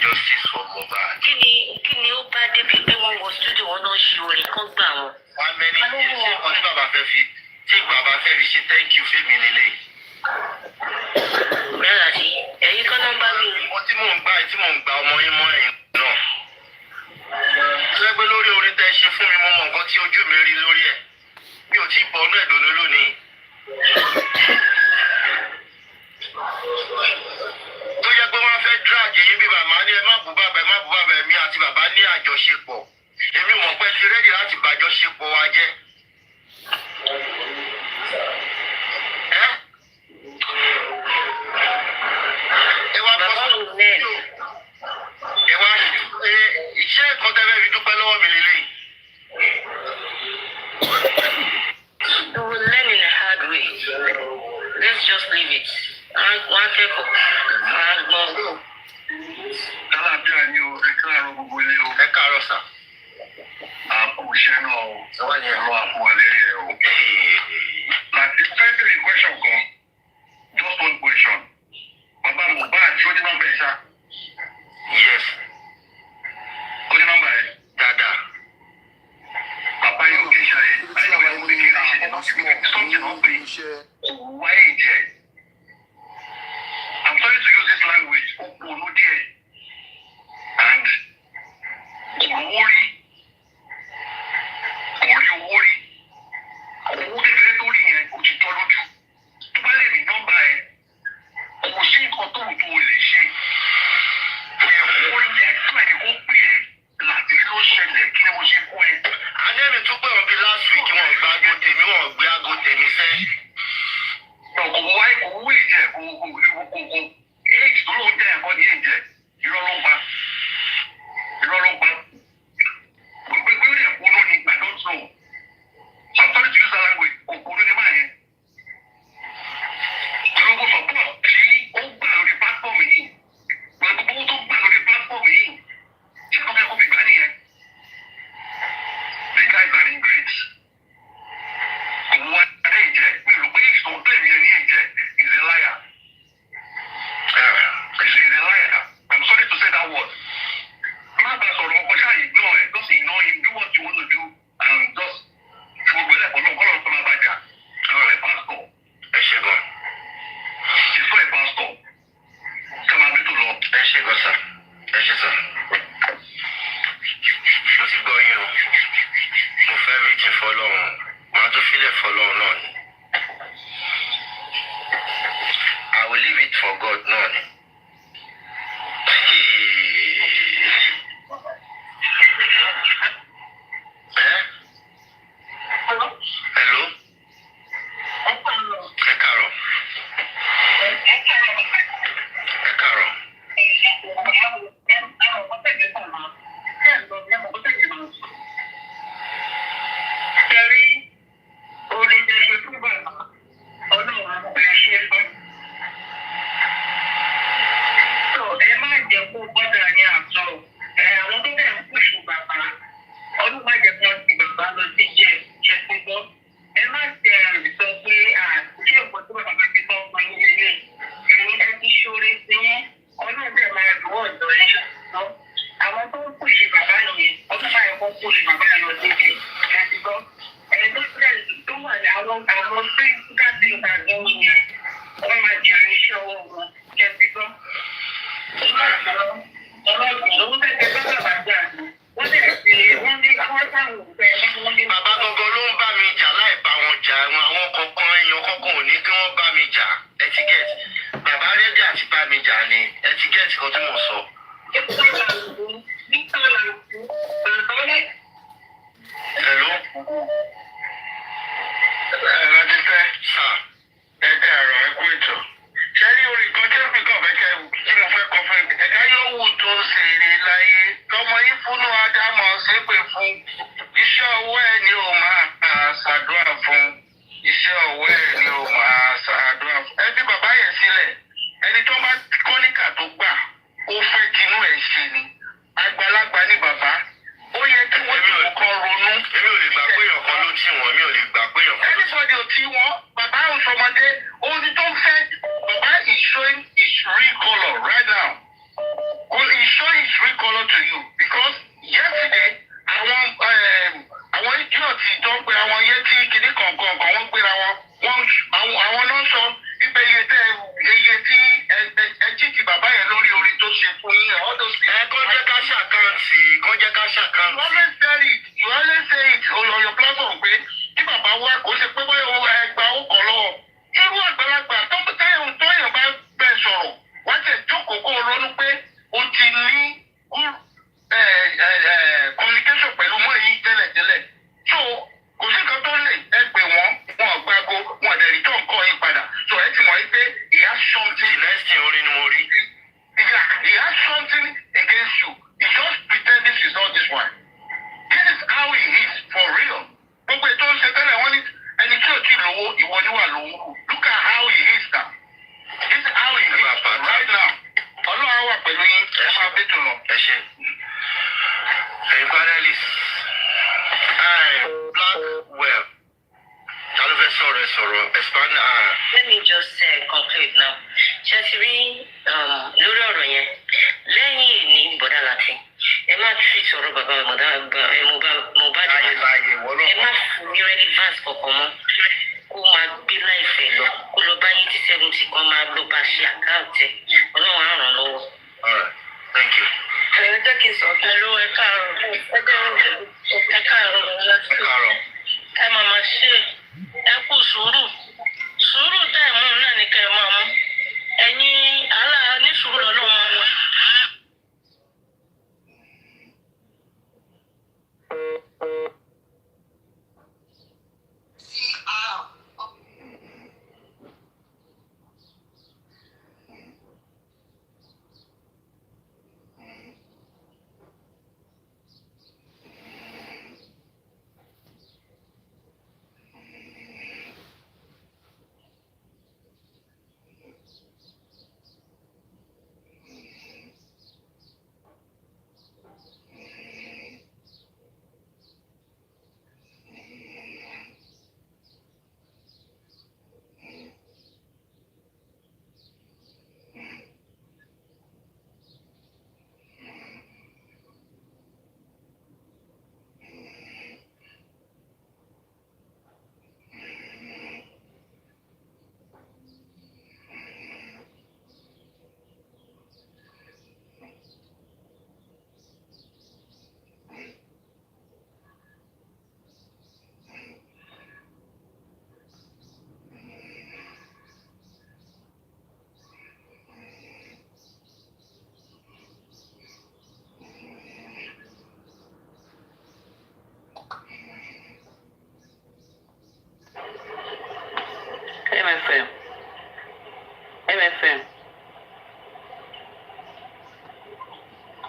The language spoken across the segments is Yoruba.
justice for Mohbad. Kí ni ó bá débi pé wọ́n wọ studio wọn náà ṣe orin kan gbà wọn? How many years ṣe kọ́ tí bàbá fẹ́ fi ṣe thank you fún mi lélẹ̀? Bẹ́ẹ̀ Lati, ẹ̀yin kan náà bá mi. Mo tí mò ń gba ọmọ yín mọ́ ẹ̀yìn náà. Ṣé pé lórí orin tẹ́ ṣe fún mi mo mọ nǹkan tí ojú mi rí lórí ẹ̀? Mi ò tí ì bọ́ ọ́nú ẹ̀dùn lónìí. Tó yẹ pé wọ́n fẹ́ drag yín bí bàbá ní ẹ má bú bàbá ẹ̀mí àti bàbá ní àjọṣepọ̀. Èmi mọ̀ pé ti rẹ́dì láti bàjọṣepọ̀ wa jẹ́. Iṣẹ́ nǹkan tẹ́lẹ̀ fi dúpẹ́ lọ́wọ́ mi lélẹ́yìn. You will learn in a hard way. Let's just leave it. Wọ́n kẹ́kọ̀ọ́. Alábíà ni o, ẹ káàárọ̀ gbogbo ilé o. Ẹ káàárọ̀ sà. Àpò iṣẹ́ náà o. Ẹ̀rọ àpòwálẹ́rì ẹ̀ o. Láti fẹ́ bèrè question kan, just one question. Bàbá Mohbad ṣó ní nọ́mbà ẹ̀ ṣá? Yes. Ó ní nọ́mbà ẹ̀? Dáadáa. Bàbá yóò kì í ṣe àyẹ̀wò ẹ̀wọ̀n kékeré ṣe ní sọ́ọ̀tì náà pé wáyé jẹ́. I'm sorry to use this language. Ó kú olú díẹ̀. And kò rí owó rí. Owó kékeré tó rí yẹn kò ti tọ́ lójú. Tó bá lè rí nọ́mbà ẹ̀, kò sí nǹkan tó wù tó o lè ṣe. Ó yẹ fún ẹni kó pè é láti ló ṣẹlẹ̀ kí ni mo ṣe fún ẹ. Àjẹ́mi tún pé wọn bí last week wọn gba aago tèmi wọn gbé aago tèmi fẹ́. Kò wáyé kò wú ìjẹ kò éèjì tó lóun jẹ ẹ̀kọ́ ní èjẹ irọ́ ló pa. Gbogbo ìgbé rẹ̀ kúrò ní ìgbà tó tó. I'm sorry to use that language. Òkúrú ni máa yẹn. Gbogbo support tí ó gbà lórí platform yìí. Gbogbo owó tó gbà lórí platform yìí. Ṣé kò fẹ́ kó fi gbà nìyẹn? The guy is an ingrate. Kò wá ẹ̀jẹ̀ pé olùgbé ìṣòwò tẹ̀lé yẹn ní ẹ̀jẹ̀ is a liar. He's a liar. I'm sorry to say that word. Má bàa sọ̀rọ̀ ọkọ̀ ṣáà ignore ẹ̀. Just ignore him. Do what you want to do and just ṣùgbọ́n ẹ̀kọ́ náà kọ́lọ́ tó máa bá jà. Ọ̀rọ̀ ẹ̀ pásítọ̀. Ẹ ṣe gan. Ìfọ̀ ẹ̀ pásítọ̀. Ká máa bí tó lọ. Ẹ ṣe gan sà. Ẹ ṣe sà. Mo ti gbọ́ yín o. Mo fẹ́ ríjì fọlọ́run. Màá tún fílẹ̀ fọlọ́run náà ni. I will leave it for God náà ni. Hello? Ẹ káàárọ̀. Bàbá gangan ló ń bá mi jà láì bá wọn jà àwọn kọ̀ọ̀kan èèyàn kọ̀ọ̀kan ò ní kí wọ́n bá mi jà etiquette. Bàbá rẹ́dí àti bá mi jà ni etiquette kan tí mo sọ. Hello? Ẹ̀rọ ti fẹ́ sà ẹ̀ka ẹ̀rọ ẹ̀kú ètò. Ṣé ní orí kan tí ó fi kàn fẹ́kẹ́ tí mo fẹ́ kọ fún ẹ̀ka yóò wù tó ṣèrè láyé tọmọ yìí fúnnú Ádámọ̀ ṣépè fún iṣẹ́ ọwọ́ ẹ̀ ni ó máa ṣàdúrà fún iṣẹ́ ọwọ́ ẹ̀ ni ó máa ṣàdúrà fún. Ẹ bí bàbá yẹn sílẹ̀ ẹni tó bá kọ́níkà tó gbà ó fẹ́ kinú ẹ̀ ṣe ni àgbàlagbà ní bàbá ó yẹ kí wọ́n ti kọ́ ronú. Èmi ò lè gbà pé èèyàn kan ló tì wọ́n mi ò lè gbà pé èèyàn kan ló tì wọ́n. Anybody ò tí wọ́n bàbá òṣọmọdé ohun tó ń fẹ́ bàbá is showing his real colour right now. He show his real color to you because yesterday àwọn idiot tó ń pe àwọn yẹtí kìíní kọ̀ọ̀kan wọ́n pera àwọn náà sọ ipe iye tí ẹjí ti bàbá yẹn lórí orin tó ṣe fún yín ọdún sí. kó jẹ́ ká ṣàkáǹtì. you always say it on your platform pé tí bàbá wa kò ṣe pé bóyá ẹgbà ó kọ̀ lọ́wọ́ irú àgbàlagbà tó yàn bá bẹ̀ sọ̀rọ̀ wọ́n ti jókòó kó ronú pé o ti ní communication pẹ̀lú mọ́ èyí tẹ́lẹ̀tẹ́lẹ̀ so kò sí kan tó lè ẹ pè wọ́n gbágo wọn àdẹ̀ rí tó nǹkan yín padà so ẹ ti mọ̀ pé he has something. the next thing orí ni mo rí. He has something against you he just pretend this is not this one this is how he is for real gbogbo ètò ṣe tẹ́lẹ̀ wọ́n ní ẹni tí ò tí lówó ìwọ ni wà lówó look at how he is now this is how he is right now ọlọ́run wà pẹ̀lú yín ẹ máa bẹ́ tó lọ. ẹ ṣe ẹ̀yin panelist Blackwell ta ló fẹ́ sọ̀rọ̀ expand. Let me just conclude now. Ṣé ti rí lórí ọ̀rọ̀ yẹn lẹ́yìn ìní bọ̀dá Lati ẹ má fi sọ̀rọ̀ bàbá Mohbad ẹ má fún ní relevance kankan mọ́ kó máa gbé láìfẹ́ lọ kó lọ bá yín tí 70 kan máa lọ bá ṣe àkáǹtì ọlọ́run á ràn lọ́wọ́. All right, thank you. ẹ jẹ́ kí n sọ pẹ̀lú ẹ káàárọ̀ ẹ máa máa ṣe ẹ kú sùúrù tẹ́ ẹ̀ mú náà ní kẹ́ ẹ máa mú ẹ̀yin ní sùúrù lọ́nà máa wọ.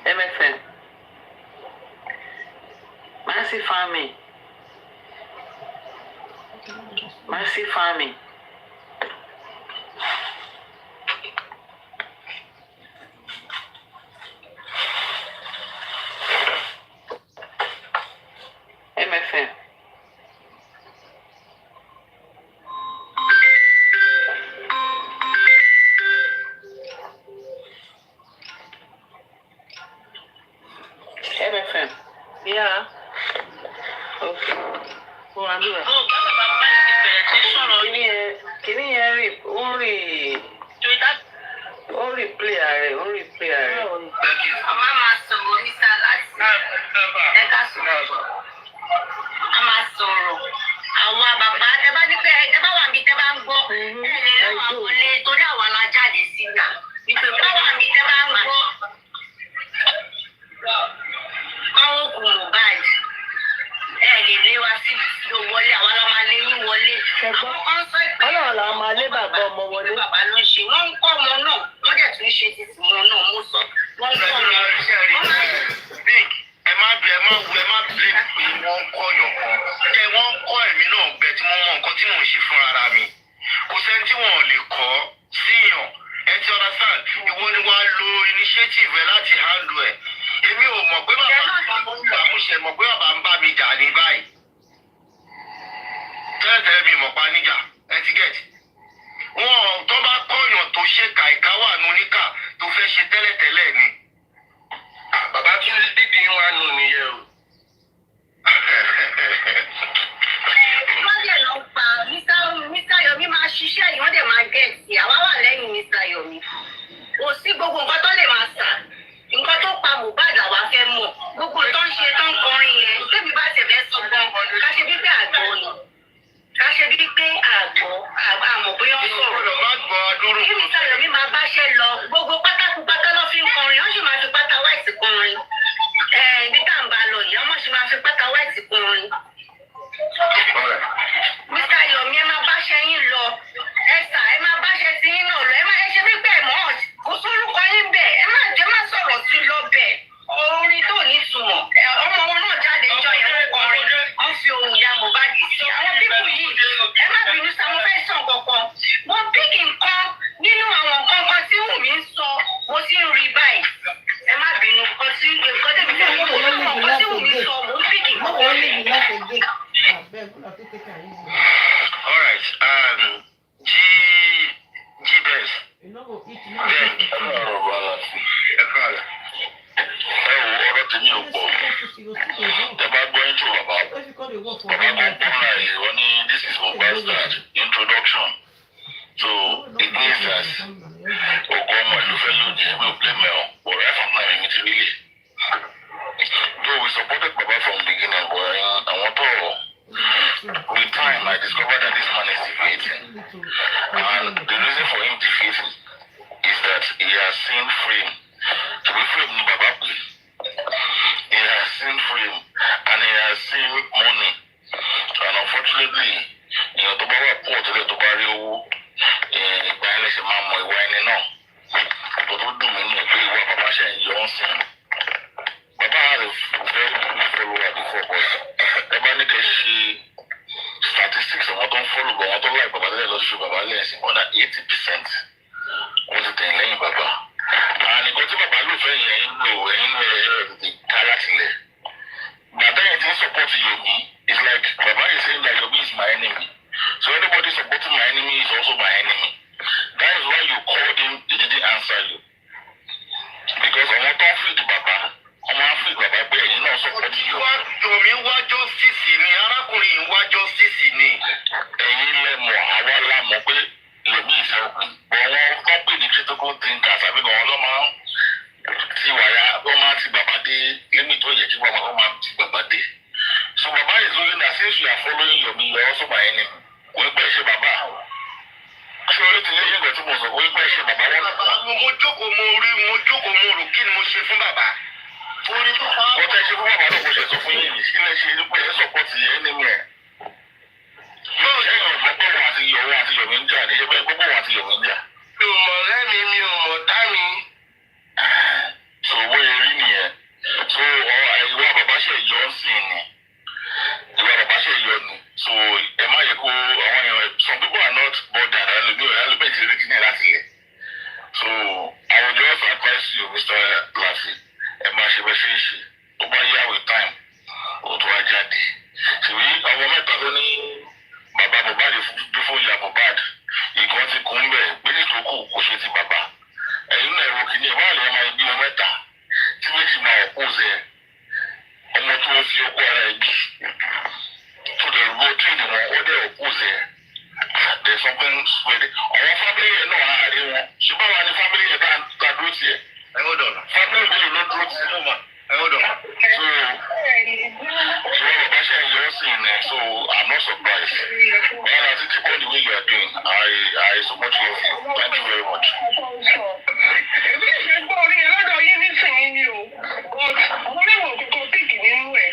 MFM. Mercy Farming. MFM. MFM. Yeah. Okay. Well, I'm doing. Kìíní yẹn replay ààrẹ. Ọmọ máa sọ̀rọ̀ ní sálàsì. Ẹ ká sọ̀rọ̀. A máa sọ̀rọ̀. Àwọn bàbá tẹ bá ní pé ẹ bá wà níbi tẹ bá ń gbọ́. Ẹ lè lọ́wọ́ àwọlé torí àwa la jáde síta. Ìpè bá wà níbi tẹ bá ń gbọ́. Àwọn òkú Mohbad. Ẹ lè lé wa sí wọlé àwa la máa lé yín wọlé. Ọlọ́run la máa lé bàbá ọmọ wọlé. Bàbá ló ń ṣe. Wọ́n ń kọ́ wọn náà. Wọ́n dẹ̀ tún ṣe ti tì wọn náà. Mo sọ. Wọ́n ń kọ́ wọn. Ẹ má blame pé wọ́n kọ́ yàn kan. Ẹ wọ́n kọ́ ẹ̀mí náà bẹ́ẹ̀ tí mo mọ nǹkan tí mò ń ṣe fún ara mi. Kò sẹ́ni tí wọ́n lè kọ́ síyàn. Ẹ ti understand? Ìwọ ni wàá lo initiative ẹ láti handle ẹ̀. Èmi ò mọ̀ pé bàbá ń bá mi jà ní báyìí. Tẹ́lẹ̀tẹ́lẹ̀ mi mọ̀ pa níjà etiquette. Wọ́n tó bá kọ́yàn tó ṣe kàìká wà nù níkà tó fẹ́ ṣe tẹ́lẹ̀tẹ́lẹ̀ ni. bí wọ́n nù nìyẹn o. Wọ́n dẹ̀ lọ pa Mr. Yomi máa ṣiṣẹ́ yìí, wọ́n dẹ̀ máa gẹ̀ẹ́sì. Àwa wà lẹ́yìn Mr. Yomi. Kò sí gbogbo nǹkan tó lè máa sà. Nǹkan tó pa Mohbad àwa fẹ́ mọ̀. Gbogbo tó ń ṣe tó ń kọrin yẹn. Tẹ́mi bá tẹ̀ fẹ́ sọ gan, ká ṣe bí pé àgbọ̀ ni. Ká ṣe bí pé àgbọ̀ àmọ̀ bóyá ń sọ̀rọ̀. Kí Mr. Yomi máa báṣẹ́ lọ. Gbogbo pátákó pátá lọ́ fi ń kọrin. Wọ́n sì máa fi pátá white kọrin. Ibi tá à ń bá lọ yìí, wọ́n sì máa fi pátá white kọrin. Mr. Yomi ẹ máa báṣẹ́ yín lọ. Ẹ̀sà ẹ máa báṣẹ́ tí yín náà lọ. Ẹ ṣe bí bẹ́ẹ̀ mọ́ kò sórúkọ yín bẹ́ẹ̀. Ẹ má sọ̀rọ̀ sí lọ bẹ́ẹ̀. Orin tó ní ìtumọ̀. Ọmọ wọn náà jáde níjọ́ yẹn ń kọrin. Wọ́n fi ohùn ya Mohbad sí. Àwọn pípù yìí ẹ má bínú sá mo fẹ́ sàn kankan. Mo píkì nǹkan nínú àwọn kankan tí Wùmí ń sọ. Mo ti ń rí báyìí. Ẹ má bínú nǹkan tẹ̀mí fẹ́ mú nǹkan tí Wùmí sọ. Mo ń píkì nǹkan. All right. G-Best. Ọ̀rọ̀ tèmi ò pọ̀. Tẹ́bá gbọ́ intro bàbá. Bàbá kan pọ́n náà yìí wọ́n ní this is Mohbad's start introduction. So it means that ọkọ ọmọ ìlú fẹ́ yóò jẹ́ mi ò blame ẹ̀ ọ́. But right from now èmi ti really. Though we supported Baba from beginning, but àwọn tó with time I discovered that this man is defeating. And the reason for him defeating is that he has seen frame. To be frame ni Baba pè. He has seen frame and he has seen money. And unfortunately, tó bá wà pọ̀ tó lè tó bá rí owó, ìgbà yẹn lè ṣe máa mọ ìwà ẹni náà. Tó tó dùn mí ní ẹgbẹ́ ìwà Baba ṣe ń yọ ọ́ sìn. Baba had a very good follower before, but Baba ní kẹ́ ṣe statistics àwọn tó ń follow bọ̀ wọ́n tó like Baba tẹ́lẹ̀ lọ sí Baba lẹ́yìn sí more than 80% wọ́n ti tẹ̀ lẹ́yìn Baba. Nǹkan tí Baba lò fẹ́ yẹn ń lò ẹ̀yìn lò ẹ̀rọ ti ká láti lẹ̀. Bàtà yẹn ti ń support Yomi. It's like Baba is saying that Yomi is my enemy. So anybody supporting my enemy is also my enemy. That is why you called him, he didn't answer you. Because ọmọ tó ń fi di Baba, ọmọ á fi Baba pé ẹ̀yin náà support Yomi. Yomi wá justice ni, arákùnrin wá justice ni. Ẹ̀yin lẹ́mọ̀ àwa lámọ̀ pé Yomi ìṣẹ́gun. Bọ̀ wọ́n tó pè ní critical thinkers àbí kan wọ́n lọ́ máa ń ti wàyà wọ́n máa ti Baba dé límì tó yẹ kí wọ́n máa ti Baba dé. So Baba is looking at since you are following Yomi, you are also my enemy. Kò ní pẹ́ ṣe Baba. Ṣé orí ti yé ìgbà tí mo sọ kò ní pẹ́ ṣe Baba wọn? Mo jókòó mo rò kí ni mo ṣe fún Baba. Wọ́n tẹ́ ṣe fún Baba náà kò ṣe sọ fún yín yìí. Kí lẹ ṣe ní pé ẹ sọ̀pọ̀tì enemy ẹ̀? Báwo ṣe yàn gbọ́ pé wọn àti Yomi ń jà ní ṣé bẹ́ẹ̀ gbogbo wọn àti Yomi ń jà? Mi ò mọ̀ lẹ́mi, mi ò mọ̀ tá mi. So owó erí nìyẹn. So ìwà Baba ṣe yọ ọ́ sí ni. Ìwà Baba ṣe yọ ni. So ẹ má yẹ kó àwọn èèyàn some people are not bothered ẹlòmíì ti rí kí ní ẹ̀ láti lẹ̀. So I would just advise you Mr. Lati ẹ máa ṣe bẹ́ẹ̀ ṣe é ṣe tó bá yá with time ó tó wá jáde. Ṣèwí àwọn mẹ́ta ló ní bàbá Mohbad bí fún ìyá Mohbad ìkan ti kún bẹ́ẹ̀ méjì tó kù kò ṣe ti bàbá. Ẹ̀yin náà ẹ̀rọ kìíní ẹ̀ báwo lè máa bí wọn mẹ́ta tí méjì máa oppose ẹ ọmọ tó ń fi okó ara ẹ bí tó dẹ̀ gbó tíìnì wọn ó dẹ̀ oppose ẹ. There's something spreading. Àwọn family yẹn náà àárín wọn ṣùgbọ́n àwọn family yẹn ká dúró tiẹ̀. Family mélòó ló dúró tiẹ̀? So Baba ṣe ń yọ ọ́ sí ìnẹ̀ so I'm not surprised. Well, as you keep on the way you are doing, I support you. Thank you very much. Èmi ìfẹ́ gbọ́ orí ẹlọ́dọ̀ yín nísìnyí ni o. Mo léwọ̀n kókó píìkì nínú ẹ̀.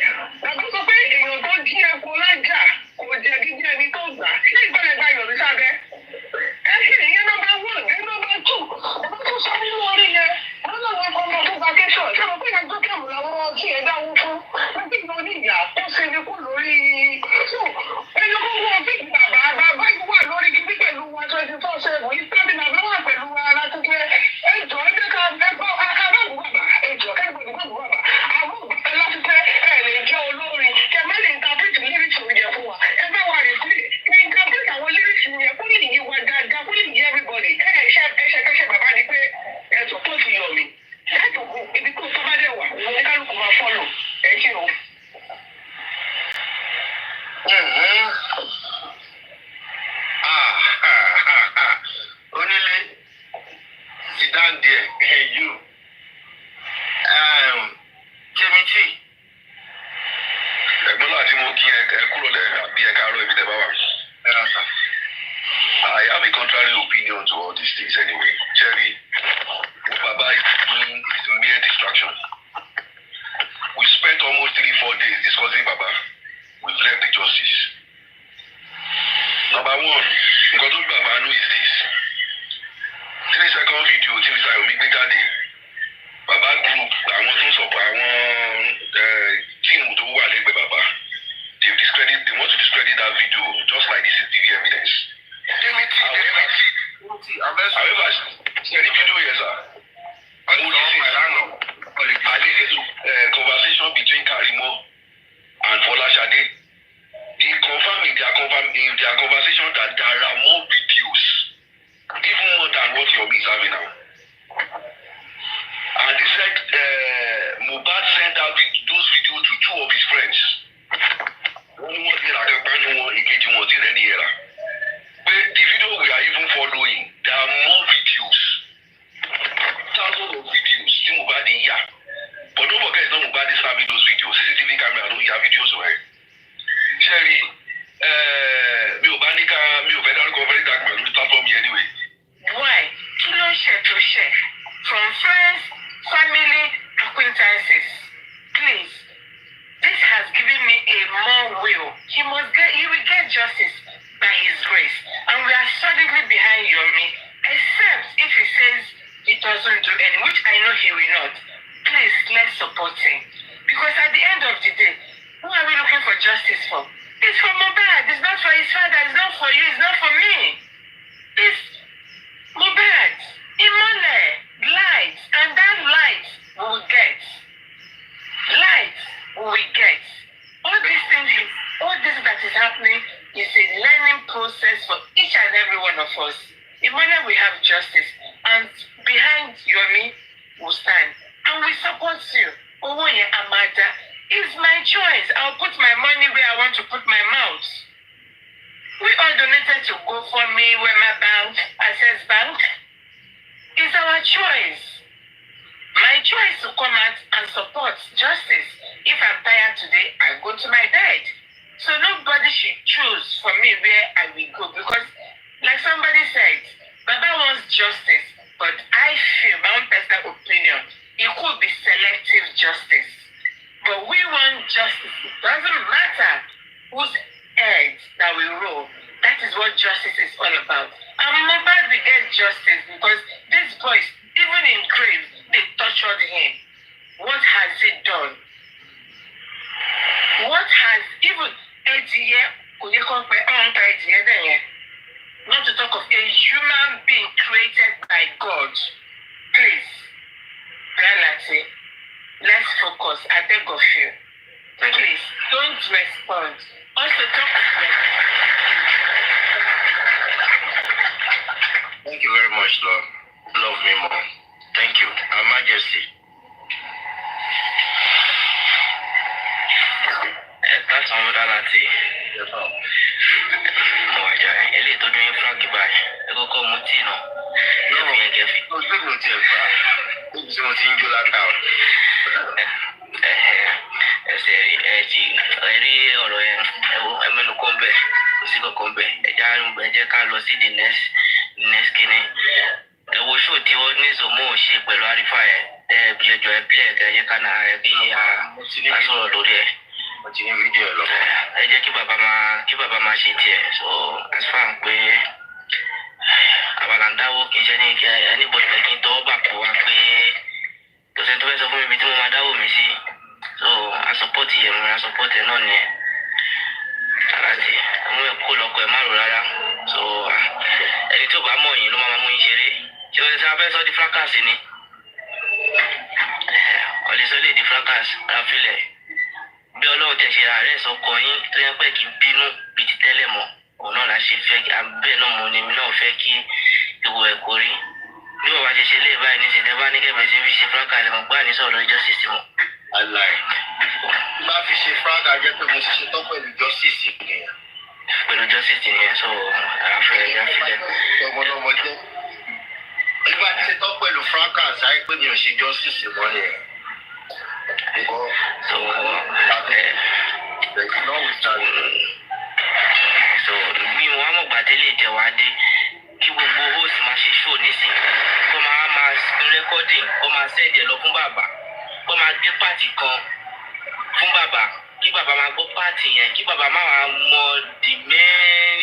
Àbí sọ pé èèyàn tó jí epo lájà kò jẹ́ jíjẹ́ ẹni tó gbà. Ṣé ìgbọ́lẹ̀ gba Yomi sábẹ́? Ẹ ṣe ìyẹn nọ́mbà 1, ẹ nọ́mbà 2. Ọba tó sọ nínú orí yẹn, wọ́n náà wọ́n kọ́ ọmọ tó gba kẹ́sọ̀. Ṣé mo pé ìyàgbọ́ kẹ́mù làwọn tí ẹ dáwó fún? Wọ́n bí ìgbà oníyà tó ṣe ní kú lórí. Ẹni kó wọ́n bí bàbá yìí wà lórí kíkí pẹ̀lú wa 24/7. Ìtàbí bàbá wà pẹ̀lú wa láti pé You. Timothy. Ẹ̀gbọ́n láti mú kí ẹ kúrò lẹ̀ àbí ẹ káàárọ̀ ibi tẹ́ bá wà. I have a contrary opinion to all these things anyway. Cherry, Baba is mere distraction. We spent almost 3-4 days discussing Baba. We've left the justice. Number one, nǹkan tó Baba know is this. 3-second video tí Mr. Yomi gbé jáde. Baba group àwọn tó ń sọ̀pọ̀ àwọn tíìmù tó wà lẹ́gbẹ̀ẹ́ Baba. They want to discredit that video just like this is TV evidence. However, the video here, sir. I listened to conversation between Karimo and Folashade. They confirm in their conversation that there are more videos, even more than what Yomi is having now. And they said Mohbad sent out those videos to 2 of his friends. One was the video we are even following, there are more videos, thousands of videos. Mohbad in here, but don't forget, no Mohbad is having those videos. CCTV camera don't have videos of it. Sherry, mi ò fẹ́ dárúkọ very dark man lórí platform yẹn anyway. Why? Kí ló ṣe tó ṣe? From friends, family, acquaintances. Please, this has given me a more will. He will get justice by his grace. And we are solidly behind Yomi, except if he says he doesn't do any, which I know he will not. Please, let's support him. Because at the end of the day, who are we looking for justice for? It's for Mohbad. It's not for his father. It's not for you. It's not for me. It's Mohbad. Imole. Light. And that light we will get. Light we will get. All this that is happening is a learning process for each and every one of us. Imole we have justice. And behind Yomi will stand. And we support you. Owoye Amada. It's my choice. I'll put my money where I want to put my mouth. We all donated to GoFundMe, Wema Bank, Access Bank. It's our choice. My choice to come out and support justice. If I'm tired today, I go to my bed. So nobody should choose for me where I will go. Because, like somebody said, Baba wants justice. But I feel, my own personal opinion, it could be selective justice. But we want justice. It doesn't matter whose head that we roll. That is what justice is all about. And Mohbad will get justice because these boys, even in grave, they tortured him. What has he done? What has even not to talk of a human being created by God. Please, Lati, let's focus. I beg of you. Please, don't respond. Also, talk to them. Thank you very much, Lord. Love me more. Thank you. Her Majesty. That's on with Lati. Eléyìí tó ní fúláàgì báyìí, ẹ kọ́kọ́ mu tíì náà. Gẹ́fì. Ó gbé mi ò tiẹ̀ fà á. Ó bí mo ti ń jó látà o. Ẹsẹ̀ ẹ̀rí ọ̀rọ̀ yẹn ẹmẹ́nu kọ́ ń bẹ̀, kò sí kankan bẹ̀. Ẹ jẹ́ ká lọ sí the next kìíní. Ẹ wo ṣó tí wọ́n ní Zomo ṣe pẹ̀lú Arifa ẹ̀ bí ẹjọ́ ẹ pílẹ̀ ẹ̀ jẹ́ ká náà ẹ kí a sọ̀rọ̀ lórí ẹ̀. Mo ti ní fídíò ẹ̀ lọ. Ẹ jẹ́ kí bàbá máa ṣe tiẹ̀. So as far as pé àbàlàndáwó kì í ṣe ní kí anybody kí n tọwọ́ bà kó wa pé kò sẹ́ni tó fẹ́ sọ fún mi bí tí mo máa dáwó mi sí. So I support ẹ̀ náà ni Lati mú ẹ̀ kó lọ́kọ̀ ẹ̀ má rò rárá. So ẹni tí ò bá mọ̀ yín ló máa mú yín ṣeré. Ṣé o ti sá fẹ́ sọ di fracas ni? Ọ̀lẹ́sọ lè di fracas ráfílẹ̀. Bí Ọlọ́run tẹ̀ ṣe àárẹ̀ sọkọ yín tó yẹ pé kí n bínú bí ti tẹ́lẹ̀ mọ́ òun náà la ṣe fẹ́ abẹ́ náà mo ní mi náà fẹ́ kí ìwọ ẹ̀ kó rí. Bí wọ́n bá ṣe ṣe lé báyìí ní ìṣẹ̀lẹ̀ bá ní kẹ́bẹ̀ẹ́ sí fi ṣe fracas mọ̀ gbá ní sọ̀rọ̀ lórí justice mọ̀. Aláì. Bá fi ṣe fracas jẹ́ pé mo ti ṣe tán pẹ̀lú justice nìyẹn. Pẹ̀lú justice nìyẹn so àfẹ́ ìyáfilẹ̀. Ọmọlọ́mọ jẹ́. Nígbà tí ṣe tán pẹ̀lú fracas ayé pé mi ò ṣe justice mọ́ ni ẹ̀. So mi ò wá mọ̀ gbàdélé ìjẹ̀wá dé kí gbogbo host máa ṣe show nísìnyí kó máa recording kó máa send ẹ̀ lọ fún bàbá kó máa gbé pàtì kan fún bàbá kí bàbá máa gbọ́ pàtì yẹn kí bàbá máa mọ the main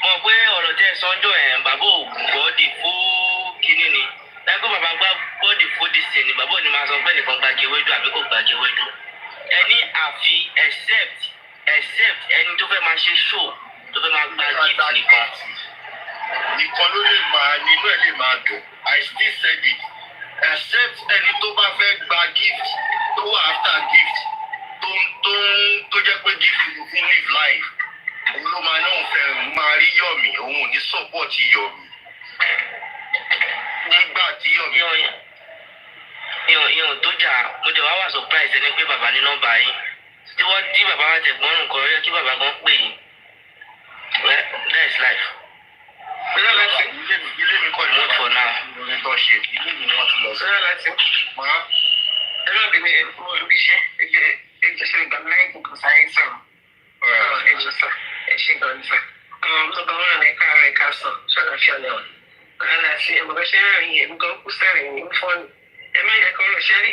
mọ̀ pé ọ̀rọ̀ tẹ́ sọ́jọ́ ẹ̀ bàbá ò gbọ́dì fún kínní ni láìpẹ́ bàbá gbọ́dì fún dìsẹ̀ ni bàbá ò ní máa sọ pé nìkan gbàgé wédú àbí kò gbàgé wédú ẹni àfi except ẹni tó fẹ́ máa ṣe show tó fẹ́ máa gba gift nìkan ló lè máa nínú ẹ̀ lè máa dùn I still said it except ẹni tó bá fẹ́ gba gift tó wà after gift tó jẹ́ pé gift ló fi live life òun ló máa náà fẹ́ máa rí yọ̀mí òun ò ní support yọ̀mí nígbà tí yọ̀mí. ìyọ̀n tó jà mo jẹ́ wá wà surprise ẹni pé bàbá ní nọ́mbà yín tí bàbá wa tẹ̀ gbọ́n nǹkan rẹ̀ kí bàbá gan pè yín well that is life. ilé mi kọ́ ni wọ́n for now. ilé tó ṣe ilé mi wọ́n ti lọ sí. ọ̀rẹ́ láti ẹ má bínú ẹ̀kọ́ iṣẹ́ ẹ̀jẹ̀ ṣe ìgbà láì gbogbo sáyé sọ̀rọ̀ ẹ̀jẹ̀ sọ ẹ̀ṣẹ̀ gan ní sọ. lọ́gbà wọn ní ká rẹ̀ ká sọ ṣọ́nà fi ọ̀nà wọn. ọ̀rẹ́ láti ẹ̀mọ̀gbẹ́ ṣe rìn yẹn gan kú sẹ́rìn ní fọ́ọ̀nù. ẹ má yẹ kọ́ ọ̀rọ̀ ṣẹ́rí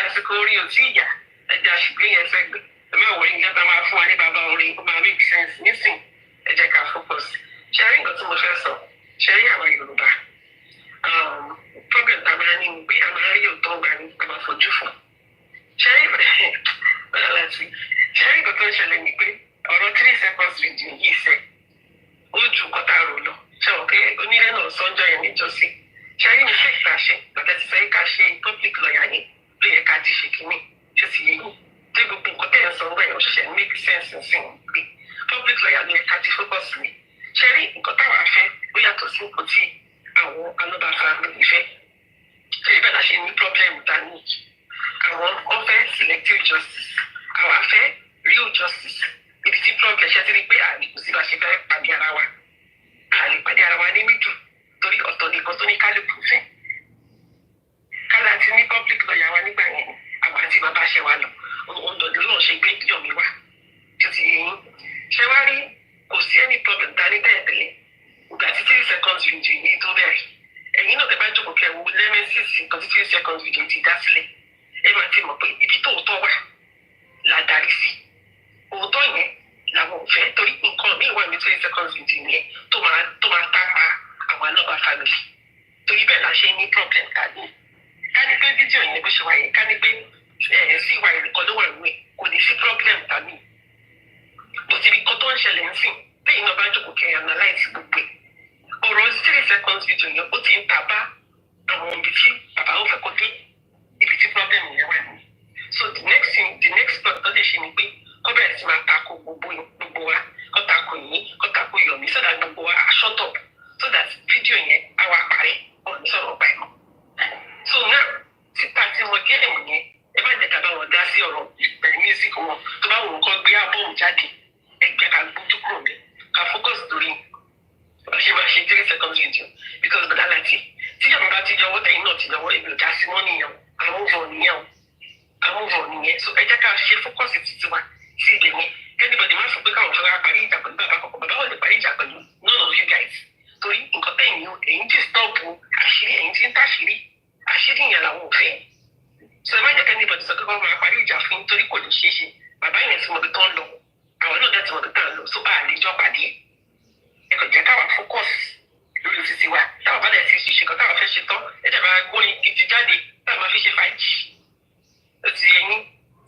àsìkò orí ò tí ì yá ẹja ṣùgbọ́n yẹn sẹ́gbẹ́ ẹ má wọlé nígbà tá a máa fún wa ní bàbá orin ó máa make sense nísìn ẹ jẹ́ ká focus ṣẹ́rí nǹkan tí mo fẹ́ sọ ṣẹ́rí àwọn Yorùbá problem tá a máa ní ni pé a máa rí òótọ́ gbà ní a máa fojú fún ṣẹ́rí láti ṣẹ́rí nǹkan tó ń ṣẹlẹ̀ ni pé ọ̀rọ̀ 3 seconds video yìí sẹ́ ó ju kọ́tà rò lọ ṣẹ́wọ̀n pé onílé náà sọ́njọ́ yẹn níjọ́sí ṣẹ́rí ní fake tá a ṣe bàtẹ́ ti sẹ́yìn ká ṣe public lawyer yẹn ló yẹ ká ti ṣe kínní ṣe sì yẹ yìí tí gbogbo nǹkan tẹ̀ ń sọ ọ́ bẹ́ẹ̀ ọ̀ṣẹ̀ṣẹ̀ make sense sí wọn pé public lawyer ló yẹ ká ti focus mi ṣe rí nǹkan táwọn afẹ́ ó yàtọ̀ sí nǹkan tí àwọn Aloba family fẹ́ ṣe ibẹ̀ la ṣe ní problem dání àwọn ọ̀fẹ́ selective justice àwọn afẹ́ real justice ibi tí problem ṣe ti rí pé àlèkùn sí bá ṣe fẹ́ pàdé ara wa àlèpàdé ara wa ní mídù torí ọ̀tọ̀ nìkan tó ní kálukú fẹ́ kálá ti ní public lawyer wa nígbà yẹn àwọn àti bàbá ṣe wa lọ òǹdọ̀dọ̀ náà ṣe gbé yọ̀mí wá títí yẹn ṣe wá rí kò sí any problem dání tẹ́lẹ̀ ìgbà tí 3 seconds video yìí tó bẹ̀rẹ̀ ẹ̀yin náà tẹ́ bá jókòó kẹwo lẹ́mẹ́sìsì nǹkan tí 3 seconds video ti dá sílẹ̀ ẹ máa ti mọ̀ pé ibi tó òótọ́ wà là darí sí òótọ́ yẹn làwọn ò fẹ́ torí nǹkan míì wà ní 3 seconds video yẹn tó máa tápa àwọn Aloba family torí bẹ́ẹ̀ la ṣe ní problem tàbí ká ní pé fídíò yẹn bó ṣe wáyé ká ní pé sí ìwà ìrìkọ́ ló wà nínú ẹ̀ kò ní sí problem tàbí mo ti rí nǹkan tó ń ṣẹlẹ̀ ń sìn lẹ́yìn náà bá jókòó kẹ́ analyze gbogbo ẹ̀ ọ̀rọ̀ 3 seconds video yẹn ó ti ń ta bá àwọn ibi tí bàbá ó fẹ́ kó dé ibi tí problem yẹn wà ní so the next step tó lè ṣe ni pé kó bẹ̀rẹ̀ sí máa tako gbogbo wa kó tako yín kó tako Yomi so that gbogbo wa are shut up so that video yẹn á wá parẹ́ ọ̀hún sọ̀rọ̀ ọ̀gbà ẹ̀mọ́ so now títa tí wọ́n gé ẹ̀mù yẹn ẹ má jẹ́ ká bá wọn dá sí ọ̀rọ̀ ìpẹ̀lú music wọn tó bá wọn kọ́ gbé ábọ̀mù jáde ẹgbẹ́ ká gbójú kúrò bẹ́ẹ̀ ká focus lórí ṣe máa ṣe 3 seconds video because bàdá láti tí Yomi bá ti yọwọ́ ẹ̀yìn náà ti yọwọ́ èmi ò dá sí mọ́ nìyẹn àmúvọ̀ nìyẹn so ẹ jẹ́ ká ṣe focus títí wa sí ibẹ̀ yẹn anybody má sọ pé káwọn fẹ́ parí ìjà pẹ̀lú bàbá kọ̀ọ̀kan bàbá wọn lè parí ìjà pẹ̀lú none of you guys torí nǹkan tẹ̀yìn èyí ti stop àṣírí èyí ti ń tàṣírí àṣírí yẹn làwọn ò fẹ́ so ẹ má jẹ́ anybody sọ pé káwọn máa parí ìjà fún nítorí kò lè ṣeé ṣe bàbá yẹn ti mọ̀ bí tán lọ àwọn náà dẹ̀ ti mọ̀ bí tán lọ so àlejò pàdé ẹ kò jẹ́ káwa focus lórí títí wa táwọn bá dẹ̀ ti ṣe kan táwọn fẹ́ ṣe tán ẹ dẹ̀ máa gbóyin gidi jáde táwọn máa fi ṣe fàájì ó ti yẹ yín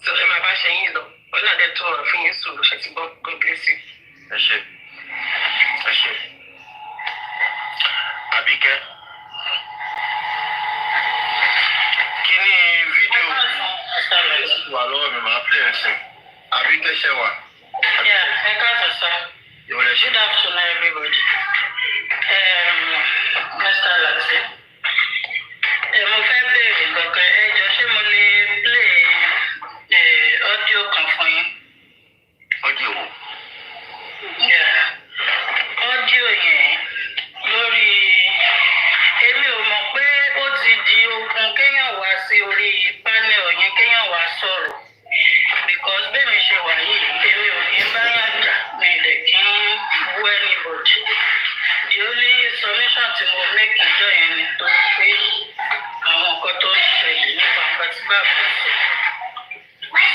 sọ ẹ máa bá ṣe yín lọ ọlọ́run dẹ̀ tó ọ̀rọ̀ fún yín sùn lóṣẹ̀ tí God bless you. ẹ ṣe Àbíkẹ́ kí ni fídíò wà lọ́wọ́ mi máa play ẹ̀sìn Àbíkẹ́ ṣe wà. ẹ káàsán sá. Good afternoon everybody. Mr. Lati. Mo fẹ́ béèrè kankan ẹ jọ ṣé mo lè play audio kan fún yín. Audio wo? Audio yẹn lórí bá fẹ́ sọ.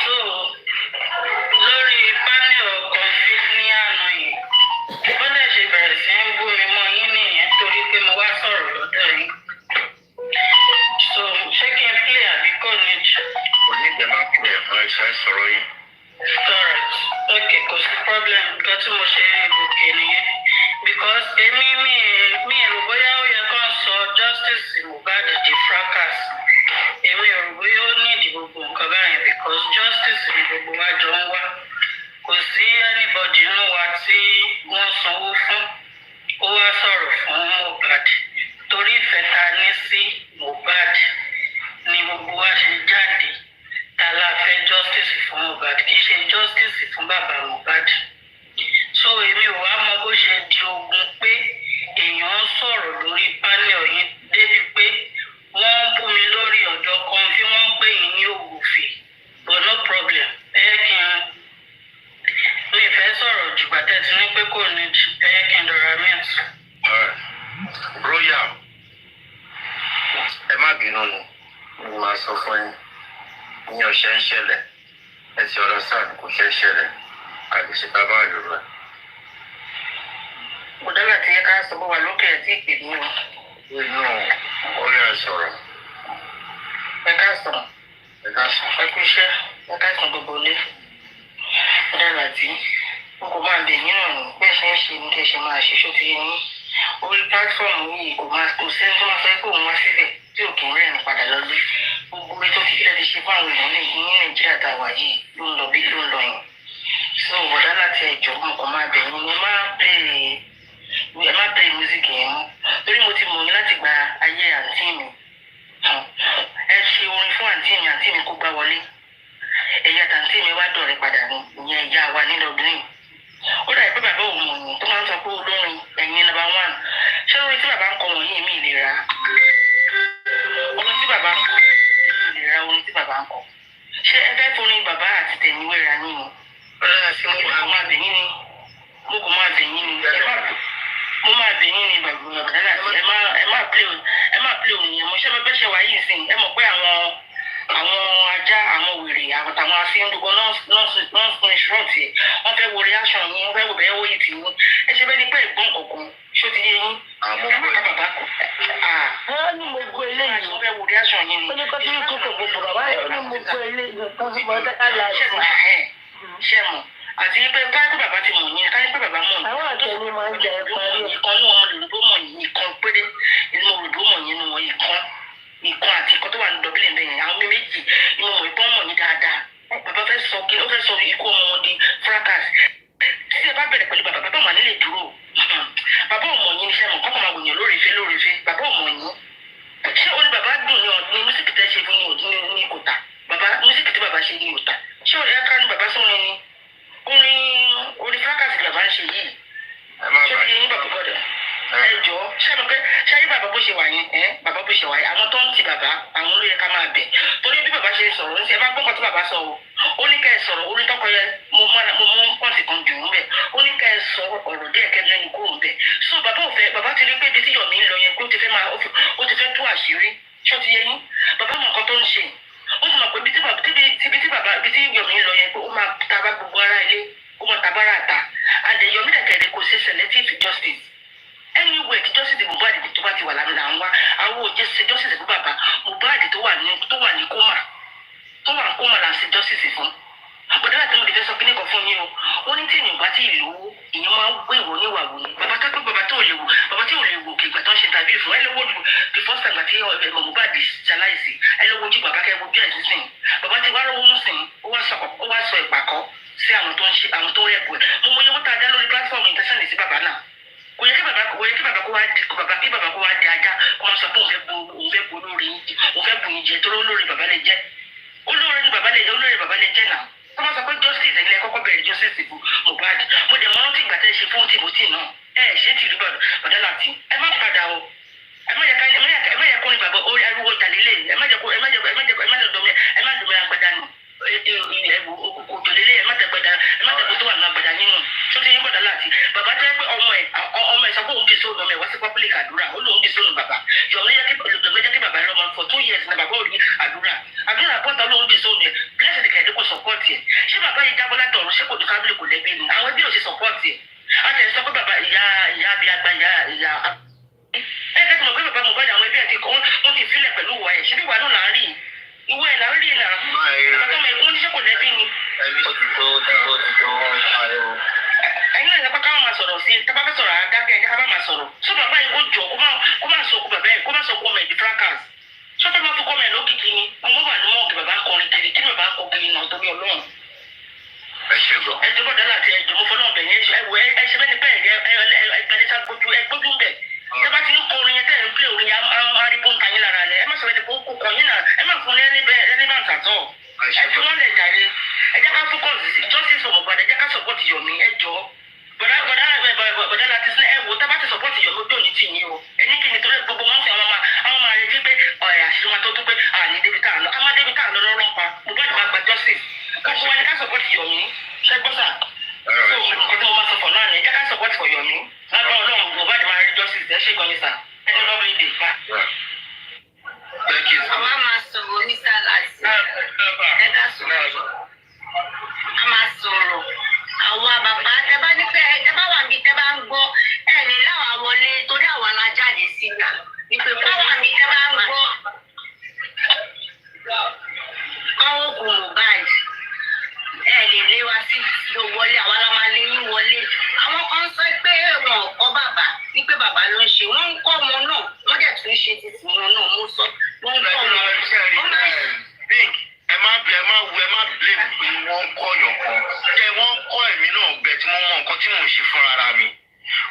So lórí panel confit ní àná yìí bó dẹ̀ ṣe bẹ̀rẹ̀ sí ń bú mi mọ́ yín nìyẹn torí pé mo wá sọ̀rọ̀ lọ́dọ̀ yìí. So ṣé kí n play àbí kò ní jù? Onídẹ̀ẹ́ má play ẹ̀fọn ẹ̀ṣẹ̀ sọ̀rọ̀ yín. Alright, okay, kò sí problem nǹkan tí mo ṣe gòkè nìyẹn because èmi mi èrò bóyá ó yẹ kó sọ justice Mohbad di fracas. Èmi èrò bóyá ó ní ìdí gbogbo nǹkan báyìí because justice ni gbogbo wa jọ ń wá. Kò sí anybody nínú wa tí wọ́n sanwó fún ó wá sọ̀rọ̀ fún Mohbad torí ìfẹ́ ta ní sí Mohbad ni gbogbo wa ṣe jáde ta la fẹ́ justice fún Mohbad kì í ṣe justice fún bàbá Mohbad. So èmi ò wá mọ bó ṣe di ogun pé èèyàn ń sọ̀rọ̀ lórí panel yín débi pé wọ́n ń bú mi lórí ọ̀dọ́ kan tí wọ́n ń pè yín ní ògùfè but no problem mi fẹ́ sọ̀rọ̀ jù gbàtẹ́ ti ní pé kò ní kí n dọ̀ra mint. Royal ẹ má bínú ni mo máa sọ fún yín ní ọ̀sẹ̀ ń ṣẹlẹ̀ ẹ ti ọ̀rọ̀ sáà kò ṣe ń ṣẹlẹ̀ àgbèsè bàbá àlùrọ̀ ẹ̀. Mo dára tí yẹ ká sọ bó wà lókè ẹ̀ tí ìpè mí o. Inú orí ẹ̀ sọ̀rọ̀. Ẹ ká sọ̀rọ̀. Ẹ ká sọ̀rọ̀. Ẹ kú iṣẹ́. Ẹ ká sọ gbogbo ilé. Mo dára tí n kò máa bẹ̀ yín náà ní bẹ́ẹ̀ ṣe ń ṣe ní kẹ́ ṣe máa ṣe ṣó ti yé yín. Orí pílátífọ̀mù yìí kò sẹ́ni tó máa fẹ́ kó òun wá síbẹ̀ tí ò kì í rẹ́rìn padà lọ́lé. Gbogbo orí tó ti fẹ́ ti ṣe fún àwọn èèyàn ní Nàìjíríà tá a wà yìí ló ń lọ bí ló ń lọ yìí. So bọ̀dá láti ẹ̀jọ̀ mo kàn máa bẹ̀ yín ni ẹ má play music yẹn mọ́ torí mo ti mọ̀ yín láti gba ayé àǹtí mi. Ẹ ṣe orin fún àǹtí mi kó gbá wọlé. Ẹ̀yà àǹtí mi wá dọ̀rẹ́ padà ní ìyẹn ìyá wa ní Dublin. Ó dàbí pé bàbá òun mọ̀yìn tó máa ń sọ pé olórin ẹ̀yin number one. Ṣé orin tí bàbá ń kọ wọ̀nyí mi lè ra? Orin tí bàbá ń kọ mi lè ra orin tí bàbá ń kọ. Ṣé ẹ fẹ́ forin bàbá àti tẹ̀mí wéra yín ni? Mo kò máa bẹ̀ yín ni. Mo máa bẹ̀ yín ni bàbá láti ẹ má play òun yẹn mo ṣe bẹ́ẹ̀ ṣe wà yìí sìn ẹ mọ̀ pé àwọn ajá àwọn wèrè àwọn tàwọn afínrúgbọ́n náà fún ìṣúrọ̀tì ẹ̀ wọ́n fẹ́ wo reaction yín wọ́n fẹ́ wo bẹ́ẹ̀ wó yìí tì yín ẹ ṣe bẹ́ẹ̀ ni pé ìgbọ́n kọ̀ọ̀kan ṣó ti yé yín ẹ má ká bàbá kọ̀ wọ́n ní mo gbọ́ eléyìí wọ́n fẹ́ wo reaction yín ni. ó ní kó tí kò kò gbogbo bàbá yẹn ní mo gbọ́ eléyìí kan fún ọdẹ ṣe mọ̀ àti pé káyọ̀ pé bàbá ti mọ̀ yín káyọ̀ pé bàbá mọ̀ yín. Àwọn àtẹ̀lé máa ń jẹ parí. Ìkan ní ọmọ Yorùbá mọ̀ yín ìkan péré inú Yorùbá mọ̀ yín nù ìkan àti ìkan tó wà ní Dublin bẹ́ẹ̀ àwọn méjì inú mọ̀ ìpọ́n mọ̀ yín dáadáa. Bàbá fẹ́ sọ kí ó fẹ́ sọ ikú ọmọ wọn di fracas. Tí ẹ bá bẹ̀rẹ̀ pẹ̀lú bàbá bàbá mà nílè dúró. Bàbá ò mọ̀ yín iṣẹ́ mọ̀ kọ́kọ́ máa wòyàn lórífẹ́ bàbá ò mọ̀ yín. Ṣé ó ní bàbá dùn ní mísíkì tẹ́ ṣe fún ní kòtà? Bàbá mísíkì tí bàbá ṣe ní kòtà. Ṣé ó yẹ ká ní bàbá sórin ni? Orin fracas ni bàbá ń ṣe yìí. Ṣé fi yín bàbá gbọ́dọ̀? Ẹ jọ ṣé mo pé ṣé ayé bàbá bó ṣe wà yẹn bàbá bó ṣe wà yẹn àwọn tó ń ti bàbá àwọn ló yẹ ká máa bẹ̀ torí bí bàbá ṣe sọ̀rọ̀ ń ṣe ẹ bá gbọ́kàn tí bàbá sọ o ó ní ká ẹ sọ̀rọ̀ orí tọkọ yẹn mo mú pọ́ǹsì kan jù ú bẹ̀ ó ní ká ẹ sọ ọ̀rọ̀ díẹ̀ kẹ́ lẹ́nu kúrò bẹ̀ so bàbá ti rí pé ibi tí Yọ̀mí ń lọ yẹn pé ó ti fẹ́ tú àṣírí ṣó ti yẹ yín bàbá mọ̀ nǹkan tó ń ṣe ó sì mọ̀ pé ibi tí Yọ̀mí ń lọ yẹn pé ó máa tabá gbogbo ara ilé ó máa tabára àta and Yọ̀mí dẹ̀kẹ̀rẹ̀ kò ṣe selective justice anywhere tí justice Mohbad tó bá ti wà lára ń wá àwọn òjì ṣe justice fún bàbá Mohbad tó wà ní kómà là ń ṣe justice fún àpòdé àti mo lè fẹ́ sọ pé nìkan fún yín o wọ́n ní tí èèyàn bá tí ìlú ìyẹn máa ń gbé ìwọ níwà wò ni bàbá tí ò lè wò kí ìgbà tó ń ṣe tàbí ìfún ẹ lọ́wọ́ the first time àti Mohbad ṣaláìsí ẹ lọ́wọ́ ojú bàbá kẹ́ wojú ẹ̀ sísìn bàbá ti wá lọ́wọ́ ń sìn ó wá sọ ìpàkọ́ sí àwọn tó rẹ̀ pẹ̀ mo mọ iye wọ́n tá a dá lórí platform ìtẹ́sán sí bàbá náà kò yẹ kí bàbá kó wá di ajá kó máa sọ pé òun fẹ́ bu olórí òun fẹ́ bu ìjẹ tó olórí bàbá lè jẹ́ olórí bàbá lè jẹ́ náà wọ́n máa sọ pé justice ẹ̀yin lẹ kọ́kọ́ bẹ̀rẹ̀ justice fún Mohbad mo dẹ̀ mọ́ rántí ìgbà tẹ́ ṣe fún Timothy náà ṣé ti rí bàdá láti ẹ má padà o ẹ má yẹ kó ní bàbá orí ariwo jalélẹ̀ ẹ má dọ̀mí agbada nù kòtò lélẹ̀ ẹ má dẹ̀gbẹ̀ tó wà ní agbada nínú tó ti yín bàdá láti bàbá jẹ́ pé ọmọ ẹ̀ sọ pé òun di sóònù ọmọ ẹ̀ wá sí public àdúrà ó lóun di sóònù bàbá Yọ̀mí jẹ́ kí bàbá lọ́mọ for 2 years na bàbá ò ní àdúrà bàbá yìí jábọ́ látọ̀run ṣé kò ní fábílì kò lẹ́bí ni àwọn ẹbí ò ṣe sọ́pọ́ọ̀tì a tẹ̀ sọ pé bàbá ìyá bí àgbà ìyá ẹgbẹ́ tí mo gbé bàbá Mohbad àwọn ẹbí ẹ̀ ti kọ́ wọ́n ti sílẹ̀ pẹ̀lú ìwà ẹ̀ ṣé bí ìwà náà là ń rí ìwà ẹ̀ là ń rí náà bàbá tó mọ̀ ẹ̀gbọ́n ní ṣé kò lẹ́bí ni. ẹ̀yin náà nípa káwọn máa sọ̀rọ̀ sí tábà fẹ́ sọ̀rọ̀ àdákẹ́ ẹ̀jẹ̀ ká bá máa sọ̀rọ̀ sọ bàbá yìí kó jọ kó má sọ kó bàbá ẹ̀ kó má sọ kó ọmọ ẹ̀ di fracas sọ́tọ́ máa fi kọ́ ọmọ ẹ̀ lókìkí ni ọmọ wà ní mọ́ọ̀kì bàbá kọrin kiri kí ni bàbá kọ kiri náà torí Ọlọ́run. ẹjọ́ bọ̀dá láti ẹjọ́ mo fọlọ́ ọ̀bẹ̀ yẹn ẹṣẹ́ bẹ́ẹ̀ ni bẹ́ẹ̀ ẹgbẹ́lẹ́sà gbójú ń bẹ̀ tẹ́bá ti ń kọ orin yẹn tẹ́ ẹ̀ ń pè orin yẹn arígbó ń ta yín lára rẹ̀ ẹ má sọ ẹni kó kọ yín náà ẹ má fún ẹni bá ń tàtọ̀ ẹ fi wọ́n lẹ̀ jàre ẹ jẹ́ ká focus justice for Mohbad ẹ jẹ́ ká support Yomi ẹ jọ bọ̀dá láti sin ẹ wò tẹ́bá ti support Yomi ojú òní tì yín o ẹni kì í torí gbogbo wọn fi àwọn máa retí pé àṣírí wọn tó tún pé àní débi tá à ń lọ àmọ́ débi tá à ń lọ lọ́rọ́ pa Mohbad máa gba justice gbogbo wọn ni ká support Yomi ṣẹ́gbọ́sà so nǹkan tí mo máa sọ fọ̀ náà ni ẹ jẹ́ ká support for Yomi lágbà Ọlọ́run Mohbad máa rí justice ẹ ṣe gan ni sà ẹ ní lọ́wọ́ èdè pa. àwa máa sọ̀rọ̀ ní sálàsì ẹ ká sọ̀rọ̀ a máa sọ̀rọ̀ àwa bàbá tẹ bá ní pé tẹ bá wà níbi tẹ bá ń gbọ́ ẹ lè láwa wọlé torí àwa la jáde síta ní pé bá wà níbi tẹ bá ń gbọ́ àwọn òkú Mohbad ẹ lè lé wa sí ló wọlé àwa la máa lé yín wọlé àwọn kan sọ pé wọn ò kọ́ bàbá ní pé bàbá ló ń ṣe wọ́n ń kọ́ wọn náà wọ́n dẹ̀ tún ṣe títí wọn náà mo sọ wọ́n ń kọ́ wọn. ẹ má blame pé wọ́n ń kọ́yàn kan kẹ wọ́n ń kọ́ ẹ̀mí náà bẹ tí mo mọ nǹkan tí mò ń ṣe fún ara mi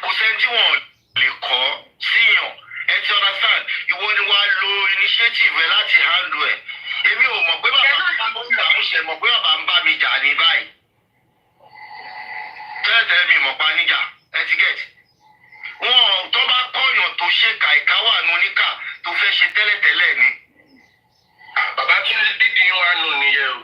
kò sẹ́ni tí wọ́n lè kọ́ síyàn ẹ ti understand ìwọ ni wàá lo initiative ẹ láti handle ẹ èmi ò mọ̀ pé bàbá ń bá mi jà ní báyìí tẹ́lẹ̀tẹ́lẹ̀ mi mọ̀ pa níjà etiquette wọn tó bá kọ́yàn tó ṣe kàìká wà ní oníkà tó fẹ́ ṣe tẹ́lẹ̀tẹ́lẹ̀ ni. bàbá tí dídì wa nù nìyẹn o.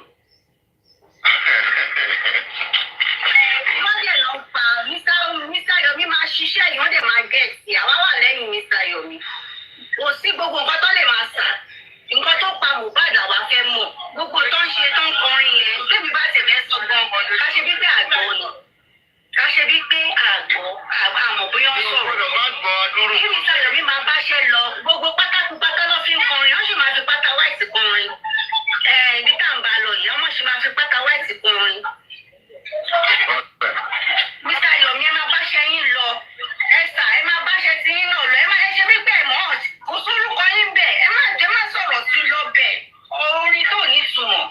wọ́n dẹ̀ lọ pa Mr. Yomi máa ṣiṣẹ́ yìí wọ́n dẹ̀ máa gẹ̀ẹ́sì àwa wà lẹ́yìn Mr. Yomi kò sí gbogbo nǹkan tó lè máa sà nǹkan tó pa Mohbad àwa fẹ́ mọ̀ gbogbo tó ń ṣe tó ń kọrin yẹn débi bá tẹ̀ fẹ́ sọ gan ká ṣe bí pé àgbọ̀ ni ká ṣe bí pé àmọ̀ bóyá ń sọ̀rọ̀ kí Mr. Yomi máa báṣẹ́ lọ gbogbo pátákó pátá lọ́ fi ń kọrin wọ́n sì máa fi pátá white kọrin ibi tá à ń bá lọ yìí wọ́n sì máa fi pátá white kọrin. Mr. Yomi ẹ máa báṣẹ́ yín lọ ẹ máa báṣẹ́ tí yín náà lọ ẹ ṣe bí bẹ́ẹ̀ mọ́ kò sórúkọ yín bẹ́ẹ̀ ẹ má sọ̀rọ̀ sí lọ bẹ́ẹ̀ orin tó ní túmọ̀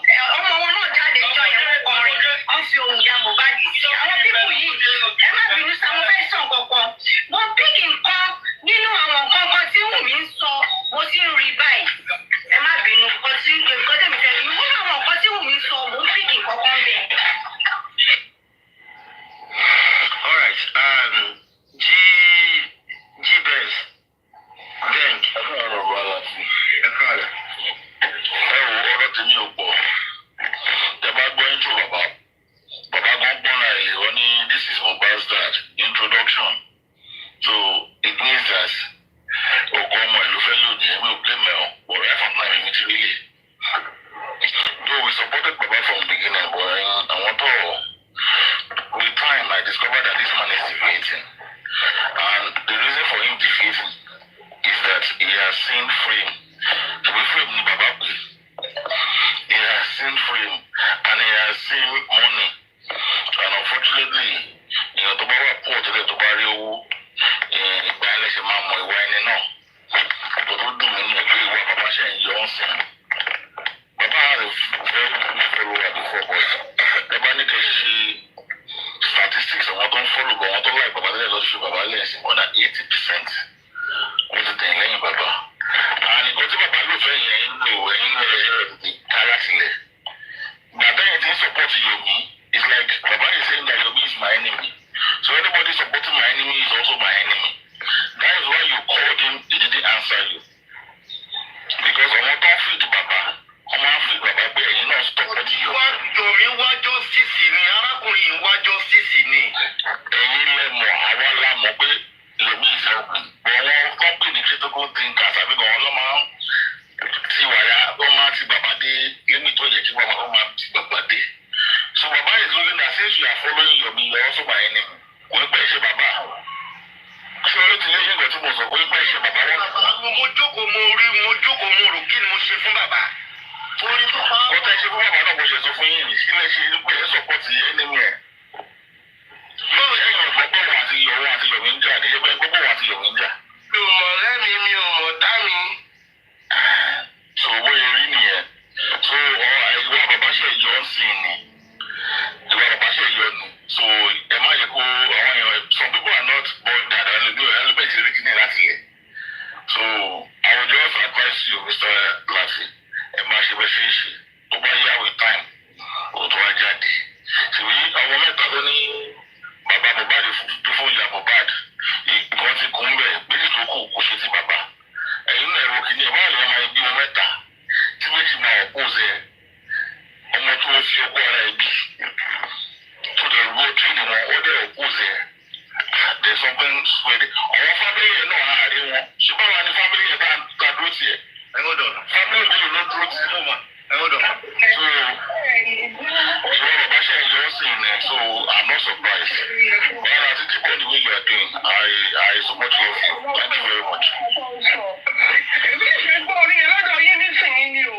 bàbá. Orí tó pa. Bọ́tà ṣe fún bàbá náà mo ṣe sọ fún yín yìí. Sílẹ̀ ṣe pé ẹ sọ̀pọ̀tì ẹnìmí ẹ̀. Báwo ṣe yàn gbogbo wọn àti yọ̀wọ́ àti yọ̀mí ń jà ní ṣe bẹ́ẹ̀ gbogbo wọn àti yọ̀mí ń jà. Mi ò mọ̀ lẹ́mi, mi ò mọ̀ dá mi. So owó erí nìyẹn. So ìwà bàbá ṣe yọ ọ́ sí ni. Ìwà bàbá ṣe yọ nù. So ẹ má yẹ kó àwọn èèyàn some people are not bothered ẹlẹ́bẹ̀ẹ́ ti rí kíní láti yẹ. So I would just advise you Mr. Lati ẹ máa ṣe bẹ́ẹ̀ ṣe é ṣe tó bá yá with time ó tó wá jáde. Ṣèwé àwọn mẹ́ta tó ní bàbá Mohbad fún ìyá Mohbad ìgbọ́n ti kún bẹ́ẹ̀ méjì tó kù kò ṣe ti bàbá. Ẹ̀yin náà ẹ̀rọ kìíní ẹ̀ báwo lè máa bí wọn mẹ́ta tí méjì máa ọ̀pọ̀ zẹ ọmọ tó ń fi ọkọ ara ẹ̀ bí tó dẹ̀ ro tíìnì wọn ó dẹ̀ ọ̀pọ̀ zẹ there's something sweaty. Àwọn family yẹn náà àárín wọn ṣé báwa ni family yẹn ta dúró tiẹ̀ family mélòó ló dúró tiẹ̀ so ìwọ bàbá ṣe ń yọ ọ́ sí ilẹ̀ so I'm not surprised. Well, as it on the way you are doing, I support you. Thank you very much. Èmi ṣe gbọ́ orí ẹ lọ́dọ̀ yín nísìnyí ni o.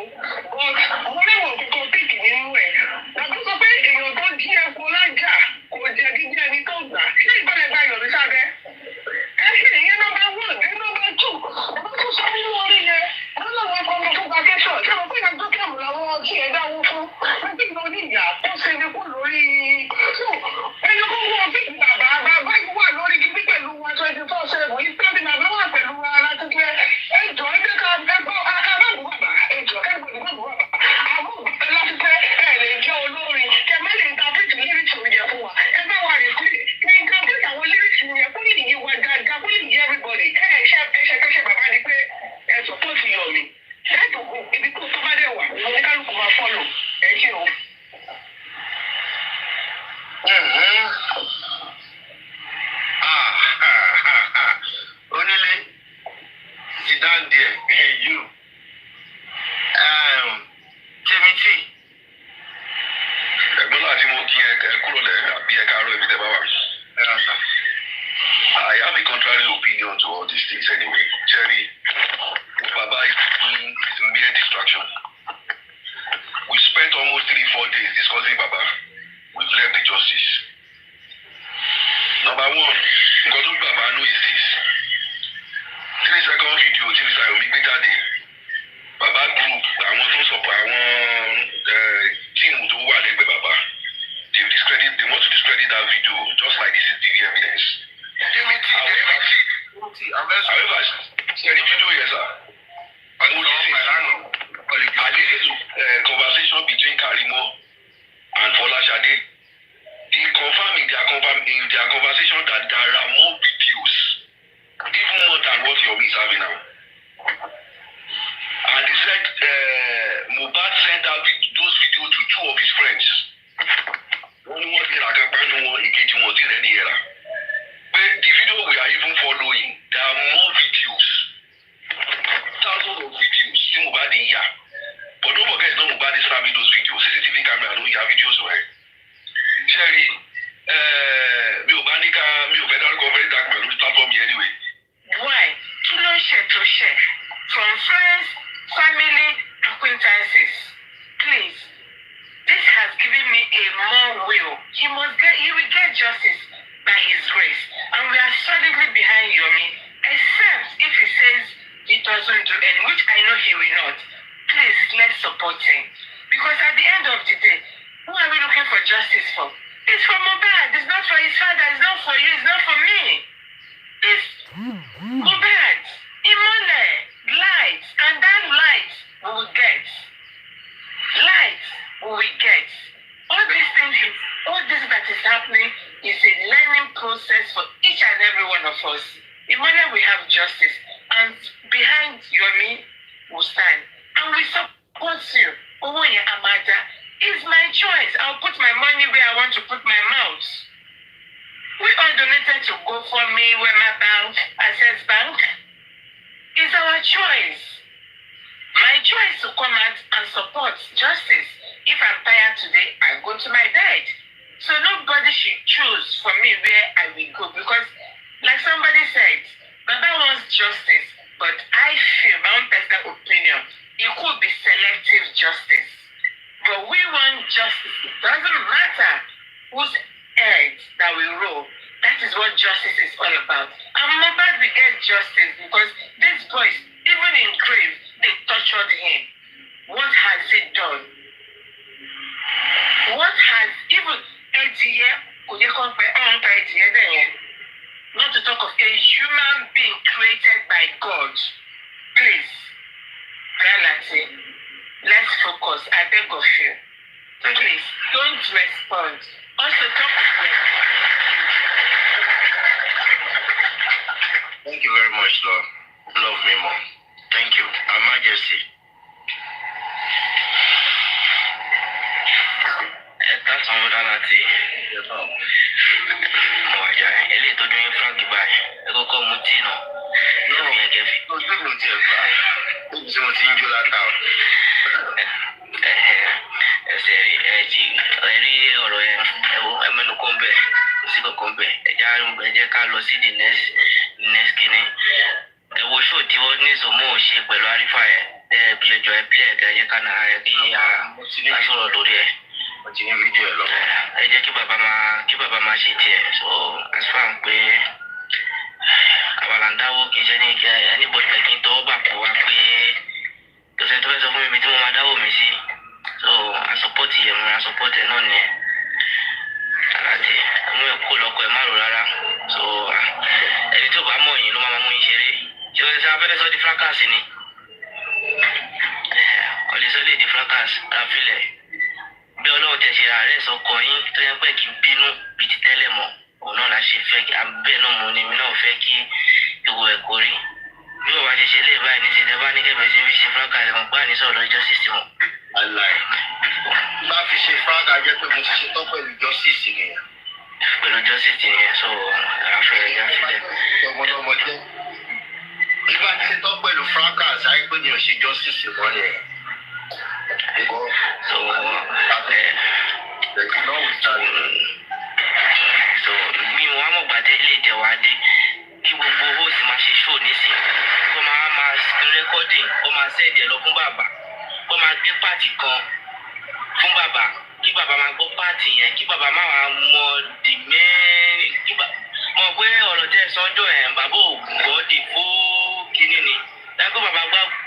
Àwọn oníwọ̀n kòkó píìkì nínú ẹ̀. Àbí sọ pé èèyàn tó jí epo lájà kò jẹ́ jíjẹ́ ẹni tó gbà. Ṣé ìgbọ́lẹ̀ gba Yorùbá sábẹ́? Ẹ ṣe ìyẹn nọ́mbà 1, ẹ nọ́mbà 2. Ọba tó sọ nínú orí yẹn. Wọ́n lọ wọ ọkọ̀ tó gba kẹ́sọ̀. Ṣé àwọn pé ìdájọ́ kẹ́mù làwọn tí ẹ dáwó fún? Wọ́n ti lọ ní ìyá tó ṣe ní kó lórí. Ẹni kó wọ́n bí bàbá yìí wà lórí kíkí pẹ̀lú wọn 24/7. Ìtọ́jú bàbá wà pẹ̀lú ara tuntun ẹjọ́ ẹgbẹ́ ká ẹgbọ́ akábàbù bàbá ẹjọ́ kẹ́gbẹ́ ìgbàbù bàbá. Àwọn òbí láti fẹ́ ẹ̀ lè jẹ́ olórin. Kẹ̀mẹ́ lè interpret lyrics yẹn fún wa. Ẹgbẹ́ wa rè sí ní interpret àwọn lyrics yẹn kó lè yí wa dáadáa kó lè yí everybody. Ẹ̀ṣẹ̀ bàbá ni pé ẹ support yọ̀ mi. Láti òkú ibi tó bá dẹ̀ wà ní kálukú máa follow ẹ ṣe o. Onílé sit down there you Timothy ẹ̀gbọ́n náà tí mo kí ẹ kúrò lẹ àbí ẹ káàárọ̀ ibi tẹ́ bá wà. I have a contrary opinion to all these things anyway. Jerry, Baba is mere distraction. We spent almost 3-4 days discussing Baba. We've left the justice. Number 1, nǹkan tó Baba know is this. 3-second video tí Mr. Yomi gbé jáde. Baba group àwọn tó sọ̀pọ̀ àwọn tíìmù tó wà lẹ́gbẹ̀ẹ́ Baba. They want to discredit that video just like this is TV evidence. However, ṣe the video here, sir. I listened to conversation between Karimo and Folashade. They confirm in their conversation that there are more videos, even more than what Yomi is having now. And they said Mohbad sent out those videos to 2 of his friends. Only one thing I can find one engage one thing any era. But the video we are even following, there are more videos. Thousands of videos. See Mohbad in here. But don't forget, it's not Mohbad is having those videos. CCTV camera, don't have videos of it. Sherry, mi ò bá ní ká mi ò fẹ́ dárúkọ very dark pẹ̀lú platform yẹn anyway. Why? Kí ló ń ṣe tó ṣe? From friends, family, acquaintances. Please, this has given me a more will. He will get justice by his grace. And we are solidly behind Yomi, except if he says he doesn't do any, which I know he will not. Please, let's support him. Because at the end of the day, who are we looking for justice for? It's for Mohbad. It's not for his father. It's not for you. It's not for me. It's Mohbad. Imole. Light. And that light we will get. Light we will get. All these things, all this that is happening is a learning process for each and every one of us. Imole we have justice. And behind Yomi will stand. And we support you. Owoye Amada is my choice. I'll put my money where I want to put my mouth. We all donated to GoFundMe, Wema Bank, Access Bank. It's our choice. My choice to come out and support justice. If I'm tired today, I go to my bed. So nobody should choose for me where I will go. Because, like somebody said, Baba wants justice. But I feel, my own personal opinion, it could be selective. selective justice. But we want justice. It doesn't matter whose heads that we roll. That is what justice is all about. And Mohbad will get justice because these boys, even in grave, they tortured him. What has he done? What has even Eddie, not to talk of a human being created by God. Please, Lati, let's focus. I beg of you. Please, don't respond. Also, talk to them. Thank you very much, Lord. Love me more. Thank you. Her Majesty. That's on Lati. Ele tó dún Frank báyìí. Ẹ kọ́kọ́ mu tíì náà. Ojú mi ò tiẹ̀ fà. Ojú tí mo ti ń jó látàwọn. Ẹsẹ̀ ẹ̀rí ọ̀rọ̀ yẹn ẹ̀mẹ́nu kọ́ ń bẹ̀ sí kọ̀ọ̀kan bẹ̀. Ẹ jẹ́ ká lọ sí the next kìíní. Ẹ wo ṣó tí wọ́n ní Zomo ṣe pẹ̀lú Arifa yẹn. Ẹ bí ẹjọ́ ẹ pílẹ̀ ẹ jẹ́ ká náà ẹ kí a sọ̀rọ̀ lórí ẹ̀. Mo ti ní fídíò ẹ lọ. Ẹ jẹ́ kí bàbá máa ṣe tiẹ̀. So as far as pé àwàlàndáwó kì í ṣe ní kí anybody kí n tọwọ́ bà kó wa pé tọ́sẹ̀ tó fẹ́ sọ fún mi tí mo máa dáwọ́ mi sí. So a support yẹn mo ra support ẹ náà ni Lati mú ẹ kó lọkọ ẹ má rò rárá. So ẹni tó bá mọ̀ yín ló máa mú yín ṣeré. Ṣé o ṣe abẹ́rẹ́ sọ di fracas ni? Ọ̀lẹ́sọ lè di fracas ráfílẹ̀. Bí Ọlọ́run tẹ̀ ṣe àárẹ̀ sọkọ yín tó yẹ pé kí n bínú bíi ti tẹ́lẹ̀ mọ́ òun náà la ṣe fẹ́ kí abẹ́ náà mo ní mi náà fẹ́ kí ìwọ ẹ̀ kó rí. Bí wọ́n bá ṣe ṣe lé báyìí ní ṣẹ̀dá bá ní kẹ́bẹ̀ẹ́ sí fi ṣe fracas ẹ̀mọ̀ gbá ní sọ̀rọ̀ lórí justice wọn. Aláì bá fi ṣe fracas jẹ́ pé mo ti ṣe tán pẹ̀lú justice nìyẹn. Pẹ̀lú justice nìyẹn so àfẹ́rẹ́ yá sílẹ̀. Ọmọdé jẹ́ bí bá ti ṣe tán pẹ̀lú fracas àyè pé mi ò ṣe justice mọ́ nìyẹn. So mi ò wá mọ̀ gbàdé ilé ìjẹ̀wá dé kí gbogbo owó sì máa ṣe show nísìnyí kó máa recording kó máa send ẹ lọ fún bàbá kó máa gbé pàtì kan fún bàbá kí bàbá máa gbọ́ pàtì yẹn kí bàbá máa wà mọ the main mọ̀ pé ọ̀rọ̀ tẹ́ sọ́jọ́ ẹ̀ bàbá ò gbọ́dì fún kínní ni dákọ́ bàbá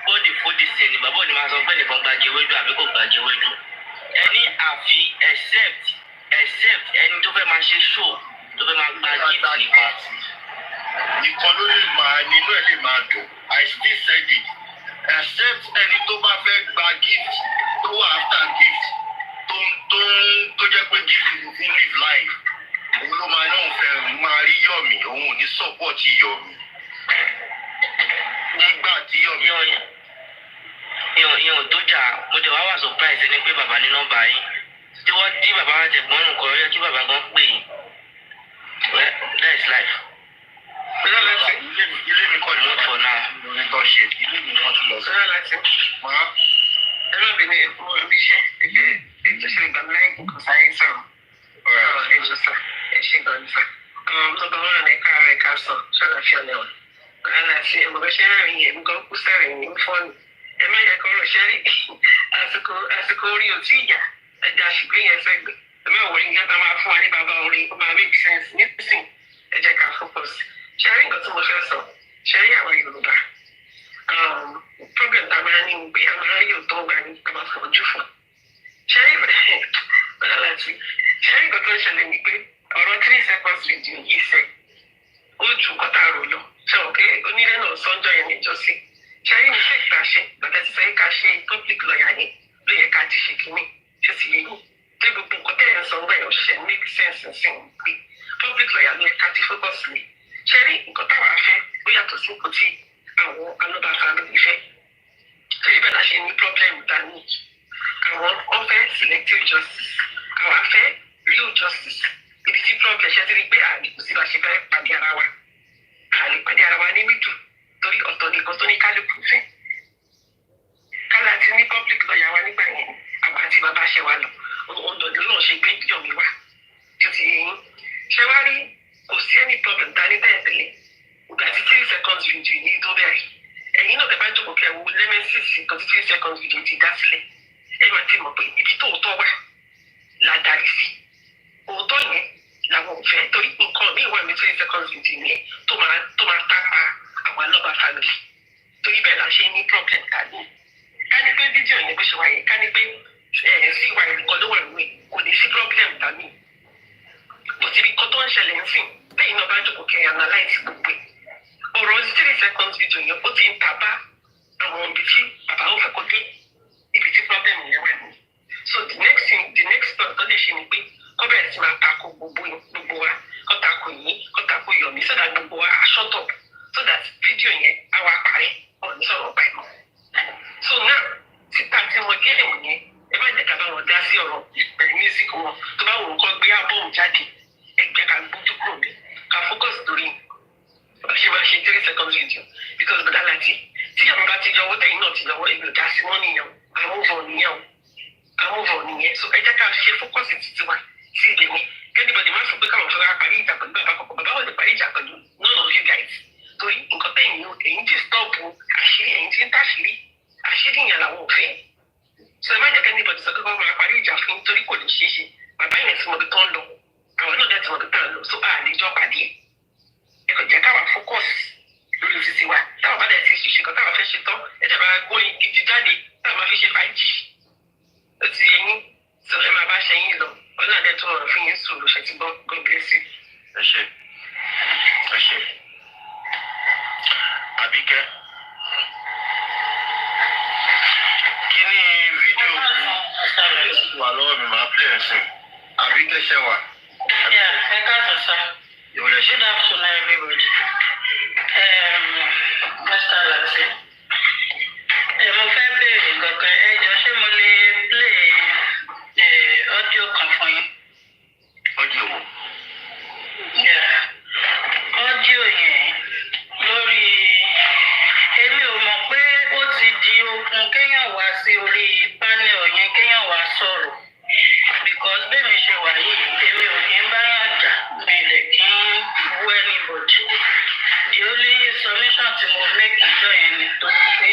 gbọ́dì fún dìsẹ̀ ni bàbá ò ní máa sọ pé nìkan gbàgé wédú àbí kò gbàgé wédú ẹni àfi except ẹni tó fẹ́ máa ṣe show tó fẹ́ máa gba gift nìkan ló lè máa nínú ẹ̀ lè máa dùn I still said it except ẹni tó bá fẹ́ gba gift tó wà after gift tó jẹ́ pé gift ló fi live life òun ló máa náà fẹ́ máa rí yọ̀mí òun ò ní support yọ̀mí nígbà tí yọ̀mí yẹn ò tó jà mo tẹ̀ wá surprise ẹni pé bàbá ní nọ́mbà yín tí bàbá wa tẹ̀ gbọ́n nǹkan yẹ kí bàbá gan pè yín well that is life. Ilé mi kọ́ ni wọ́n fọ náà lórí tó ṣe ilé mi ni wọ́n ti lọ sí. Lati, ẹ má bínú ẹ̀kú iṣẹ́ ètò ṣe ìgbà mẹ́rin kò sáyé sọ̀rọ̀. Ẹ̀jọ̀ sà ẹ̀ ṣe gbọ́n sà. Lọ́gbà wọn ní ká rẹ̀ ká sọ ṣọ́nà fi ọ̀nà wọn. Lati ẹ̀mọ̀ bẹ́ ṣe rìn yẹn gan kú sẹ́rìn ní fọ́ọ̀nù. Ẹ má yẹ kọ́ rọ̀ṣẹ́ rí àsìkò orí ò tí ìyá ẹja ṣùgbé yẹn sẹ́gbẹ̀. Ẹ má wọlé nígbà tá máa fún wa ní bàbá orin ó máa make sense nísìn ẹ jẹ́ ká focus. Ṣé rí nǹkan tí mo fẹ́ sọ? Ṣé rí àwọn Yorùbá? Problem tá a máa ní gbé a máa yóò tó gbà ní a máa fojú fún. Ṣé rí bẹ̀rẹ̀ láti ṣé rí nǹkan tó ń ṣẹlẹ̀ ní pé ọ̀rọ̀ 3 seconds video yìí sẹ́ ó ju nǹkan tá a rò lọ. Ṣé o pé onílé náà sọ́njọ́ yẹn níjọ́sí? Ṣé rí mi fẹ́ ká ṣe bàtà ti sẹ́yìn ká ṣe public lawyer yẹn ló yẹ ká ti ṣe kínní ṣé sì yẹ yín. Pé gbogbo nǹkan tẹ̀yẹ̀ ń sọ ń bẹ̀rẹ̀ òṣìṣẹ́ make sense sí ń pé public lawyer ló yẹ ká ti focus mi. Ṣé rí nǹkan táwa fẹ́ ó yàtọ̀ sí nǹkan tí àwọn Aloba family fẹ́. Ṣé ibẹ̀ la ṣe ní problem dání? Àwọn wọ́n fẹ́ selective justice. Àwọn fẹ́ real justice. Ibi tí problem ṣe ti rí pé àdìkú sí bá ṣe fẹ́ pàdé ara wa. Àlè pàdé ara wa ní middle torí ọ̀tọ̀ ní nǹkan tó ní kálukú fẹ́. Kálá ti ní public lawyer wa nígbà yẹn àwọn àti bàbá ṣe wa lọ. Òǹdọ̀dọ̀ náà ṣe gbé yọ̀mí wá. Ṣé ti yẹn? Ṣé wá rí kò sí any problem dání tẹ̀lé? Ìgbà tí 3 seconds video yìí tó bẹ̀rẹ̀ ẹ̀yin náà tẹ́ bá jókòó kẹwò lẹ́mẹ̀sìsì kan títí seconds video ti dá sílẹ̀ ẹ máa ti mọ̀ pé ibi tó òótọ́ wà la darí sí òótọ́ yẹn làwọn ò fẹ́ torí nǹkan míì wà ní 20 seconds video yẹn tó máa tápa àwọn Aloba family torí bẹ́ẹ̀ la ṣe ní problem tàbí ká ní pé fídíò yẹn bó ṣe wáyé ká ní pé sí ìwà ìrìnkọ́ ló wà nínú ẹ̀ kò ní sí problem tàbí bó ti rí kọ́ tó ń ṣẹlẹ̀ ń sìn bẹ́ẹ̀ iná bá jókòó kẹ́ analyze gbogbo ẹ̀ ọ̀rọ̀ 3 seconds video yẹn ó ti ń tàbá àwọn ibi tí bàbá ò fẹ́ kó dé ibi tí problem yẹn wà ní so the next step tó lè ṣe ni pé kọ́ bẹ̀rẹ̀ sí máa tako gbogbo wa kọ́ tako yín kọ́ tako Yomi so that gbogbo wa are shut up so that fídíò yẹn á wá parẹ́ ọ̀ ní sọ̀rọ̀ ọ̀gbà ẹ̀mọ́ so now títà tí wọ́n gé ẹ̀wọ̀n yẹn ẹ má jẹ́ ká bá wọn dá sí ọ̀rọ̀ pẹ̀lú music wọn tó bá wọn kọ́ gbé ábọ̀mù jáde ẹgbẹ́ ká gbójú kúrò mi ká focus lórí ṣe máa ṣe 3 seconds video because bọ̀dá Lati tí Yomi bá ti yọwọ́ tẹ̀yìn náà ti yọwọ́ èmi ò dá sí mọ́ nìyẹn àmúvọ̀ nìyẹn so ẹ jẹ́ ká ṣe focus títí wa sí ibẹ̀ mi kẹ́nìbọ̀dì má sọ pé káwọn fẹ́ parí ìjà pẹ̀lú bàbá kọ̀ọ̀kan bàbá ò lè parí ìjà pẹ̀lú none of you guys torí nǹkan tẹ̀yìn èyí ti stop àṣírí èyí ti ń tàṣírí àṣírí yẹn làwọn ò fẹ́ so ẹ má jẹ́ kẹ́nìbọ̀dì sọ pé káwọn máa parí ìjà fún torí kò lè ṣeé ṣe bàbá yẹn ti mọ̀ bí tán lọ àwọn náà dẹ̀ ti mọ̀ bí tán lọ so àlejò pàdé ẹ kò jẹ́ káwa focus lórí títí wa táwọn bá dẹ̀ ti ṣe kan táwọn fẹ́ ṣe tán ẹ jẹ́ bá gbóyin gidi jáde táwọn máa fi ṣe fàájì ó ti yẹ yín sọ ẹ máa bá ṣe yín lọ ọlọ́dẹ tó rọrùn fún yín sùúrù ṣe ti gbọ́ God bless you. ẹ ṣe Àbíkẹ́ kí ni fídíò wà lọ́wọ́ mi máa play ẹ̀sìn Àbíkẹ́ ṣe wà. ẹ káàsán sá. ìwọlẹ̀ ṣe. Good afternoon everybody. Mr. Lati mo fẹ́ béèrè kankan ẹ jọ ṣé mo lè play audio kan fún yín. Audio wo? Audio yẹn lórí èmi ò mọ̀ pé ó ti di ogun kéèyàn wá sí orí panel yẹn kéèyàn wá sọ̀rọ̀ because bẹ́ẹ̀ mi ṣe wà yìí èmi ò kí ń báyàn jà mi lè kí ń wú anybody. The only submission tí mo make ìjọ yẹn ni tó pé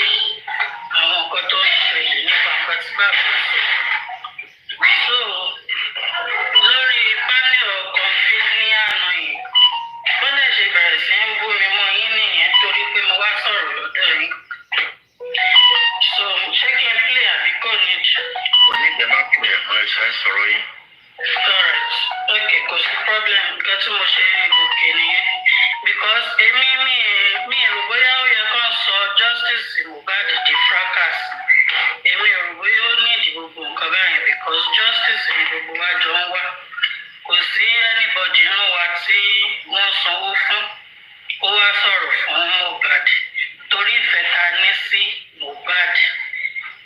àwọn nǹkan tó ń ṣẹlẹ̀ nípa nǹkan tí bàbá sọ. So lórí panel confit ní àná yìí bọ́dà ṣe bẹ̀rẹ̀ sí ń bú mi mọ́ yín nìyẹn torí pé mo wá sọ̀rọ̀ lọ́dọ̀ yìí. So ṣé kí n play àbí kò ní jù? Oníjẹba pè é mọ́ ẹ̀ṣẹ̀ sọ̀rọ̀ yín. Alright, okay, kò sí problem nǹkan tí mo ṣe gòkè nìyẹn because èmi mi èrò bóyá ó yẹ kán sọ justice Mohbad di fracas èmi èrò bóyá ó nídìí gbogbo nǹkan báyìí because justice ni gbogbo wa jọ ń wá kò sí anybody nínú wa tí wọ́n sanwó fún ó wá sọ̀rọ̀ fún Mohbad torí ìfẹ́ ta ní sí Mohbad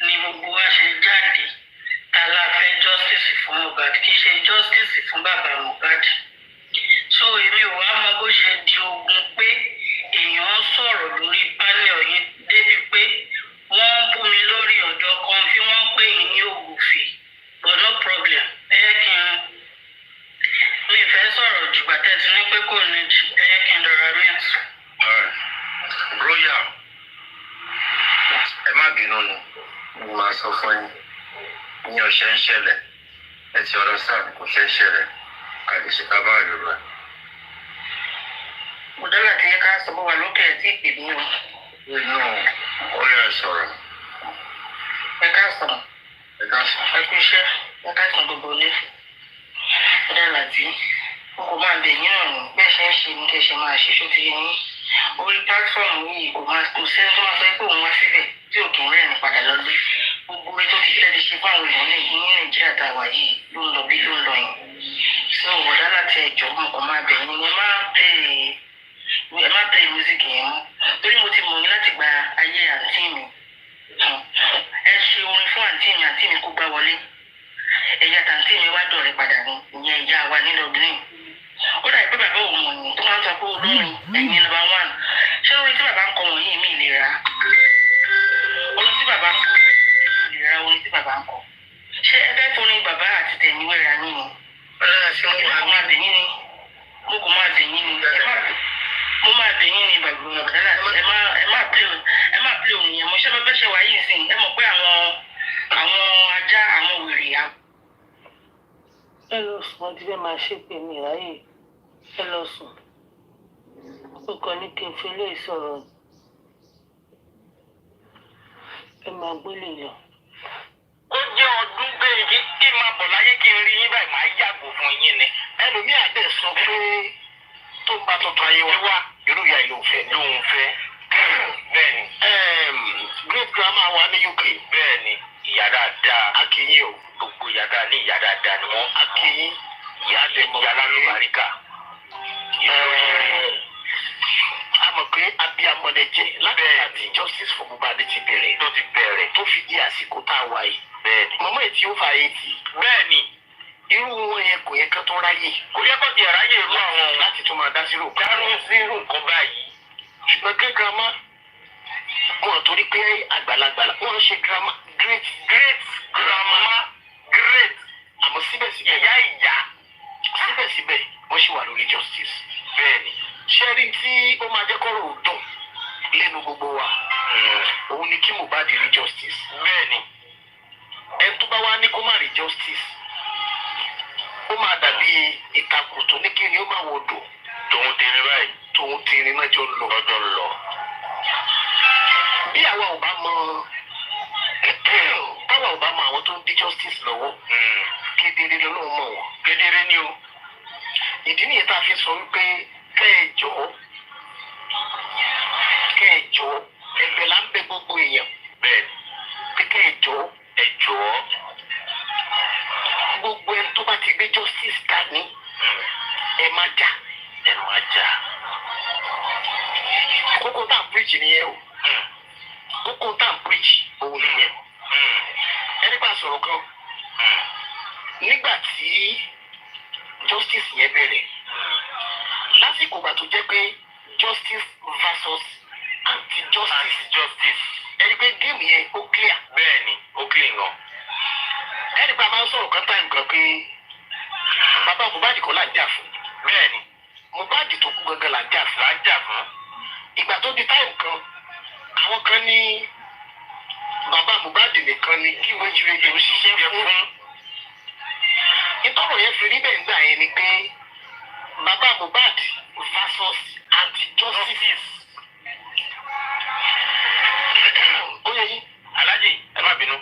ni gbogbo wa ṣe jáde ta la fẹ́ justice fún Mohbad kì í ṣe justice fún bàbá Mohbad so èmi ò wá mọ bó ṣe di ogun pé èèyàn sọ̀rọ̀ lórí panel yẹn débi pé wọ́n ń bú mi lórí ọ̀dọ́ kan tí wọ́n ń pè yín ní ògùfì but no problem mi fẹ́ sọ̀rọ̀ jùgbà tẹ́tí ní pé kò ní kí n dọ̀rọ̀ mìíràn. Royal ẹ má bínú ni mo máa sọ fún yín ní ọ̀sẹ̀ ń ṣẹlẹ̀ ẹ ti ọ̀rọ̀ sáà kò ṣe ń ṣẹlẹ̀ a lè ṣe ká bá Yorùbá. Bùdọ́là ti yẹ ká sọ bó wà lókè ẹ̀ tí ì pè mí o. Inú ó yẹ sọ̀rọ̀. Ẹ káàsán. Ẹ káàsán. Ẹ kú iṣẹ́. Ẹ káàsán gbogbo ilé. Bùdọ́là tí n kò máa bẹ̀ yín ọ̀rùn bẹ́ẹ̀ ṣe ń ṣe ní kẹ́ ṣe máa ṣe ṣó ti yẹ yín. Orí pílátífọ̀mù yìí kò sẹ́ni tó máa sọ pé òun wá síbẹ̀ tí ò kì í rẹ́rìn padà lọ́lé. Gbogbo orí tó ti fẹ́ di ṣe fún àwọn èèyàn ní Nàìjíríà tá a wà yìí ló ń lọ bí ló ń lọ yìí. So Bùdọ́là tí ẹjọ́ mo kàn máa bẹ̀ yín ni ẹ má play music yẹn mọ́ torí mo ti mọ̀ yín láti gba ayé àǹtí mi ẹ ṣe orin fún àǹtí mi kó gbá wọlé ẹ̀yà tàǹtí mi wá dọ̀rẹ́ padà ní ìyẹn ìyá wa nílò green ó dà pé bàbá òun mọ̀ yín tó máa ń sọ pé olórin ẹ̀yin number 1 ṣé orin tí bàbá ń kọ wọ̀nyí mi lè ra orin tí bàbá ń kọ mi lè ra orin tí bàbá ń kọ ṣé ẹ fẹ́ forin bàbá àti tẹ̀mí wẹ̀ra yín ni mo kò máa bẹ̀ yín ni mo máa bẹ̀ yín ni bàbá Bùdọ́là ẹ má ṣé mo fẹ́ ṣe wà yìí sìn ẹ mọ̀ pé àwọn ajá àwọn wèrè á. ẹ lọ sùn ọdún fẹ́ máa ṣépè mí ráyè ẹ lọ sùn ó kàn ní kí n fi lè sọ̀rọ̀ ẹ máa gbélé lọ. ó jẹ́ ọdún bẹ́ẹ̀ kí n máa bọ̀ láyé kí n rí yín báyìí máa yàgò fún yín ni. ẹlòmíì àdé sọ pé tó ń bá tuntun ayé wá irú ìyá ìlú òfin lòun fẹ́. bẹ́ẹ̀ni great grandma wa ní UK. bẹ́ẹ̀ni ìyá dáadáa akínyìn o gbogbo ìyá dáadáa ní ìyá dáadáa ni wọ́n akínyìn ìyá lálùbáríkà. a mọ̀ pé abiyamọ lè jẹ́ láti justice for Mohbad ti bẹ̀rẹ̀ tó fi di àsìkò tá a wà yìí. bẹ́ẹ̀ni mọ̀mọ́ ètí ó fa ètì. bẹ́ẹ̀ni irú wọn yẹn kò yẹ kán tó ráyè. kò yẹ kó ti ráyè irú àwọn láti tún máa dá sí rò. dárú sí irú nǹkan báyìí. ṣùgbọ́n kí girama wọn torí pé àgbàlagbà wọn ṣe girama great grandma great àmọ́ síbẹ̀síbẹ̀ ìyá síbẹ̀síbẹ̀ wọ́n ṣì wà lórí justice. bẹ́ẹ̀ni ṣẹ́rí tí ó máa jẹ́ kọ́rọ̀ ò dùn lẹ́nu gbogbo wa òun ni kí Mohbad rí justice. bẹ́ẹ̀ni ẹni tó bá wá ní kó má rí justice ó máa dàbí ìtakùn tó ní kí ni ó máa wọ odò tòun tẹ̀rín báyìí tòun tẹ̀rín náà jọ lọ. bí àwa ò bá mọ àwọn tó ń dí justice lọ́wọ́ kedere lọ́wọ́ mọ̀ wọ́n kedere ni o. ìdí nìyẹn tá a fi sọ wípé kẹ́ ẹ jọ̀ọ́ ẹ̀bẹ̀ là ń bẹ gbogbo èèyàn. bẹ́ẹ̀ pé kẹ́ ẹ jọ̀ọ́ gbogbo ẹni tó bá ti gbé justice dání ẹ má jà. kókó tá à ń preach nìyẹn o kókó tá à ń preach òun nìyẹn. ẹni bá sọ̀rọ̀ kan nígbà tí justice yẹn bẹ̀rẹ̀ lásìkò ìgbà tó jẹ́ pé justice versus anti-justice ẹni pé géèmù yẹn ó clear. bẹ́ẹ̀ni ó clear gan. ẹni pé a máa ń sọ̀rọ̀ kan táìmù kan pé bàbá Mohbad kọ́ là ń jà fún. bẹ́ẹ̀ni Mohbad tó kú gangan là ń jà fún. ìgbà tó di táìmù kan àwọn kan ní bàbá Mohbad nìkan ni kí wọ́n ti rédíò ṣiṣẹ́ fún. nítorí yẹn fi rí bẹ́ẹ̀ gbà yẹn ni pé bàbá Mohbad versus anti-justice. ó yẹ yín alájì ẹ má bínú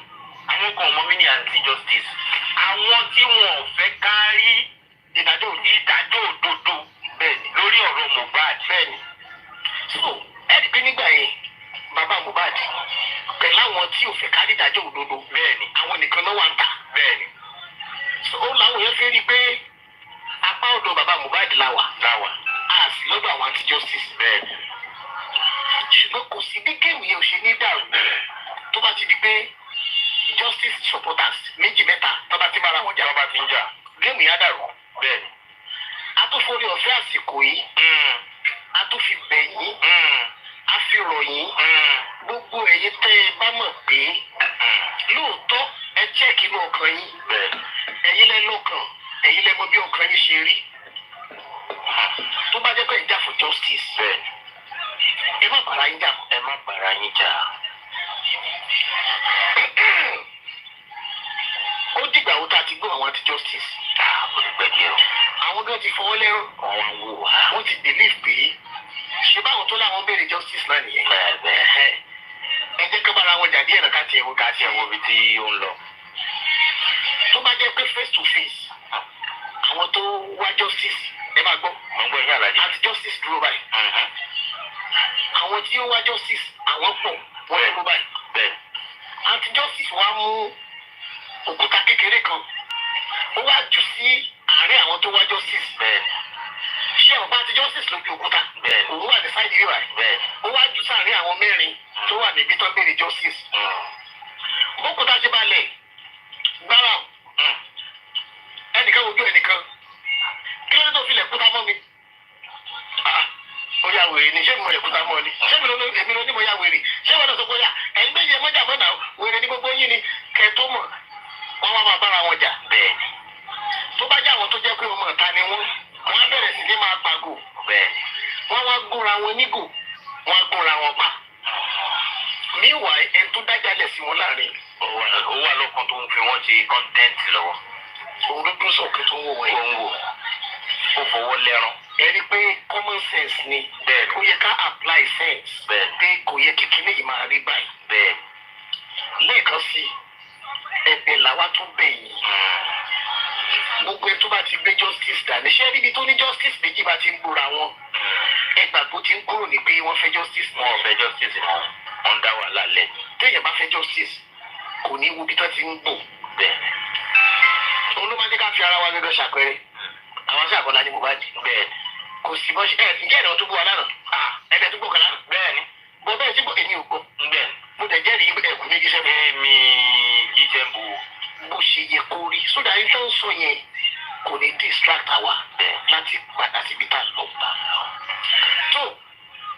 àwọn kan ọmọ mi ní anti-justice àwọn tí wọn ò fẹ́ kárí ìdájọ́ òdodo bẹ́ẹ̀ni lórí ọ̀rọ̀ Mohbad bẹ́ẹ̀ni. so ẹ̀rí pé nígbà yẹn bàbá Mohbad pẹ̀lú àwọn tí ò fẹ́ kárí ìdájọ́ òdodo bẹ́ẹ̀ni àwọn nìkan náà wà ń tà bẹ́ẹ̀ni. so ó làwọn yẹn fẹ́ rí pé apá ọ̀dọ̀ bàbá Mohbad láwà a sì lọ́dọ̀ àwọn anti-justice bẹ́ẹ̀ni. ṣùgbọ́n kò sí bí géèmù yẹn ò ṣe ní dàrú tó bá ti di pé justice supporters méjì mẹ́ta tó bá ti bára wọn jà géèmù yẹn á dàrú bẹ́ẹ̀ni. a tó forí ọ̀fẹ́ àsìkò yìí a tó fi bẹ̀ yín a fi rọ̀ yín gbogbo ẹ̀yin tẹ́ ẹ bá mọ̀ pé lóòótọ́ ẹ chẹ́ẹ̀kì inú ọkàn yín ẹ̀yin lẹ lọ́kàn ẹ̀yin lẹ mọ̀ bí ọkàn yín ṣe rí tó bá jẹ́ pé ẹ jà fún justice ẹ má bàrà yín jà. ó dìgbà wo tá a ti gbọ́ àwọn anti-justice. àwọn gan ti fọwọ́ lẹ́rọ̀ wọ́n ti believe pé ṣé báwọn tó láwọn béèrè justice náà nìyẹn. ẹ jẹ́ ká bára wọn jà díẹ̀ náà ká tiẹ̀ wo ibi tí ó ń lọ. tó bá jẹ́ pé face to face àwọn tó wá justice ẹ máa gbọ́ anti-justice dúró báyìí. àwọn tí ó wá justice àwọn pọ̀ wọ́n dúró báyìí. anti-justice wá mú òkúta kékeré kan ó wá jù sí àárín àwọn tó wá justice. ṣé ọba anti-justice ló fi òkúta òun wà ní sáìdì rírà ó wá jù sáàárín àwọn mẹ́rin tó wà níbi tó ń béèrè justice. òkúta ṣe balẹ̀ gbára ẹnìkan ojú ẹnìkan kí ló tó filẹ̀ kúta mọ́ mi. ó yà wèrè ni ṣé mo lè kúta mọ́ ni ṣé èmi ló ní mo yà wèrè ṣé wọn lọ sọ pé ó yà ẹ̀yin méjì ẹ mọ́jà mọ́nà wèrè ní gbogbo yín ni kẹ́ tó mọ̀ wọ́n wá máa bára wọn jà. bẹ́ẹ̀ni tó bá jẹ́ àwọn tó jẹ́ pé ọmọ ọ̀tá ni wọ́n á bẹ̀rẹ̀ sí ní máa pàgò. bẹ́ẹ̀ni wọ́n wá gúnra wọn nígò wọ́n á gúnra wọn pa. Meanwhile, ẹ tó dájálẹ̀ sí wọn láàrin. Ó wà lọ́kàn tó ń fi wọ́n ṣe kọ́ńtẹ́ǹtì lọ́wọ́. Òun ló dún sọ̀kè tó ń wò wọ́n. Ó ń wò. Ó fọwọ́ lẹ́rán. Ẹ rí pé common sense ni. Bẹ́ẹ̀ ó yẹ ká apply sense. Bẹ́ẹ̀ pé kò yẹ kíkíní yìí máa rí báyìí. Bẹ́ẹ̀ lẹ́ẹ̀kan sí ẹ̀bẹ̀ làwa tún bẹ̀ yìí. Gbogbo ẹ tó bá ti gbé justice dání. Ṣé ibi tó ní justice méjì bá ti ń gbóra wọn? Ẹgbàá tó ti ń kúrò ní pé wọ́n fẹ́ justice. Wọ́n fẹ́ justice náà. Wọ́n dá wàhálà lẹ̀. Téèyàn bá fẹ́ justice kò ní wo bí tó ti ń gbò. Bẹ́ẹ̀ òun ló máa ń jẹ́ ká fi ara wa gẹ́gẹ́ ṣàpẹẹrẹ. Àwọn ṣàkọlá ni mo bá dì. Bẹ́ẹ̀ kò sí bọ́ ǹjẹ́ ìdánwò tó bú wa lánàá. Ẹ̀bẹ̀ tó gbọ́ kan lánàá. Bẹ́ẹ̀ ni. Bọ́ bẹ́ẹ̀ tí èmi ò gbọ́. Bẹ́ẹ̀ mo tẹ̀ jẹ́rìí ẹ̀kú ní jíṣẹ́. Èmi jíjẹ́ bu bó ṣe yẹ kó rí. Sódà yín tó ń sọ yẹn kò ní distract àwa láti padà síbi tá a lọ. tó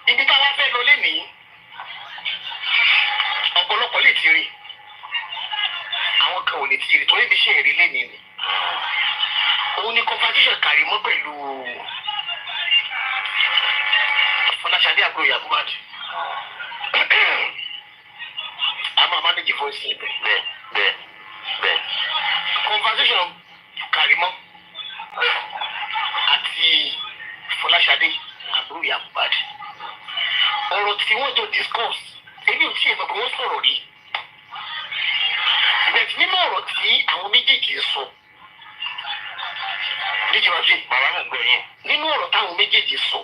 ibi tá a wá fẹ́ lọ lénìí ọ̀pọ̀lọpọ̀ lè ti rí àwọn kan ò lè ti rí torí ibi iṣẹ́ ìrí lénìí ni òun ni competition kàrí mọ́ pẹ̀lú Fọláṣadé àbúrò Yàgùbádì a máa manage voice yẹn bẹ́ẹ̀ conversation kàrí mọ́ àti Fọláṣadé àbúrò Yàgùbádì ọ̀rọ̀ tí wọ́n jọ discuss èmi ò tí ì mọ̀ pé wọ́n sọ̀rọ̀ rí bẹ̀tì nínú ọ̀rọ̀ tí àwọn méjèèjì ń sọ níjọba bàbá náà gbọ́ yẹn nínú ọ̀rọ̀ táwọn méjèèjì sọ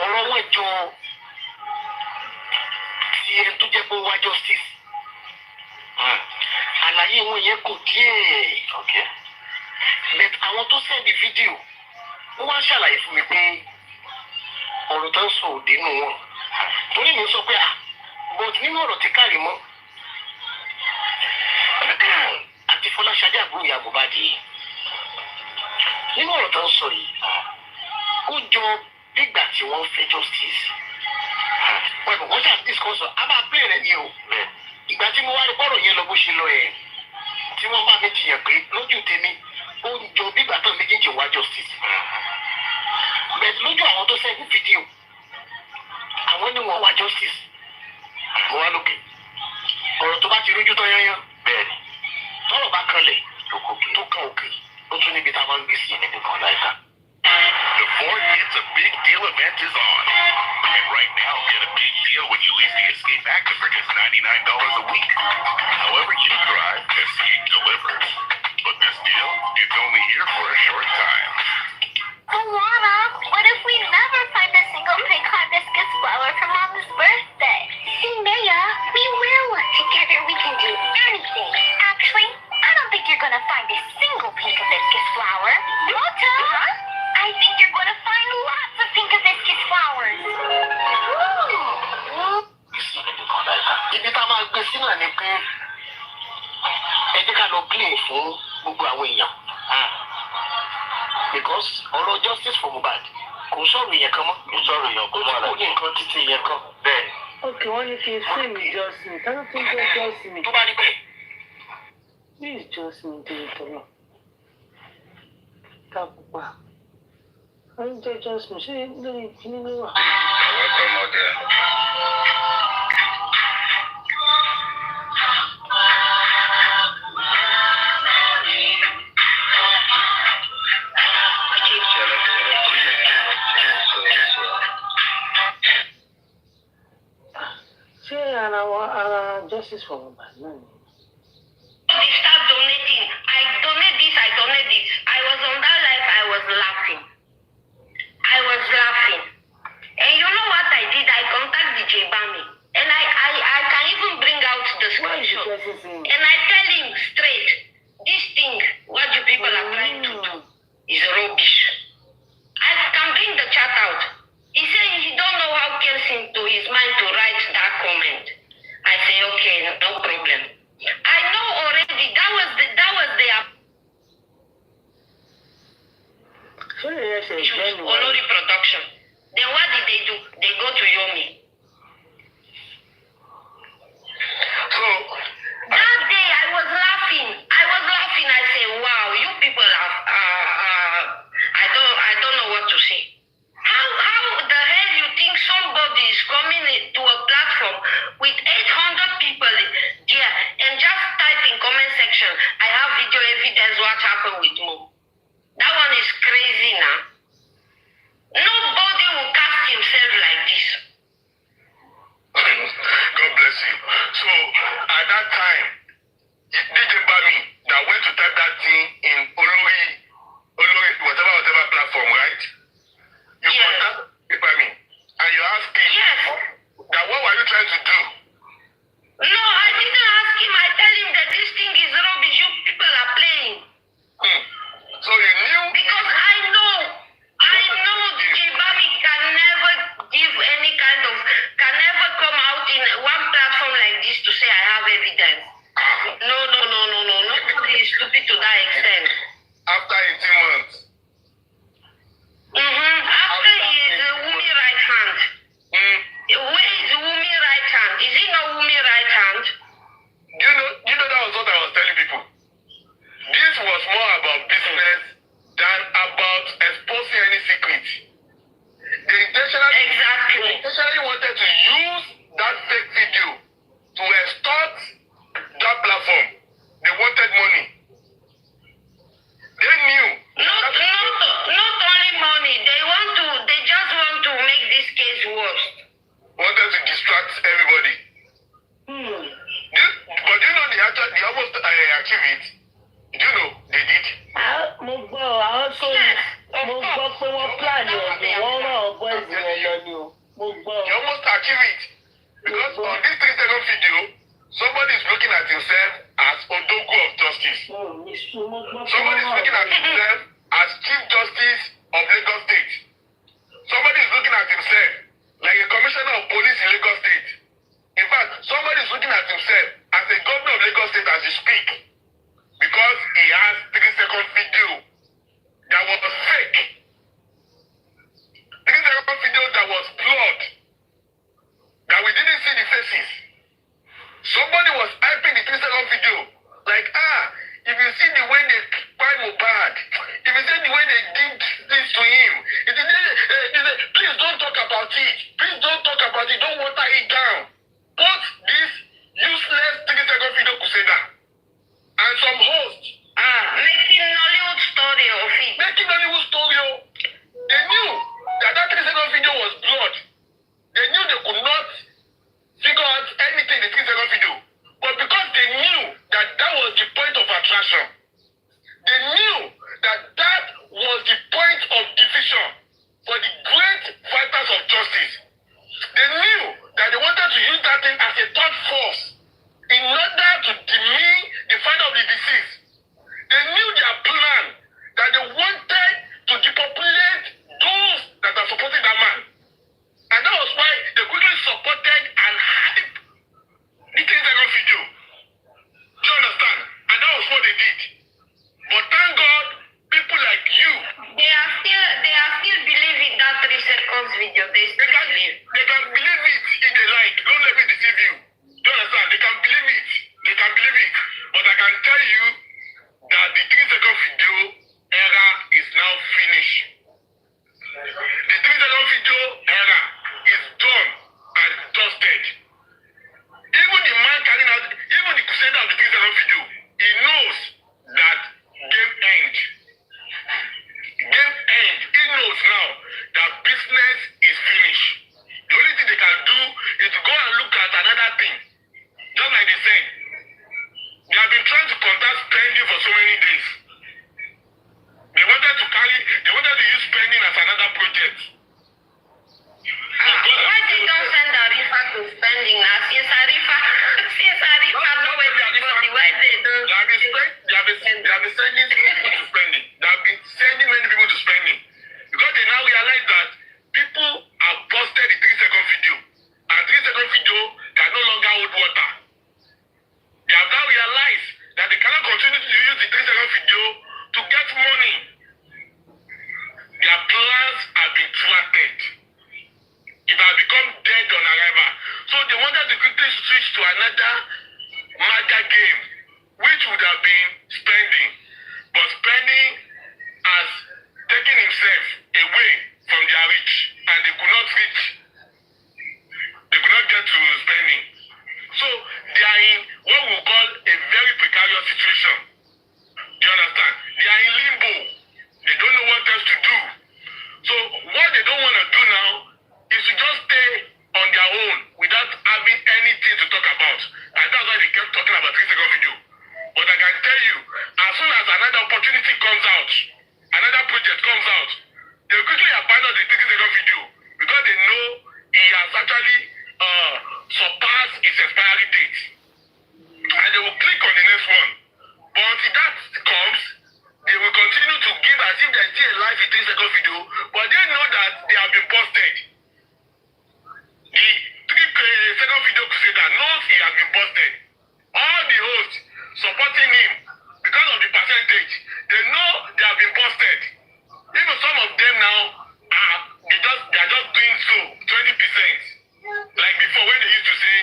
ọ̀rọ̀ wọn jọ ti ẹni tó jẹ́ pé ó wá justice àlàyé wọn yẹn kò díẹ̀ bẹ̀tì àwọn tó sẹ́ndì fídíò wọ́n wá ṣàlàyé fún mi pé ọ̀rọ̀ tó ń sọ òde nù wọn torí mi sọ pé but nínú ọ̀rọ̀ tí kárí mọ́ àti Fọláṣadé àbúrò Yàgùbádì nínú ọ̀rọ̀ tó ń sọ yìí ó jọ nígbà tí wọ́n fẹ́ justice wọ́n ṣáà discuss a máa pè rẹ̀ ní o ìgbà tí mo wá rí bọ́rọ̀ yẹn lọ bó ṣe lọ ẹ̀ tí wọ́n bá mi jiyàn pé lójú tèmi ó ń jọ bí ìgbà tó méjèèjì wá justice bẹ́ẹ̀ lójú àwọn tó sẹ́gun fídíò àwọn ni wọ́n wá justice mo wá lókè ọ̀rọ̀ tó bá ti rújú tán yányán bẹ́ẹ̀ ni tọ́rọ̀ bá kanlẹ̀ tó kan òkè ó tún níbi tá a máa ń gbé sí níbi kan láìka. The 4th It's a Big Deal event is on. And right now, get a big deal when you lease the Escape Active for just $99 a week. However you drive, Escape delivers. But this deal, it's only here for a short time. Alana, what if we never find a single pink hibiscus flower for Mama's birthday? Zendaya, we will. Together we can do anything. Actually, I don't think you're gonna find a single pink hibiscus flower. Lata, I think you're gonna find lots of pink hibiscus flowers. ibi tá a máa gbé sí náà ni pé ẹ jẹ́ ká lọ play fún gbogbo àwọn èèyàn because ọ̀rọ̀ justice for Mohbad kò sọ̀rọ̀ yẹn kan mọ́ kò sọ̀rọ̀ yẹn kan mọ́ kò ní nǹkan títí yẹn kan bẹ́ẹ̀. ok wọ́n ní kí n fún mi jọ́sìn táwọn tó ń jẹ́ jọ́sìn. tó bá rí bẹ́ẹ̀. bí ìjọsìn ìdílé tọ́lọ̀ ká pupa wọ́n ń jẹ́ jọ́sìn ṣé lórí ìpínlẹ̀ ló wà. àwọn ọmọdé. ṣé ara justice for Mohbad náà ni. They start donating. I donate this, I donate this. I was on that life, I was laughing. And you know what I did? I contacted DJ Bami. And I can even bring out the screenshot. And I tell him straight, this thing, what you people are trying to do, is rubbish. I can bring the chat out. He said he don't know how came into his mind to write that comment. I say, okay, no problem. I know already that was their Olori production. Then what did they do? They go to Yomi. so That day I was laughing. I say, wow, you people what happened with Mo. That one is crazy now. Nobody will cast himself like this. God bless you. So at that time, DJ Bami that went to type that thing in Olori, whatever platform, right? You contact Bami and you ask him that what were you trying to do? No, I didn't ask him. I tell him that this thing is rubbish. You people are playing. So you knew? Because I know DJ Bami can never give any kind of, can never come out in one platform like this to say I have evidence. No. Nobody is stupid to that extent. After 18 months. After he is Wumi right hand. Where is Wumi right hand? Is he not Wumi right hand? You know that was what I was telling people. This was more about business than about exposing any secret. They intentionally wanted to use that fake video to extort that platform. They wanted money. They knew. Not only money. They just want to make this case worse. Wanted to distract everybody. But you know they almost achieved it. Do you know they did? Mo gbọ́ pé wọ́n plan ẹ̀ ni wọ́n rán ọ̀bọ ẹ̀sìn ẹ̀ lọ ni o. Mo gbọ́. They almost achieved it. Because on this 3-second video, somebody is looking at himself as Odogu of Justice. Somebody is looking at himself as Chief Justice of Lagos State. Somebody is looking at himself like a commissioner of police in Lagos State. In fact, somebody is looking at himself as a governor of Lagos State as he speak. Because he has 3-second video that was fake. 3-second video that was blood. That we didn't see the faces. Somebody was hyping the 3-second video. Like, if you see the way they buy Mohbad, if you see the way they did this to him, please don't talk about it. Please don't talk about it. Don't water it down. Put this useless 3-second video crusader. And some hosts making Nollywood story of it. Making Nollywood story. They knew that 3-second video was blood. They knew they could not figure out anything in the 3-second video. But because they knew that that was the point of attraction, they knew that that was the point of division for the great fighters of justice. They knew that they wanted to use that thing as a third force in order to demean the fight of the disease. They knew their plan, that they wanted to depopulate those that are supporting that man. And that was why they quickly supported and hyped the 3-second video. Do you understand? And that was what they did. But thank God, people like you, They are still believing that 3 seconds video. They can believe it if they like. Don't let me deceive you. Do you understand? They can believe it. But I can tell you that the 3-second video era is now finished. The 3-second video era is done and dusted. Even the man carrying out, even the crusader of the 3-second video, he knows that game end. He knows now that business is finished. The only thing they can do is to go and look at another thing. Just like they said, they have been trying to contact spending for so many days. They wanted to use spending as another project. why they don't send Arifa to spending now? Since Arifa know everybody, why they don't? They have been sending people to spending. They have been sending many people to spending. Because they now realize that people have busted the 3-second video. And 3-second video can no longer hold water. They have now realized that they cannot continue to use the 3-second video to get money. Their plans have been thwarted. It has become dead on arrival. So they wanted to quickly switch to another mega game, which would have been spending. But spending has taken himself away from their reach, and they could not reach. They could not get to spending. So they are in what we call a very precarious situation. Do you understand? can tell you, as soon as another opportunity comes out, another project comes out, they will quickly abandon the 30-second video because they know he has actually surpassed his expiry date. And they will click on the next one. But until that comes, they will continue to give as if there's still a live 15-second video, but they know that they have been busted. The 3-second video crusader knows he has been busted. All the hosts supporting him because of the percentage, they know they have been busted. Even some of them now they are just doing so 20%. Like before when they used to say,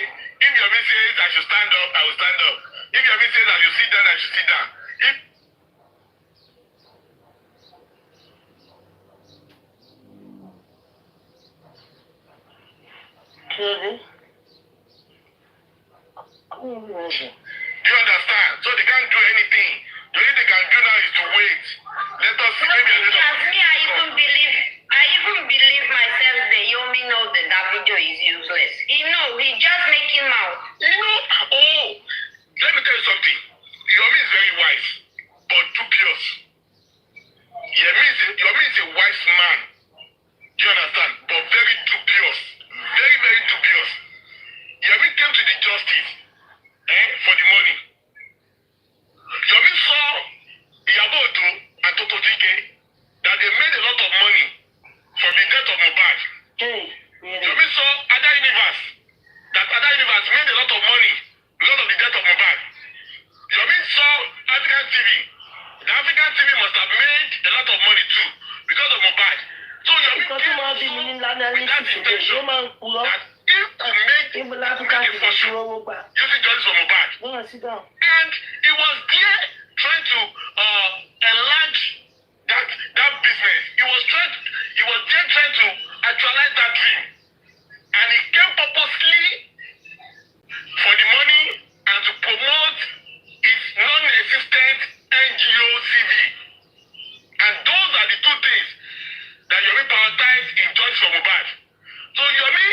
if Yomi says I should stand up, I will stand up. If Yomi says I should sit down, I should sit down. If Really? Do you understand? So they can't do anything. The only thing they can do now is to wait. Let us see. Maybe a little As me, I even believe myself that Yomi knows that that video is useless. He just making mouth. Let me tell you something. Yomi is very wise, but dubious. Yomi is a wise man. Do you understand? But very dubious. Very, very dubious. Yomi came to the justice for the money. Yomi saw Iyabodo and Tototike that they made a lot of money from the death of Mohbad. Hey, really? Yomi saw Ada Universe, that Ada Universe made a lot of money because of the death of Mohbad. Yomi saw African TV. The African TV must have made a lot of money too because of Mohbad. So Yomi Because came somehow the meaning that with that intention woman that he could make a fortune using justice for Mohbad. Go and sit down. And he was there trying to enlarge that business. He was there trying to actualize that dream. And he came purposely for the money and to promote his non-existent NGO CV. And those are the two things that Yomi prioritized in Justice for Mohbad. So Yomi,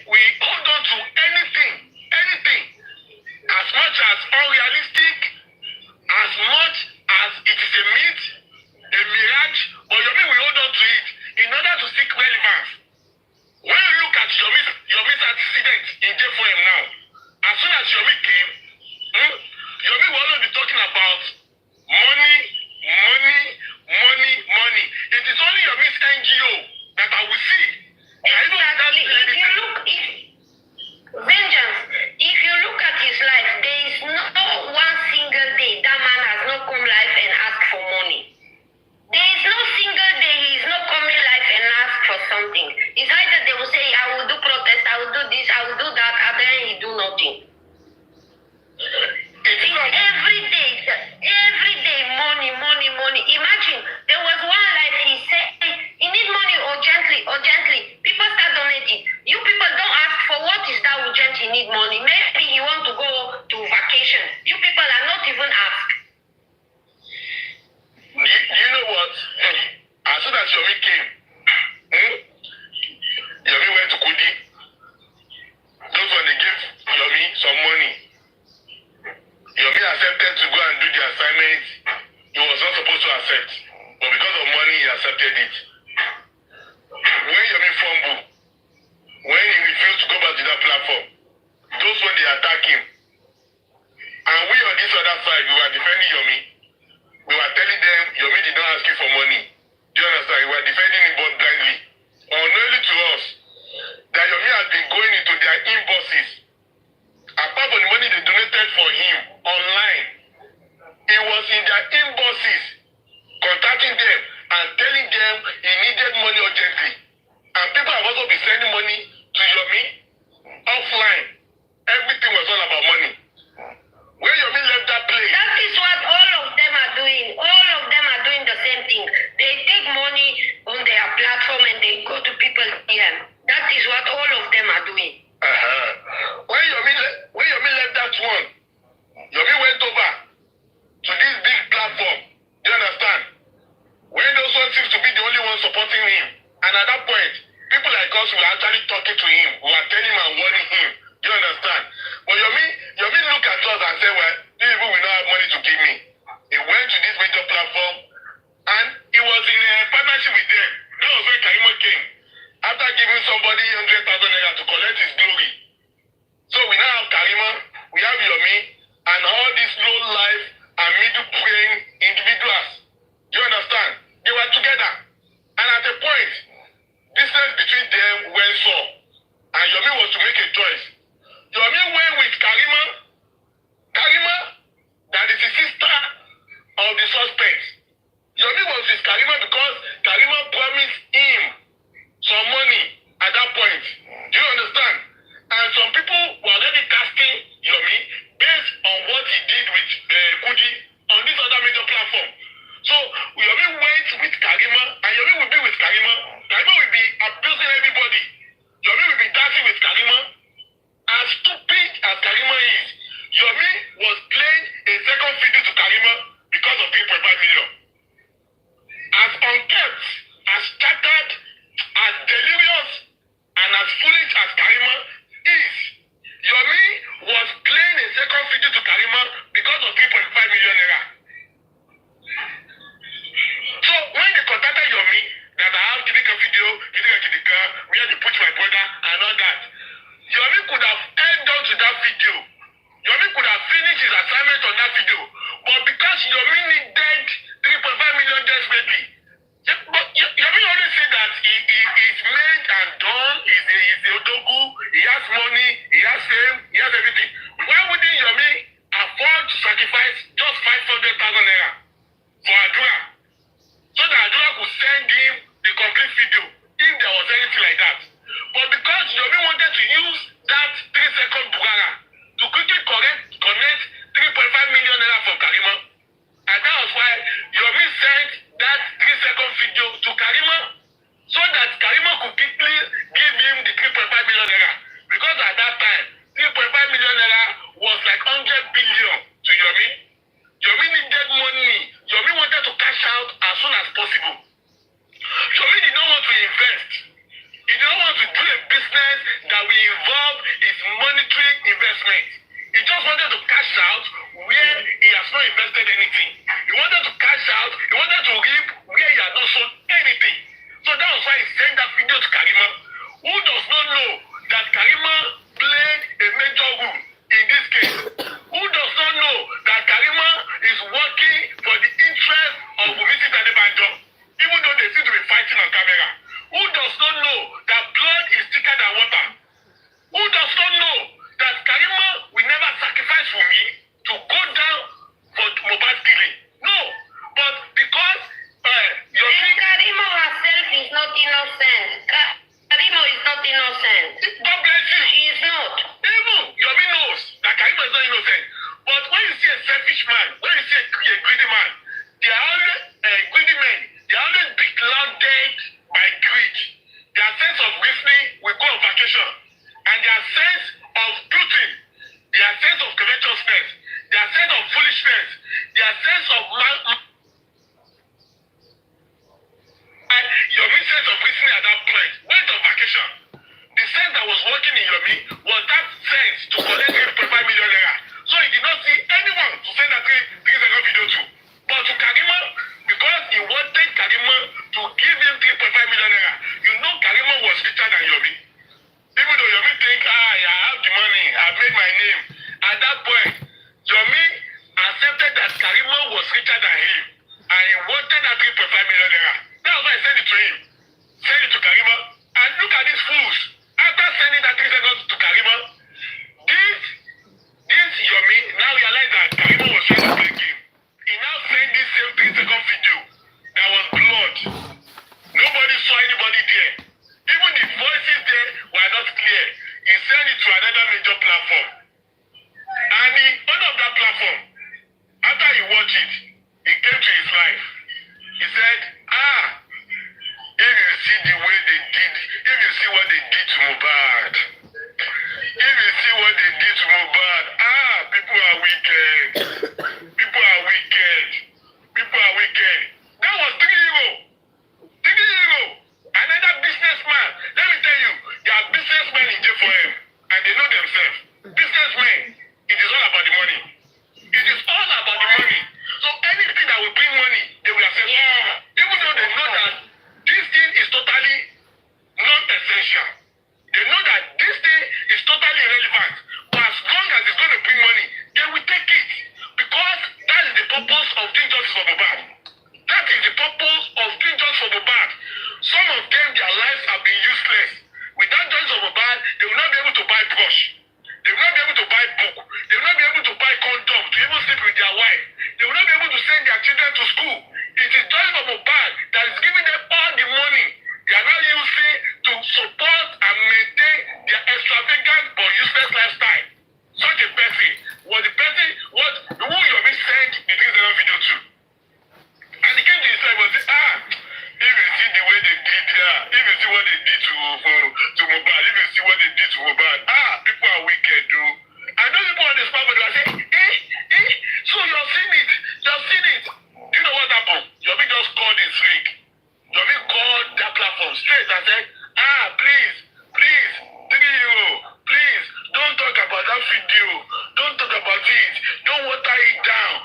we hold on to anything, as much as unrealistic, as much as it is a myth, a mirage, but Yomi will hold on to it in order to seek relevance. When you look at Yomi's antecedent in J4M now, as soon as Yomi came, Yomi will always be talking about money. It is only Yomi's NGO that I will see. Exactly. If you look at his life, there is no one single day that man has not come live and asked for money. There is no single day he is not coming live and ask for something. It's either they will say, I will do protest, I will do this, I will do that, and then he do nothing. Every day, money. Imagine, there was one life he said, he need money urgently. People start donating. You people don't ask for what is that urgent he need money. Maybe he want to go to vacation. You people are not even asked. You know what? As soon as Yomi came, Yomi went to Kudi. Those when they gave Yomi some money. Yomi accepted to go and do the assignment he was not supposed to accept. But because of money, he accepted it. When Yomi fumbled, when he refused to go back to that platform, those when they attack him. And we on this other side, we were defending Yomi. We were telling them, Yomi did not ask you for money. Do you understand? We were defending him but blindly. Unknowingly to us, that Yomi has been going into their inboxes. Apart from the money they donated for him online, he was in their inboxes, contacting them and telling them he needed money urgently. And people have also been sending money to Yomi offline. Everything was all about money. When Yomi left that place, That is what all of them are doing. All of them are doing the same thing. They take money on their platform and they go to people here. That is what all of them are doing. When Yomi left that one, Yomi went over to this big platform. Do you understand? When those ones seems to be the only one supporting him. And at that point, people like us were actually talking to him. We were telling him and warning him. Do went on that video. But because Yomi needed 3.5 million desperately, but Yomi always say that he's made and done, he's a odogu, he has money, he has fame, he has everything. Why wouldn't Yomi afford to sacrifice just 500,000 naira for Adura? So that Adura could send him the complete video if there was anything like that. But because Yomi wanted to use that 3-second Bugara to quickly connect 3.5 million naira from Karima, and that was why Yomi sent that 3-second video to Karima so that Karima could quickly give him the 3.5 million naira. Because at that time, 3.5 million naira was like 100 billion to Yomi. Yomi needed money. Yomi wanted to cash out as soon as possible. Yomi did not want to invest. He did not want to do a business that will involve his monetary investment. He just wanted to cash out where he has not invested anything. He wanted to cash out, he wanted to reap where he had not sold anything. So that was why he sent that video to Karima, who does not know that Karima played a major role in this case. Who does not know that Karima is working for the interest of Bumisi Tadebanjo, even though they seem to be fighting on camera. Who does not know that blood is thicker than water? Who does not know that Karima will never sacrifice for me to go down for mobile stealing? No, but because Karima herself is not innocent. Karima is not innocent. God bless you. She is not. Even Yomi knows that Karima is not innocent. But when you see a selfish man, when you see a greedy man, they are always greedy men. They are always beclouded by greed. Their sense of reasoning will go on vacation. And their sense of beauty, their sense of covetousness, their sense of foolishness, their sense of Yomi sense of reasoning at that point went on vacation. The sense that was working in Yomi was that sense to collect 3.5 million naira. So he did not see anyone to send that 3-second video to. But to Karima, because he wanted Karima to give him 3.5 million naira, you know Karima was richer than Yomi. Even though Yomi think, I have the money, I made my name. At that point, Yomi accepted that Karima was richer than him. And he wanted that 3.5 million naira. That's why I sent it to him. Send it to Karima. And look at these fools. After sending that 3 seconds to Karima, this Yomi now realized that Karima was trying to play game. He now sent this same 3-second video that was blood. Nobody saw anybody there. Even the voices there were not clear. He sent it to another major platform. And the owner of that platform, after he watched it, he came to his life. He said, if you see the way they did, if you see what they did to Mohbad, if you see what they did to Mohbad, people are wicked. People are wicked. People are wicked. That was 3 Euro. 3 Euro. Another businessman. Let me tell you, there are businessmen in J4M, and they know themselves. Businessmen, it is all about the money. It is all about the money. So anything that will bring money, they will accept. Yeah. Even though they know that this thing is totally non-essential. They know that this thing is totally irrelevant. But as long as it's going to bring money, they will take it. Because that is the purpose of doing justice for Mohbad. That is the purpose of doing justice for Mohbad. Some of them, their lives have been useless. Without justice for Mohbad, they will not be able to buy brush. They will not be able to buy book. They will not be able to buy condom to even sleep with their wife. They will not be able to send their children to school. It is justice for Mohbad that is giving them all the money they are now using to support and maintain their extravagant but useless lifestyle. Such a person was the person who Yomi sent the 3-second video to. And he came to his life and said, if you see the way they did there, if you see what they did to Mohbad, if you see what they did to Mohbad, people are wicked, dude. And those people on this platform, they are saying, so you're seeing it, you're seeing it. Do you know what happened? Yomi just called his ring. Yomi called that platform straight and said, please, 3 Euro, please, don't talk about that video. Don't talk about it. Don't water it down.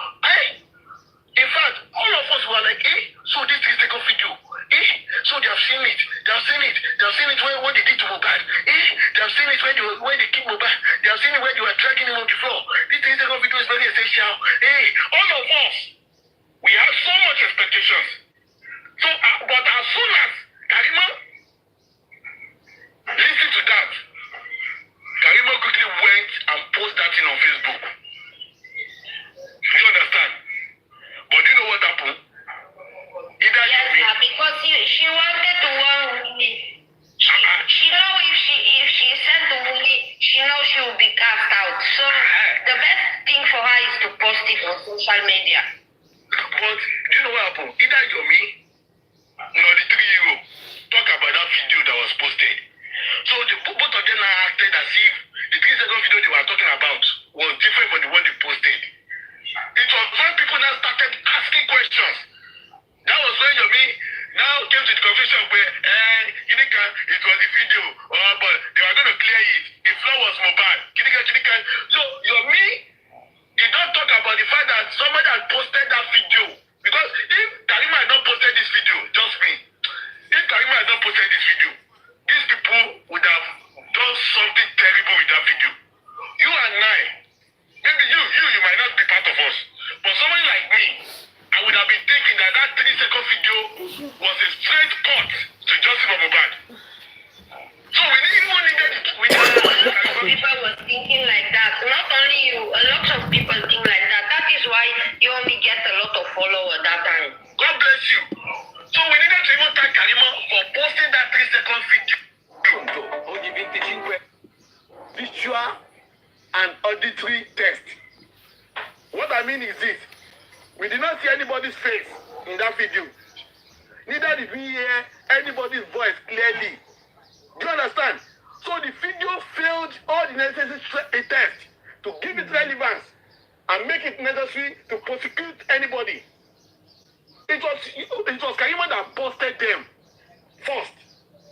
In fact, all of us were like, so this is the video. So they have seen it. They have seen it. They have seen it when they did to Mohbad. They have seen it when they kicked Mohbad. They have seen it when they were dragging him on the floor. This 3-second video is very essential. shout. Hey, all of us, we have so much expectations. So, but as soon as Karima listened to that, Karima quickly went and posted that thing on Facebook. You understand? But do you know what happened? Either Yes, sir, because she wanted to warn me. She know if she sent to me, she knows she will be cast out. So the best thing for her is to post it on social media. But do you know what happened? Either Yomi nor the 3-year-old talk about that video that was posted. So the both of them now acted as if the 3-second video they were talking about was different from the one they posted. It was when people now started asking questions. That was when Yomi now came to the conclusion where it was the video, but they were going to clear it. The floor was mobile. So Yomi did not talk about the fact that somebody had posted that video. Because if Karima had not posted this video, just me, if Karima had not posted this video, these people would have done something terrible with that video. You and I, maybe you might not be part of us, but someone like me, I would have been thinking that 3-second video was a straight cut to Joseph Obobad. So we didn't even need it. People were thinking like that. Not only you, a lot of people think like that. That is why you only get a lot of followers that time. God bless you. So we needed to even thank Karima for posting that 3-second video. Visual and auditory test. What I mean is this. We did not see anybody's face in that video. Neither did we hear anybody's voice clearly. Do you understand? So the video failed all the necessary tests to give it relevance and make it necessary to prosecute anybody. It was Karima that posted them first.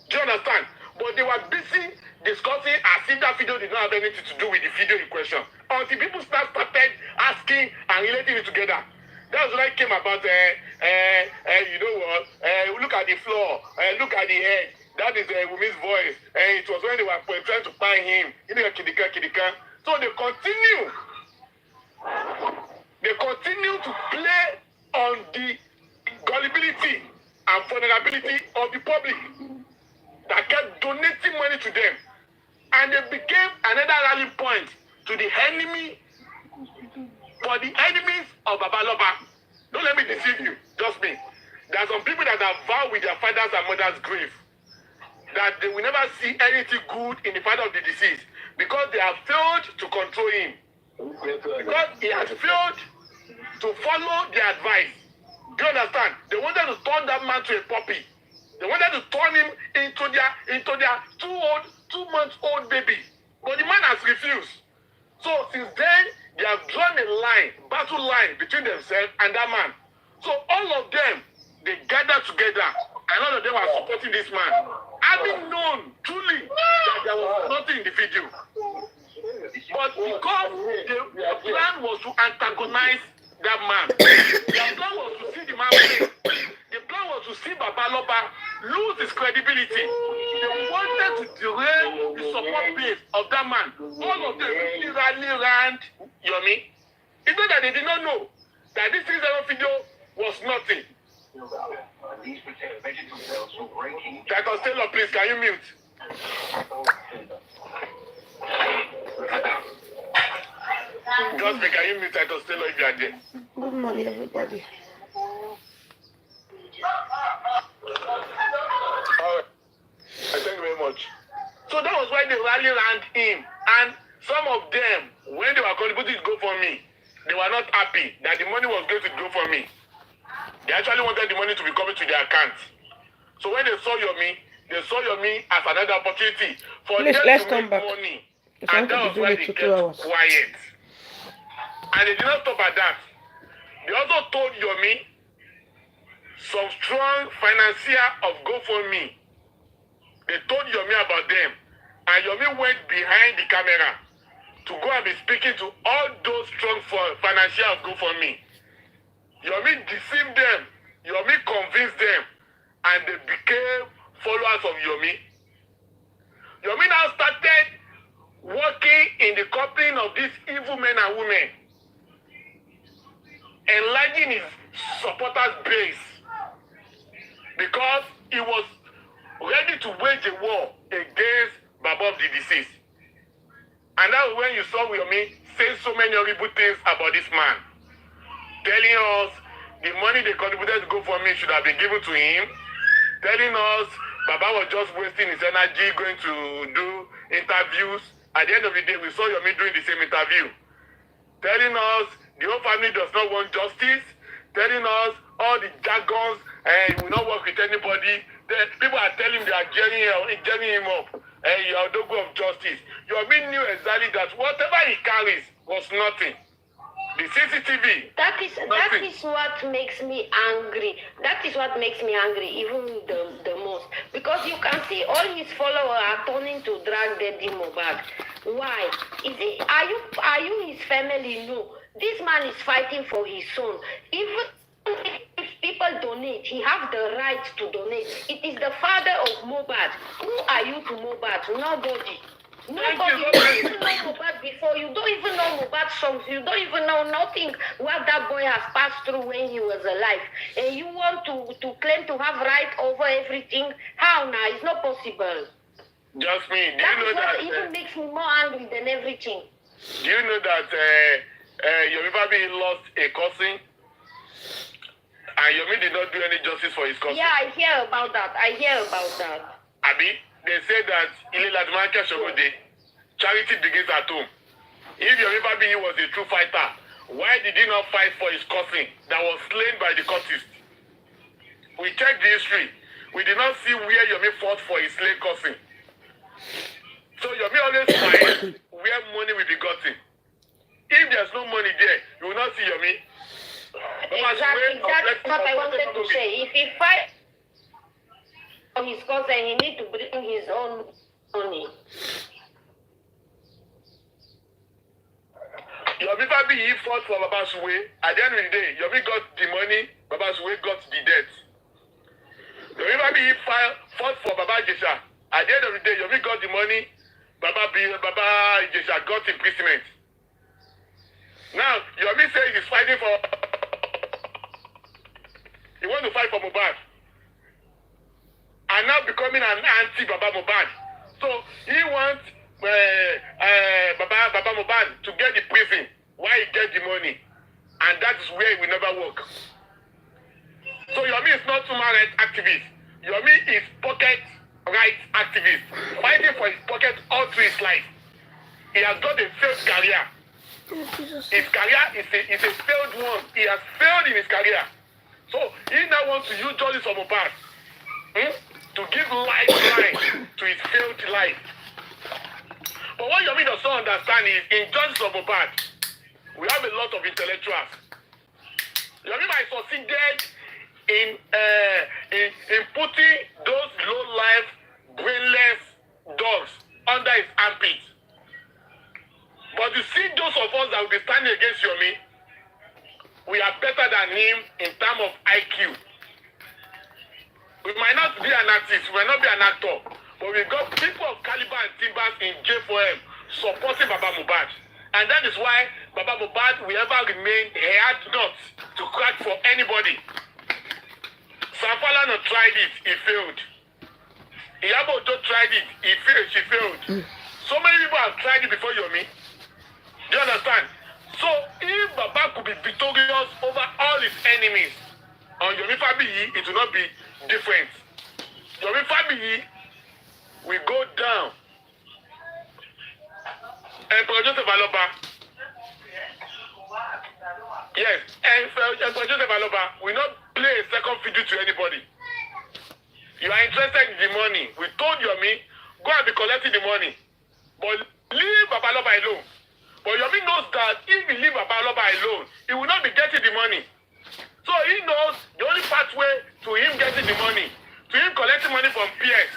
Do you understand? But they were busy discussing as if that video did not have anything to do with the video in question. Until people started asking and relating it together. That's when I came about, you know what, look at the floor, look at the head. That is Wumi's voice. It was when they were trying to find him. You know, kidika. So they continue to play on the gullibility and vulnerability of the public that kept donating money to them. And they became another rally point to the enemy, for the enemies of Aloba. Don't let me deceive you, just me. There are some people that have vowed with their fathers and mothers' grave that they will never see anything good in the father of the deceased because they have failed to control him. Because he has failed to follow their advice. Do you understand? They wanted to turn that man to a puppy. They wanted to turn him into their 2-month-old baby. But the man has refused. So since then, they have drawn a line, battle line between themselves and that man. So all of them, they gathered together, and all of them are supporting this man, having known truly that there was nothing in the video. But because the plan was to antagonize that man, the plan was to see the man win. The plan was to see Aloba lose his credibility. They wanted to derail the support base of that man. All of them literally ran Yomi. It's not that they did not know that this 3-second video was nothing. Title Taylor, please, can you mute? Just can you mute Title Taylor if you are there? Good morning, everybody. Alright. Thank you very much. So that was why they rally around him. And some of them, when they were contributing to GoFundMe, they were not happy that the money was going to GoFundMe. They actually wanted the money to be coming to their account. So when they saw Yomi as another opportunity for Please, them let's to come make back. money. It's And going that to was be why doing they it to kept 2 hours. quiet. And they did not stop at that. They also told Yomi some strong financier of GoFundMe. They told Yomi about them. And Yomi went behind the camera to go and be speaking to all those strong financiers of GoFundMe. Yomi deceived them. Yomi convinced them. And they became followers of Yomi. Yomi now started working in the company of these evil men and women. imagine his supporters' base because he was ready to wage a war against Baba of the deceased. And that's when you saw Yomi say so many horrible things about this man, telling us the money they contributed to go for me should have been given to him, telling us Baba was just wasting his energy going to do interviews. At the end of the day, we saw Yomi doing the same interview, telling us the whole family does not want justice, telling us all the jargons and he will not work with anybody. People are telling him they are gearing him up. You are the God of justice. Yomi knew exactly that whatever he carries was nothing. The CCTV. That is what makes me angry. That is what makes me angry, even the most. Because you can see all his followers are turning to drag Daddy Mohbad. Why? Are you his family? No. This man is fighting for his son. Even if people donate, he has the right to donate. It is the father of Mohbad. Who are you to Mohbad? Nobody. Nobody. You don't even know Mohbad before. You don't even know Mohbad songs. You don't even know nothing what that boy has passed through when he was alive. And you want to claim to have right over everything? How now? It's not possible. Just me. Do That you know is what that? even makes me more angry than everything. Do you know that Yomi Fabi lost a cousin? And Yomi did not do any justice for his cousin. Yeah, I hear about that. Abi, they say that Ile Ladimanke Shogode, charity begins at home. If Yomi Fabi was a true fighter, why did he not fight for his cousin that was slain by the cultists? We checked the history. We did not see where Yomi fought for his slain cousin. So Yomi always finds where money will be gotten. If there's no money there, you will not see Yomi. Exactly. That's what I wanted to say. If he fights for his cousin, he needs to bring his own money. Yomi Fabi, he fought for Baba Suwe. At the end of the day, Yomi got the money, Baba Suwe got the debt. Yomi Fabi, he fought for Baba Jesha. At the end of the day, Yomi got the money, Baba Jesha got imprisonment. Now, Yomi says he's fighting for... He wants to fight for Mohbad. And now becoming an anti-Baba Mohbad. So, he wants Baba Mohbad to get the prison while he gets the money. And that is where he will never work. So, Yomi is not human rights activist. Yomi is pocket rights activist. Fighting for his pocket all through his life. He has got a failed career. His career is a failed one. He has failed in his career. So he now wants to use justice for Mohbad to give lifeline to his failed life. But what Yomi does not understand is in justice for Mohbad, we have a lot of intellectuals. Yomi might succeeded in putting those low-life, brainless dogs under his armpit. But you see those of us that will be standing against Yomi, we are better than him in terms of IQ. We might not be an artist, we might not be an actor, but we got people of caliber and timbers in J4M supporting Baba Mohbad. And that is why Baba Mohbad will ever remain a hard nut to crack for anybody. Sanfalana tried it, he failed. Iyabo Ojo tried it, she failed. So many people have tried it before Yomi. Do you understand? So if Baba could be victorious over all his enemies, on Yomi Fabi, it will not be different. Yomi Fabi will go down. And Joseph Aloba. Yes, and Joseph Aloba will not play a second fiddle to anybody. You are interested in the money. We told Yomi, go and be collecting the money. But leave Baba Aloba alone. But Yomi knows that if he leave Baba Aloba alone, he will not be getting the money. So he knows the only pathway to him getting the money, to him collecting money from PS,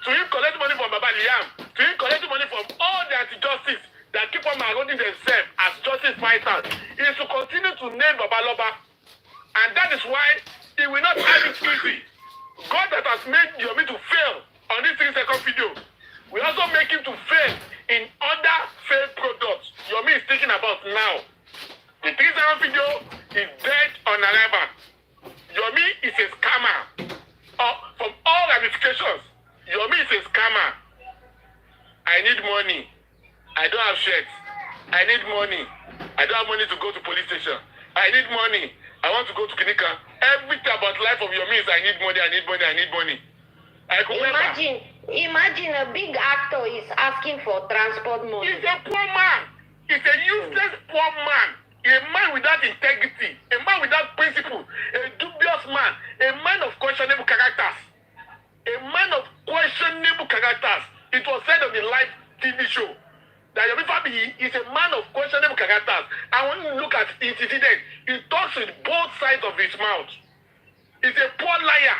to him collecting money from Baba Liam, to him collecting money from all the anti-justice that keep on maroning themselves as justice fighters, is to continue to nail Baba Aloba. And that is why he will not have it easy. God that has made Yomi to fail on this 3-second video will also make him to fail in other failed products Yomi is thinking about now. The 3-second video is dead on on arrival. Yomi is a scammer. From all ramifications, Yomi is a scammer. I need money. I don't have shirts. I need money. I don't have money to go to police station. I need money. I want to go to Kinika. Everything about life of Yomi is I need money, I need money, I need money. I could Imagine a big actor is asking for transport money. He's a poor man. He's a useless poor man. A man without integrity. A man without principle. A dubious man. A man of questionable characters. A man of questionable characters. It was said on the live TV show that Yomi Fabiyi is a man of questionable characters. And when you look at his incident, he talks with both sides of his mouth. He's a poor liar.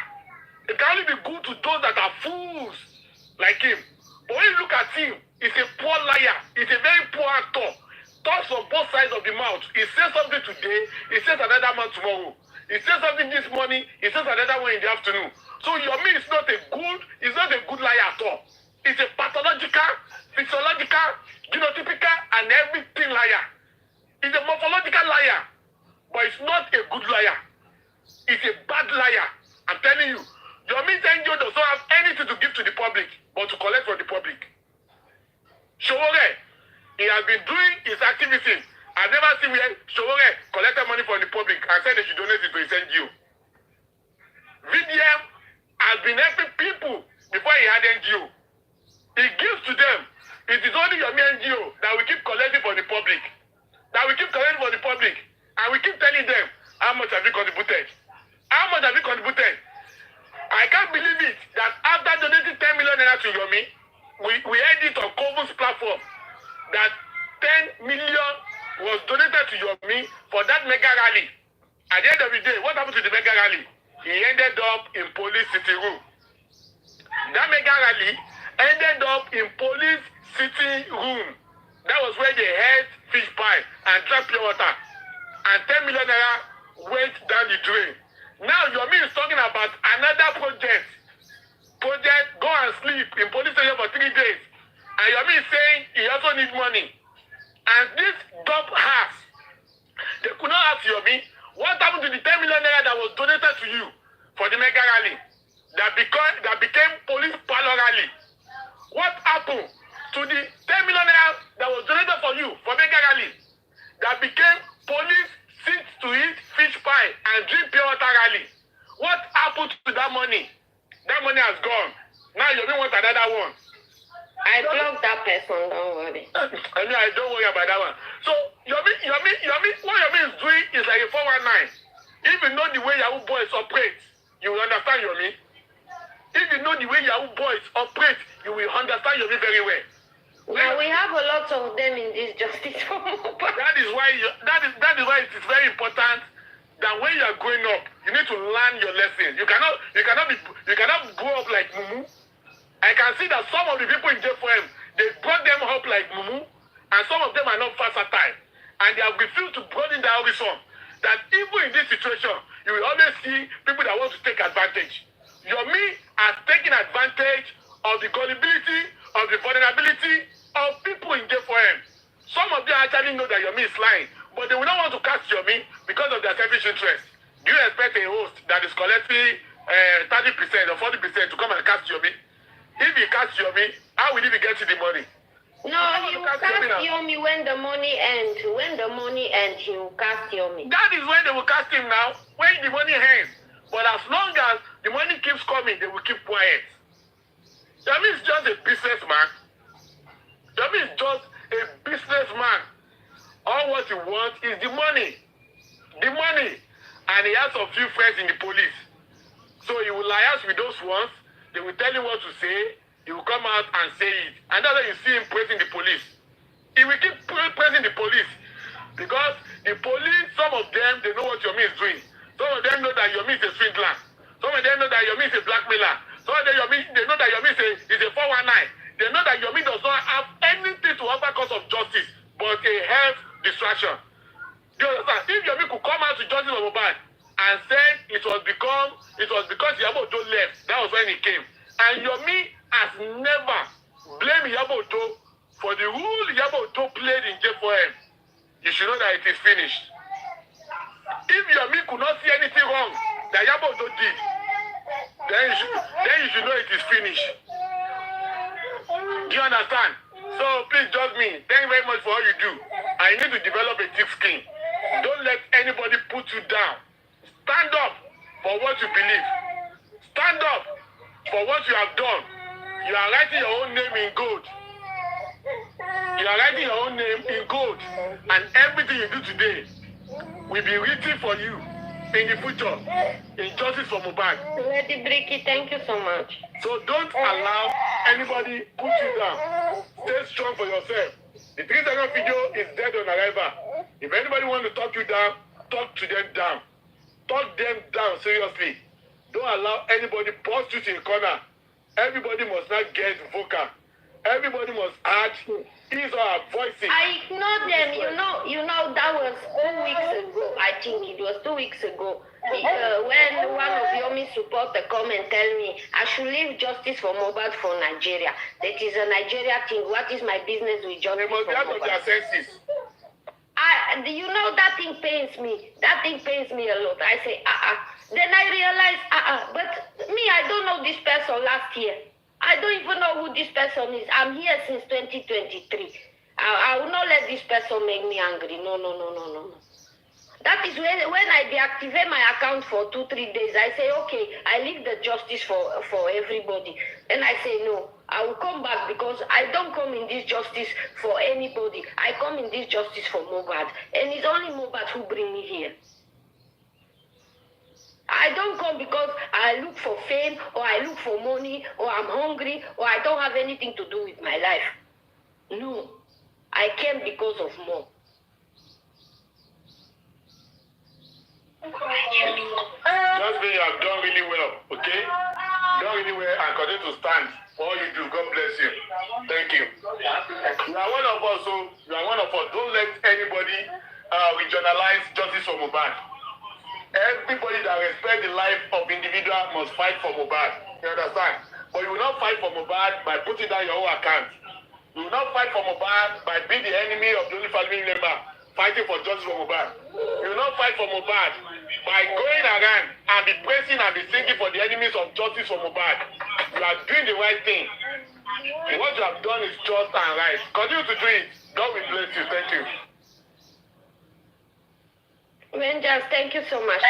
It can only be good to those that are fools like him. But when you look at him, he's a poor liar. He's a very poor actor. Talks from both sides of the mouth. He says something today, he says another man tomorrow. He says something this morning, he says another one in the afternoon. So Yomi is not a good liar at all. He's a pathological, physiological, genotypical, and everything liar. He's a morphological liar, but he's not a good liar. He's a bad liar. I'm telling you. Yomi's NGO does not have anything to give to the public, but to collect from the public. Showore, he has been doing his activism. I've never seen where Showore collected money from the public and said they should donate it to his NGO. VDM has been helping people before he had NGO. He gives to them. It is only Yomi NGO that we keep collecting from the public. And we keep telling them, how much have you contributed? How much have you contributed? I can't believe it that after donating 10 million naira to Yomi, we heard it on Kovu's platform that 10 million was donated to Yomi for that mega rally. At the end of the day, what happened to the mega rally? He ended up in police city room. That mega rally ended up in police city room. That was where they had fish pie and drank pure water. And 10 million naira went down the drain. Now Yomi is talking about another project. Go and sleep in police station for 3 days. And Yomi is saying he also needs money. And this dump house, they could not ask Yomi, what happened to the 10 million naira that was donated to you for the mega rally? That became police parlor rally. What happened to the 10 million naira that was donated for you for mega rally? That became police sit to eat fish pie and drink pure water rally. What happened to that money? That money has gone. Now Yomi wants another one. I blocked that person, don't worry. I don't worry about that one. So Yomi, what Yomi is doing is like a 419. If you know the way Yahoo boys operate, you will understand Yomi. If you know the way Yahoo boys operate, you will understand Yomi very well. Now we have a lot of them in this justice for Mohbad. That is why it is very important that when you are growing up, you need to learn your lessons. You cannot grow up like Mumu. I can see that some of the people in JFM, they brought them up like Mumu, and some of them are not versatile, and they have refused to broaden their horizon. That even in this situation, you will always see people that want to take advantage. Yomi has taken advantage of the gullibility, of the vulnerability of people in JFM. Some of them actually know that Yomi is lying, but they will not want to cast Yomi because of their selfish interest. Do you expect a host that is collecting 30% or 40% to come and cast Yomi? If he casts Yomi, how will he be getting the money? No, he will cast Yomi when the money ends. When the money ends, he will cast Yomi. That is when they will cast him now, when the money ends. But as long as the money keeps coming, they will keep quiet. Yomi is just a businessman. Yomi is just a businessman. All what he wants is the money. The money. And he has a few friends in the police. So he will liaise with those ones. They will tell him what to say. He will come out and say it. And that's why you see him praising the police. He will keep praising the police. Because the police, some of them, they know what Yomi is doing. Some of them know that Yomi is a swindler. Some of them know that Yomi is a blackmailer. Some of them they know that Yomi is a 419. They know that Yomi does not have anything to offer cause of justice, but a health distraction. Do you understand? If Yomi could come out to justice of Mohbad and say it was because Iyabo Ojo left, that was when he came. And Yomi has never blamed Iyabo Ojo for the role Iyabo Ojo played in J4M. You should know that it is finished. If Yomi could not see anything wrong that Yabo did, then you should know it is finished. Do you understand? So please judge me. Thank you very much for all you do. I need to develop a thick skin. Don't let anybody put you down. Stand up for what you believe. Stand up for what you have done. You are writing your own name in gold. You are writing your own name in gold. And everything you do today will be written for you in the future. In justice for Mohbad. Lady Bricky, thank you so much. So don't allow anybody put you down. Stay strong for yourself. The 3-second video is dead on arrival. If anybody wants to talk you down, talk to them down. Talk them down seriously. Don't allow anybody post you to a corner. Everybody must not get vocal. Everybody must add his or her voices. I ignored them. You know that was 2 weeks ago. I think it was 2 weeks ago. When one of Yomi supporters come and tell me I should leave justice for Mohbad for Nigeria. That is a Nigeria thing. What is my business with justice They must for be out of their Mohbad? senses. That thing pains me. That thing pains me a lot. I say, Then I realize, but me, I don't know this person last year. I don't even know who this person is. I'm here since 2023. I will not let this person make me angry. No. That is when I deactivate my account for 2-3 days. I say, okay, I leave the justice for everybody. Then I say, no, I will come back because I don't come in this justice for anybody. I come in this justice for Mohbad. And it's only Mohbad who bring me here. I don't come because I look for fame or I look for money or I'm hungry or I don't have anything to do with my life. No, I came because of more. Just be you have done really well, okay? Done really well and continue to stand for all you do. God bless you. Thank you. You are one of us, so you are one of us. Don't let anybody regionalize justice for Mohbad. Everybody that respects the life of individual must fight for Mohbad. You understand? But you will not fight for Mohbad by putting down your own account. You will not fight for Mohbad by being the enemy of the only family member fighting for justice for Mohbad. You will not fight for Mohbad by going around and be praising and be singing for the enemies of justice for Mohbad. You are doing the right thing. What you have done is just and right. Continue to do it. God will bless you. Thank you. Rangers, thank you so much.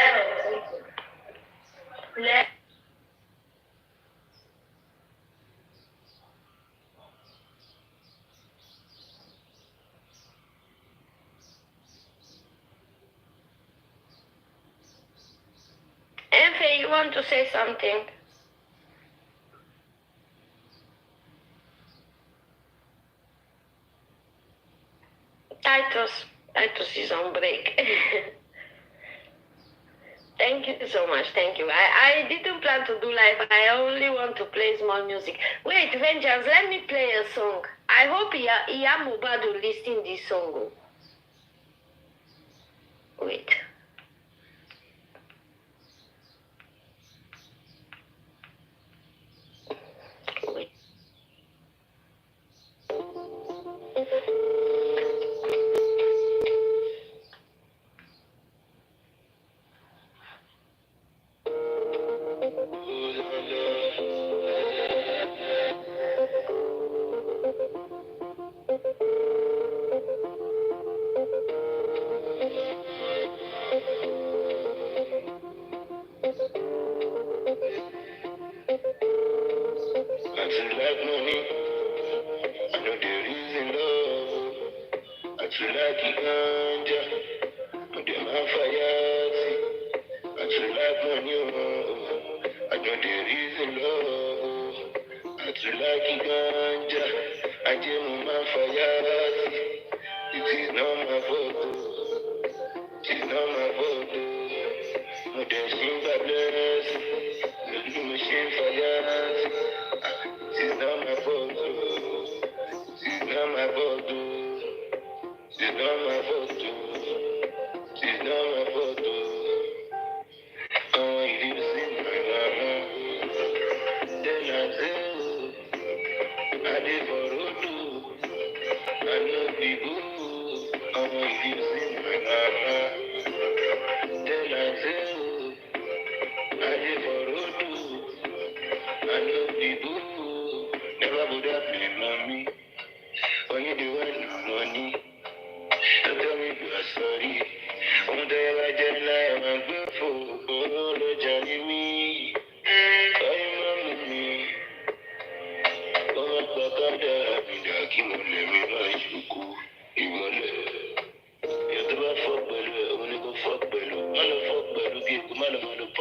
Enfe, you want to say something? Titus is on break. Thank you so much. Thank you. I didn't plan to do live. I only want to play small music. Wait, Vengeance, let me play a song. I hope Iya Mohbad will listen this song. Wait. Wait.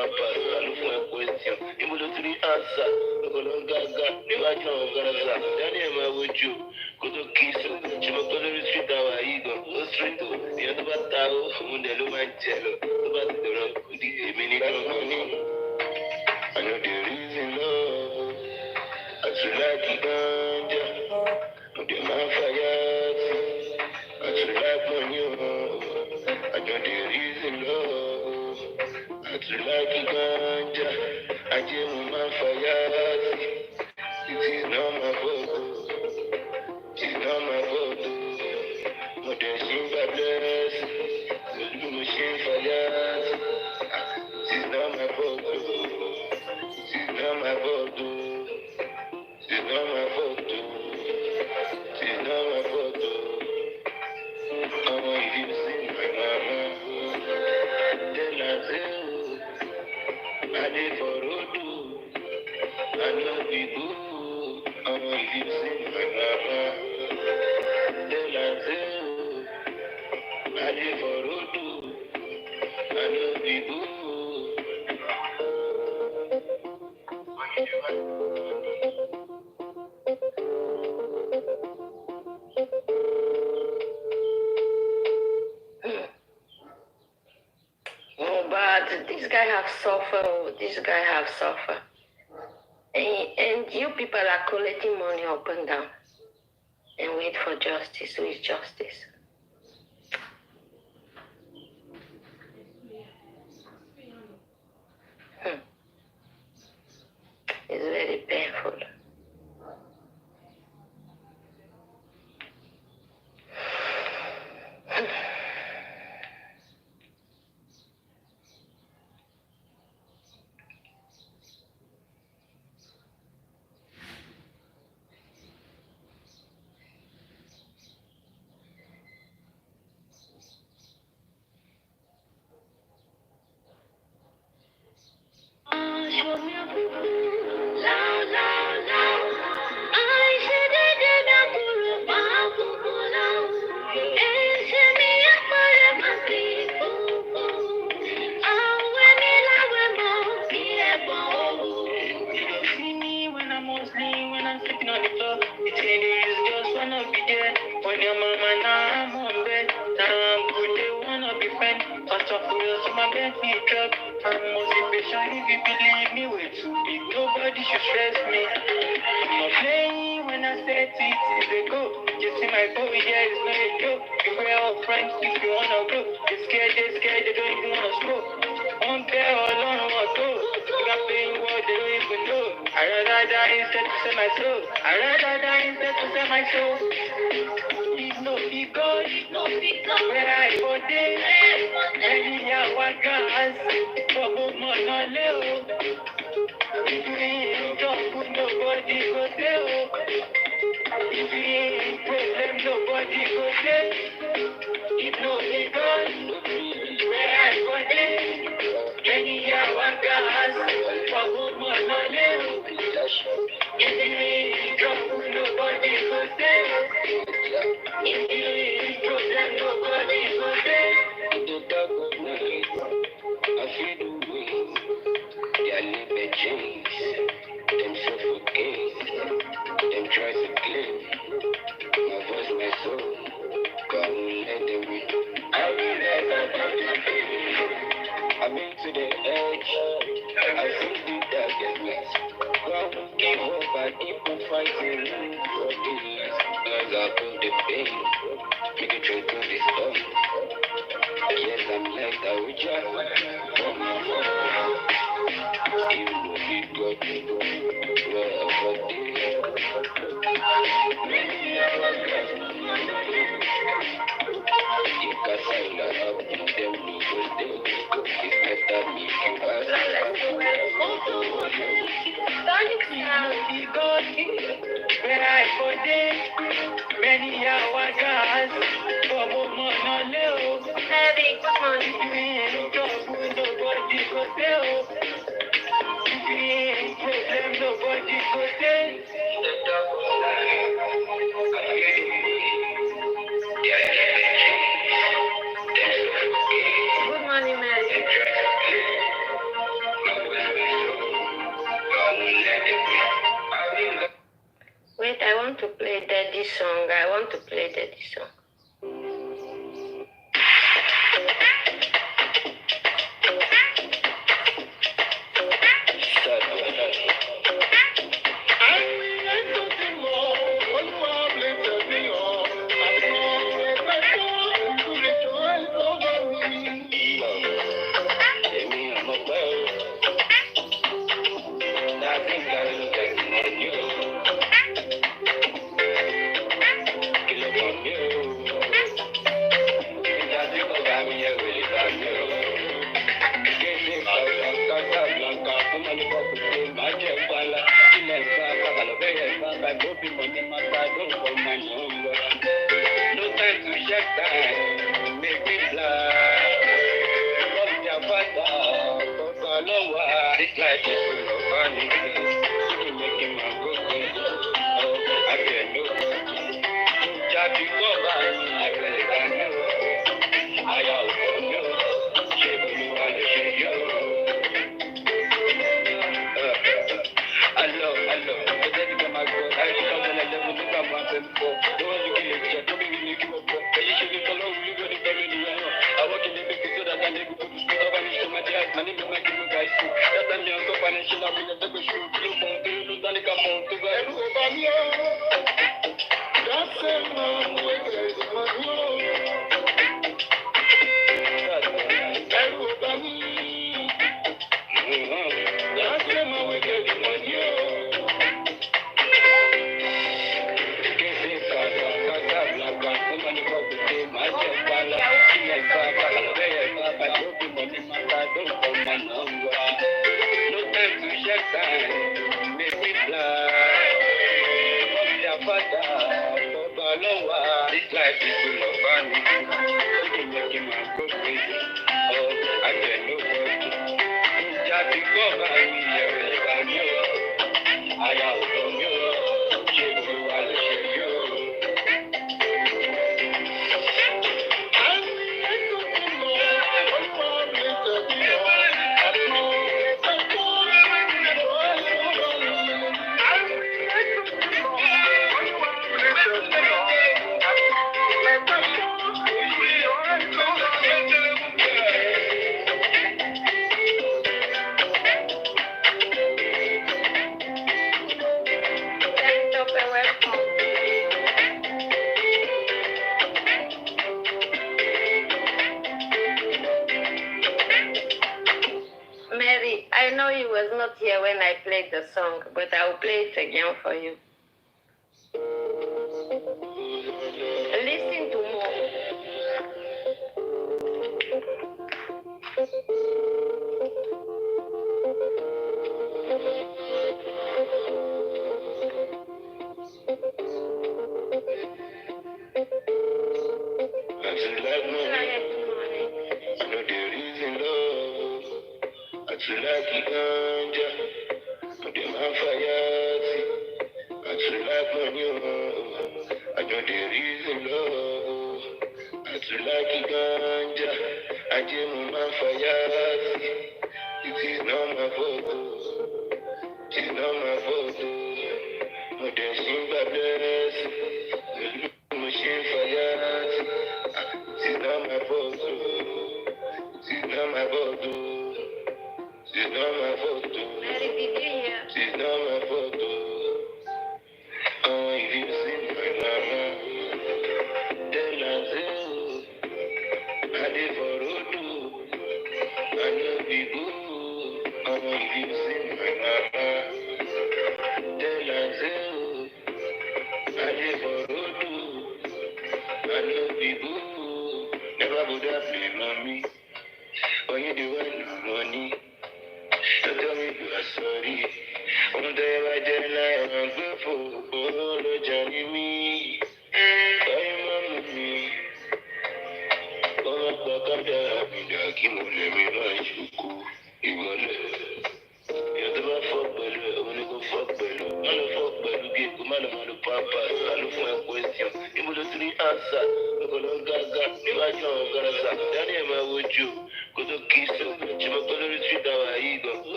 pampers, I look for a question. You will do the answer. Look on Gaga, you are not Gaza. Daniel, I would you go to kiss you. She will go to the street, our ego. Go straight to the other battle, when they look at jello. About the rock, the minute of money. I know the reason love. I should like the ganja. No, the man fire. I should like money. I know the reason love. I should like the ganja. I just want my fire. It is not my fault. It is not my fault. But there's simple bless. The machine fire. It is not my fault. It is not my fault. It is not my fault. It is not my fault. Come on, if you see my mama, then I say, I did for Rodo. I know we good. Come on, if you see my mama, then I say, I did for Rodo. I know we good. Oh, but this guy have suffered. Oh, this guy have suffered. And you people are collecting money up and down and wait for justice. Who is justice? It's very painful. Nobody should stress me. I'm not playing when I said it is a go. You see my boy, yeah, it's not a joke. If we're all friends, if you wanna go, they're scared, they don't even wanna smoke. One pair or long or go. You got paying what they don't even know. I'd rather die instead to sell my soul. I'd rather die instead to sell my soul. It's no because where I go there, any I want gas, but more no little. If you ain't talk with nobody, go tell. If you ain't problem, nobody go tell. If no because where I go there, any I want gas, but more no little. If you ain't talk with nobody, go tell. If you ain't problem, nobody go tell. The dark of night, I feel the wind. Their liver chains, them suffocate, them try to claim my voice, my soul, but I won't let them win. I will never touch the pain. I've been to the edge, I see the darkest nights. But I won't give up, I keep on fighting for this. Cause I feel the pain, make it try to this storm. Yes, I'm like the witcher, for my phone. Even though he got me, wherever they many hours left. You can say that I've been them because they it's better me if you ask. Where I go there, many hours gas, but more no little. Heavy, come on. If you ain't talk with nobody, go tell. If you ain't problem, nobody go tell. The dark of night, I feel the wind. Their liver chains, them suffocate. Good morning, Mary. Them try to claim Daddy song. I want to play Daddy song. No time to check time, make me fly. Love your father, this life is full of funny things. You making my go crazy. Oh, I can't know. Just go by me, I can't know. I also know. Shape you, I share you. I love. But then you come back, I come and I never look up my people. Don't want to kill it, don't be really give up. You should be following me, go to family. I work in the big so that I never go to school. I vanish to my dad, my name is Michael guys. That time you're so financial, I'm going to take a shoe. Look on to you, Danica Pont, to go over here. That's a man, where is my home? Over me. That's a man, where is my home? No time to check time, make me fly. Love your father, this life is full of funny. You making my go crazy. Oh, I can't know. Just go by me, I know. I also know. Shake you, I'll shake you. Mary, I know you was not here when I played the song, but I will play it again for you. Listen to more.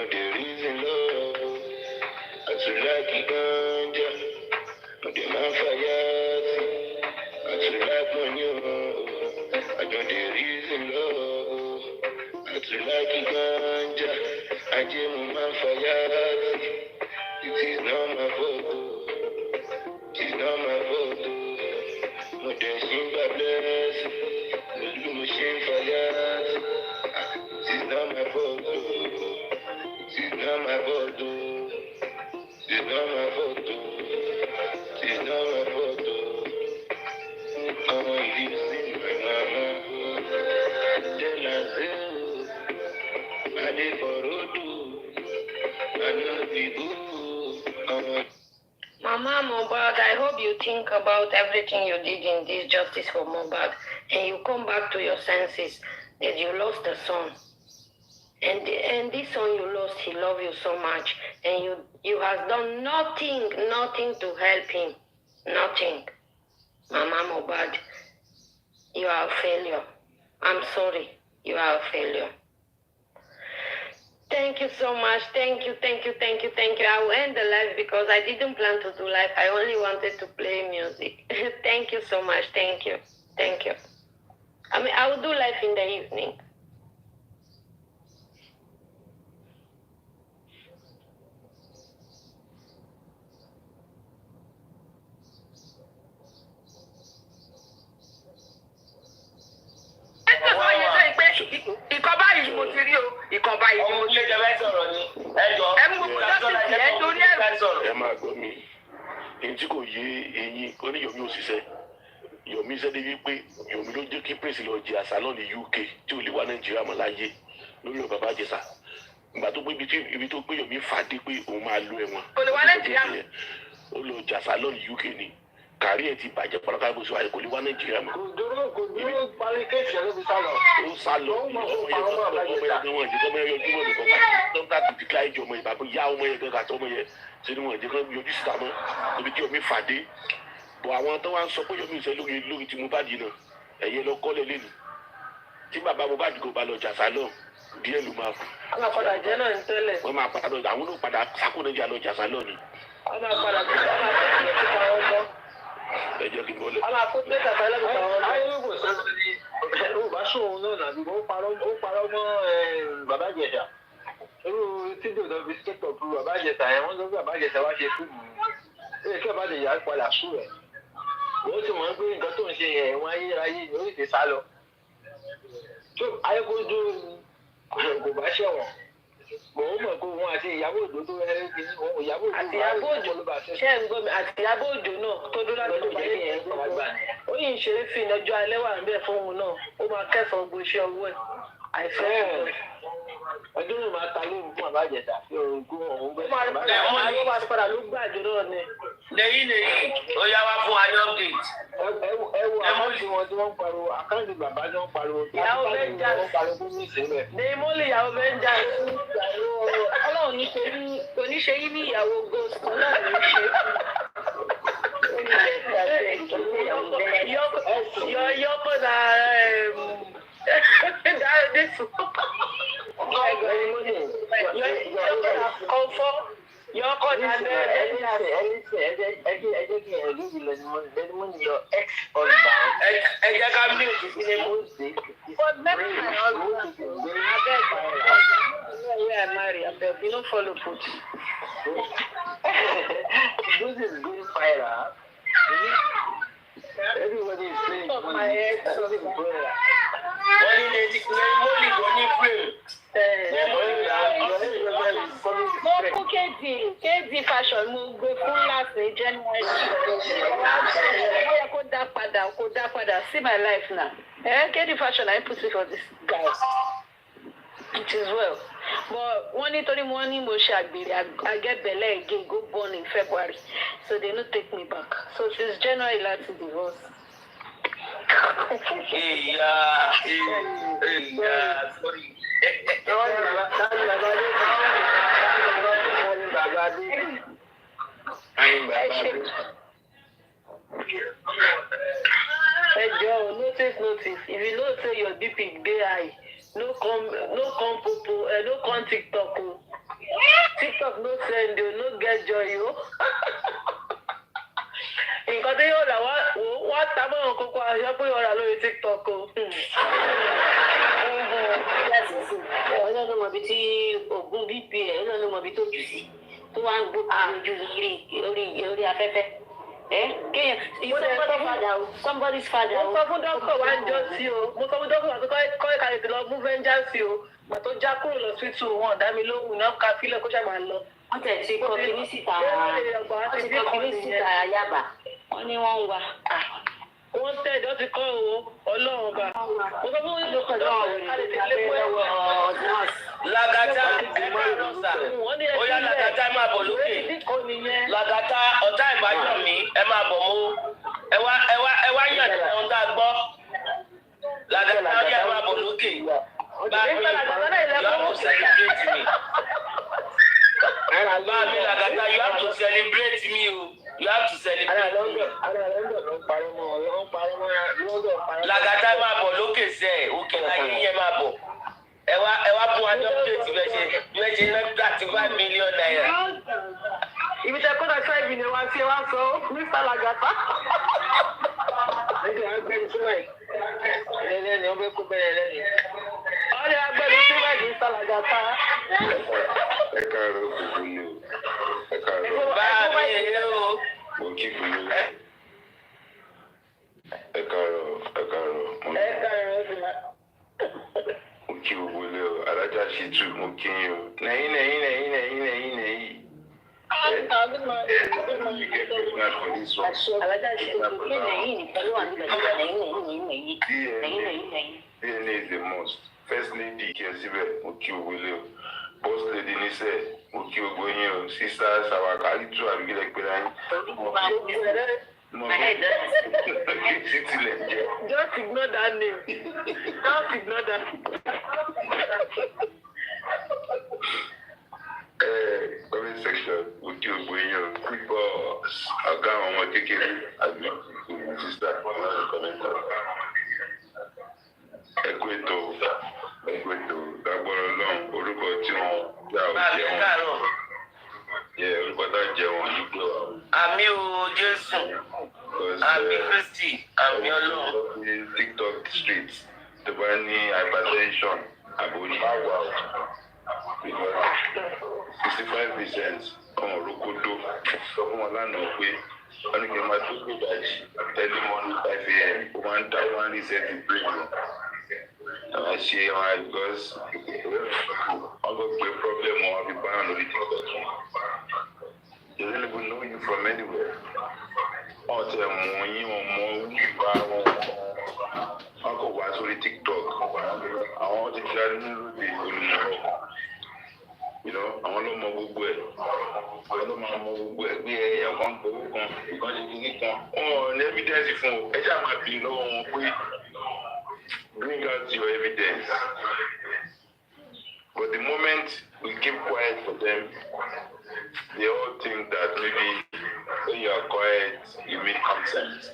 know the reason, love. I too like it, ganja. But the man fire. I too like money, I know the reason, love. I too like it, ganja. I just man fire. It is not my fault. It is not my fault. But there's simple bless. The machine fire. It is not my fault. It is not my fault. It's not my fault. It's not my fault. If you see my mama, tell her so. I did for Rodu. I know people. Mama Mohbad, I hope you think about everything you did in this justice for Mohbad and you come back to your senses that you lost a son. And this son you lost, he loved you so much. And you have done nothing to help him. Nothing. Mama Mohbad, you are a failure. I'm sorry. You are a failure. Thank you so much. Thank you. I will end the live because I didn't plan to do live. I only wanted to play music. Thank you so much. Thank you. I mean, I will do live in the evening. Ìkan báyìí ni mo ti rí o, ìkan báyìí ni mo ti rí. Ẹ mú gbogbo lọ́sìsì ẹ torí ẹ̀rù. Ẹ máa gbọ́ mi, èyí tí kò yé eyín oníyọ̀mí òṣìṣẹ́ Yomi iṣẹ́ débi pé Yomi ló jẹ́ kí Prince lọ jẹ àṣà náà ní UK tí ò lè wá Nàìjíríà mọ́ láyé lórí ọ̀rọ̀ bàbá Ìjẹ̀ṣà ìgbà tó pé ibi tó pé Yomi fàdé pé òun máa lo ẹ̀wọ̀n Kò lè wá Nàìjíríà. ó lọ jẹ àṣà náà ní UK ni kárí ẹ̀ ti bàjẹ́ pàrọ̀ká bó ṣe wáyé kò lè wá Nàìjíríà mọ́. Kò dúró parí kéèsì ẹ̀ ló fi sálọ. Ó sálọ ọmọ yẹn yọjú síta mọ́ ibi tí Yomi fàdé bọ̀ àwọn tó wá ń sọ pé Yomi ìṣẹ́ lórí tí Mohbad náà ẹ̀yẹ lọ kọ́lẹ̀ lẹ́nu tí bàbá Mohbad kò bá lọ jàsá náà díẹ̀ ló máa kù. wọ́n máa padà jẹ́ náà ní tẹ́lẹ̀. wọ́n máa padà àwọn náà padà sákòlẹ́jà lọ jàsá náà ni. wọ́n máa padà tó àwọn ọmọ. ẹ jẹ́ kí n bọ́lẹ̀. wọ́n máa kó pé tàbí ẹlẹ́gbẹ̀ẹ́ àwọn ọmọ. ayélujára sọ́dọ̀ ni ó bá sóhun náà nàbí ó parọ́ mọ́ bàbá Ìjẹ̀ṣà irú tíjọ́ náà fi ṣètò fún bàbá Ìjẹ̀ṣà yẹn wọ́n sọ pé bàbá Ìjẹ̀ṣà wá ṣe fíìmù ẹ̀ kí bàbá Ìjẹ̀ṣà padà sùn rẹ̀ wọ́n sì mọ̀ pé nǹkan tó ń ṣe yẹn wọ́n ayérayé ni ó sì ti sá lọ tó ayékojú kò bá ṣẹ̀wọ̀n mọ̀ ó mọ̀ pé òun àti ìyàwó òjò tó rẹ̀ kí ni òun ìyàwó òjò ló bá ṣe. ṣé ń gbọ́ mi àti ìyàwó òjò náà tó dúró láti ọjọ́ yẹn ó yìí ń ṣeré fi ìnẹjọ́ alẹ́ wà níbẹ̀ fún òun náà ó máa kẹsàn-án gbogbo iṣẹ́ owó ẹ̀ àìfẹ́ ọdún mi máa ta lóhùn fún bàbá Ìjẹ̀ṣà fi ogún ọ̀hún bẹ́ẹ̀. ó máa padà ló gbàjọ náà ni. lẹ́yìn ó yá wá fún wa ní update. ẹ wo àkáǹtì wọn tí wọ́n ń pariwo àkáǹtì bàbá tí wọ́n ń pariwo ìyàwó bẹ́ńjà dèmólì ìyàwó bẹ́ńjà ọlọ́run kò ní ṣe yín ní ìyàwó ghost ọlọ́run ní ṣe yọkọ̀ náà this comfort your contact your ex-husband. ẹ jẹ́ ká mí òtítí ní mú sí. but never my husband where I marry abeg you no follow put. This is going viral. Everybody is saying my ex wọ́n ní mọ́lì tó ní frame. mo kú KD fashion mo gbé fún láti January ó yẹ kó dá padà see my life now KD fashion I put it for this guy it is well but wọ́n nítorí wọ́n ní mo ṣe àgbèrè I get belle again go born in February so they no take me back so since January Lati divorce. Sorry. Notice if you know say your BP dey high no come TikTok o TikTok no send o, no get joy o. Nǹkan tí yóò rà wá ta mọ́ àwọn kókó aṣọ pé ọ̀rà lórí TikTok o. Ọlọ́run ló mọ ibi tí oògùn bp ẹ̀ ọlọ́run ló mọ ibi tó jù sí tó wá ń gbó ojú orí afẹ́fẹ́. Kéèyàn somebody's father o. Mo sọ fún dókítà wa ń jọ sí o. Mo sọ fún dókítà pé kọ́ ìka lè lọ mú vengeance o. Mà tó já kúrò lọ sí tù wọn dá mi lóhùn náà ká fílẹ̀ kó ṣàmà lọ. Wọ́n tẹ̀ sí kọ́kíní síta Yaba. Wọ́n ní wọ́n ń wá. Wọ́n tẹ̀ ẹ̀dọ́ ti kọ́ o, ọlọ́run bá. Mo sọ fún dókítà ká lè tẹ̀lé pé Lagata ìmọ̀ràn ó yá Lagata máa bọ̀ lókè. Lagata ọ̀tá ìbájọ́ mi ẹ máa bọ̀ mú. Ẹ wá yàn ẹ̀hún tá a gbọ́. Lagata ó yá ẹ máa bọ̀ lókè. Bá mi you have to celebrate me. Bá mi Lagata you have to celebrate me o. You have to celebrate me. Lagata máa bọ̀ lókè sẹ́ẹ̀ òkè láyé yẹn máa bọ̀. Ẹ wá fún wa ní update bẹ́ẹ̀ ṣe náà $35 million. Ibi tẹ kó náà 5 million wá sí ẹ wá sọ Mr. Lagata. Ọ̀rẹ́ agbẹ́ni sílẹ̀ Mr. Lagata. Ẹ káàárọ̀ gbogbo ni o. Ẹ káàárọ̀. Bá mi yẹ o. Mo kí fún mi. Ẹ káàárọ̀. Mo kí gbogbo ilé o. Alájà Ṣítù mo kí yín o. Nẹ̀yìn. DNA is a must. First lady kí ẹ síbẹ̀ mo kí gbogbo ilé o. Boss lady níṣẹ́ mo kí gbogbo yín o. Sisters àwàkárí tú àbíkílẹ̀ pé láyé. Just ignore that name. Just ignore that. Comment section mo kí gbogbo yín o. Pípọ̀ ọ̀gá àwọn ọmọ kékeré àbí sister commenter. Ẹ kú ètò lágbọ́rọ̀ lọ́hùn orúkọ tí wọ́n gbà ó jẹun. Orúkọ tá jẹun nígbà wa. Àmì o Jésù. Àmì Kristi. Àmì Ọlọ́run. TikTok street tó bá ní hypertension àbórí àwà 65% ọmọ òrókòdó sọ fún wọn lánàá pé wọ́n ní kí n máa tó gbé ìdájì early morning 5 a.m. ó máa ń ta wọ́n ní sẹ́ẹ̀tì brain wọn. Àwọn ṣe wọn because wọ́n gbọ́ pé problem wọn fi bá wọn lórí TikTok. They don't even know you from anywhere. Wọ́n tẹ mọ̀ yín wọn mọ wíwá wọn kò wá sórí TikTok. Àwọn ti ṣe nílòdì olùmọ̀ọ́. Àwọn ló mọ gbogbo ẹ̀. Àwọn ló máa mọ gbogbo ẹ̀ bí ẹ̀yà kan gbowó kan ìkan ṣe kíní kan. Wọ́n ní evidence fún o. Ẹ ṣáà máa bì lọ́wọ́ wọn pé bring out your evidence. But the moment we keep quiet for them, they all think that maybe when you are quiet, you make consent.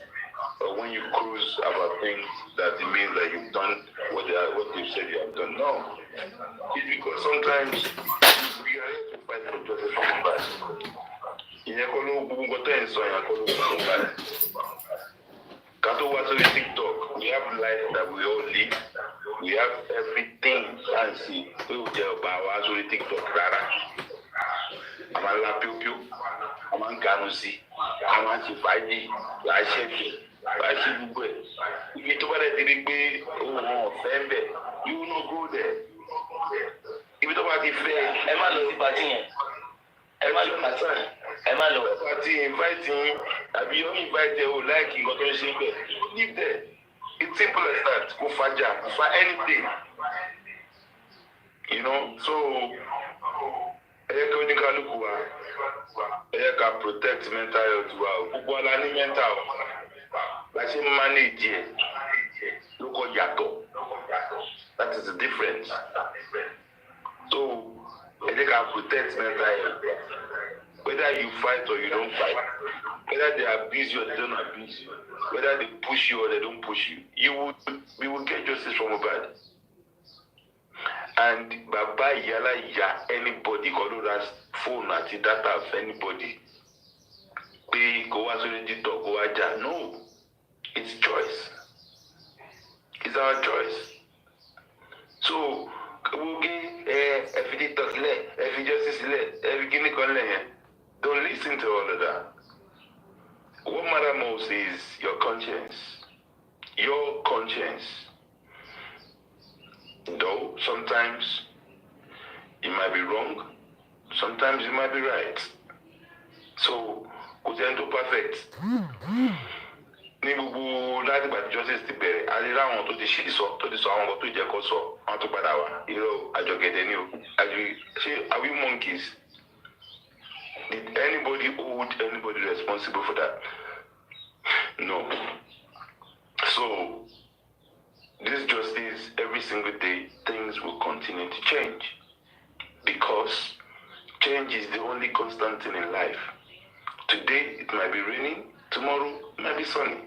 But when you cruise about things, that it means that you've done what they said you have done. No. It's because sometimes we are here to fight for justice for everybody. TikTok, we have life that we all live. We have everything fancy. We will tell about our TikTok. I'm a la piu piu. I'm a ganusi. I'm a chifaji. I shake it. I shake it. If you talk about the big, oh, Fembe, you will not go there. If you talk about the fair, Emma Loti Emma Loti inviting, I'll be only invited who like you, but don't shake it. Live there. It's simple as that. Go for job, for anything. So ẹ ká protect mental health wa o gbogbo ala ní mental bá ṣe manage ẹ ló kọ yàtọ̀. That is the difference. So ẹ ká protect mental health, whether you fight or you don't fight, whether they abuse you or they don't abuse you, whether they push you or they don't push you, we will get justice from above. and bàbá ìyálà ìyá anybody kọ́ ló ra phone àti data of anybody pé kó wá sórí TikTok kó wá jà. No, it's choice. It's our choice. So every TikTok every justice every guinea con don't listen to all of that. What matters most is your conscience. Your conscience. Though sometimes it might be wrong, sometimes it might be right. So, kò sẹ́ni tó perfect. Ní gbogbo láti gbàdí justice ti bẹ̀rẹ̀, a lè ráwọn tó ti ṣì sọ, tó ti sọ àwọn nǹkan tó jẹ́ kó sọ, wọ́n tó padà wá. Irọ́ àjọgẹ̀dẹ̀ ni o. Ṣé are we monkeys? Did anybody hold anybody responsible for that? No. So, this justice, every single day, things will continue to change. Because change is the only constant thing in life. Today, it might be raining. Tomorrow, it might be sunny.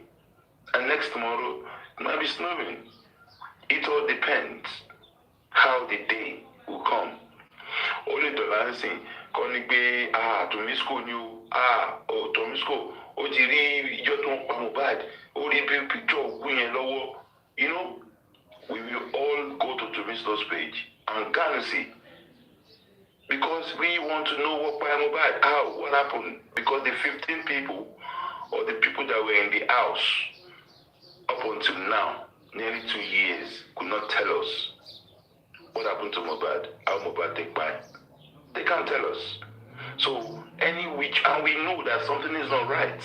And next tomorrow, it might be snowing. It all depends how the day will come. Only the dancing, calling me, Tomisco knew, Tomisco, Ojiri, Joton Pamubad, Ori picture of Queen Lowo. You know, we will all go to Tomisco's page and go and see. Because we want to know what happened. Because the 15 people, or the people that were in the house, up until now, nearly 2 years, could not tell us what happened to Mohbad, how Mohbad take by. They can't tell us. So, and we know that something is not right.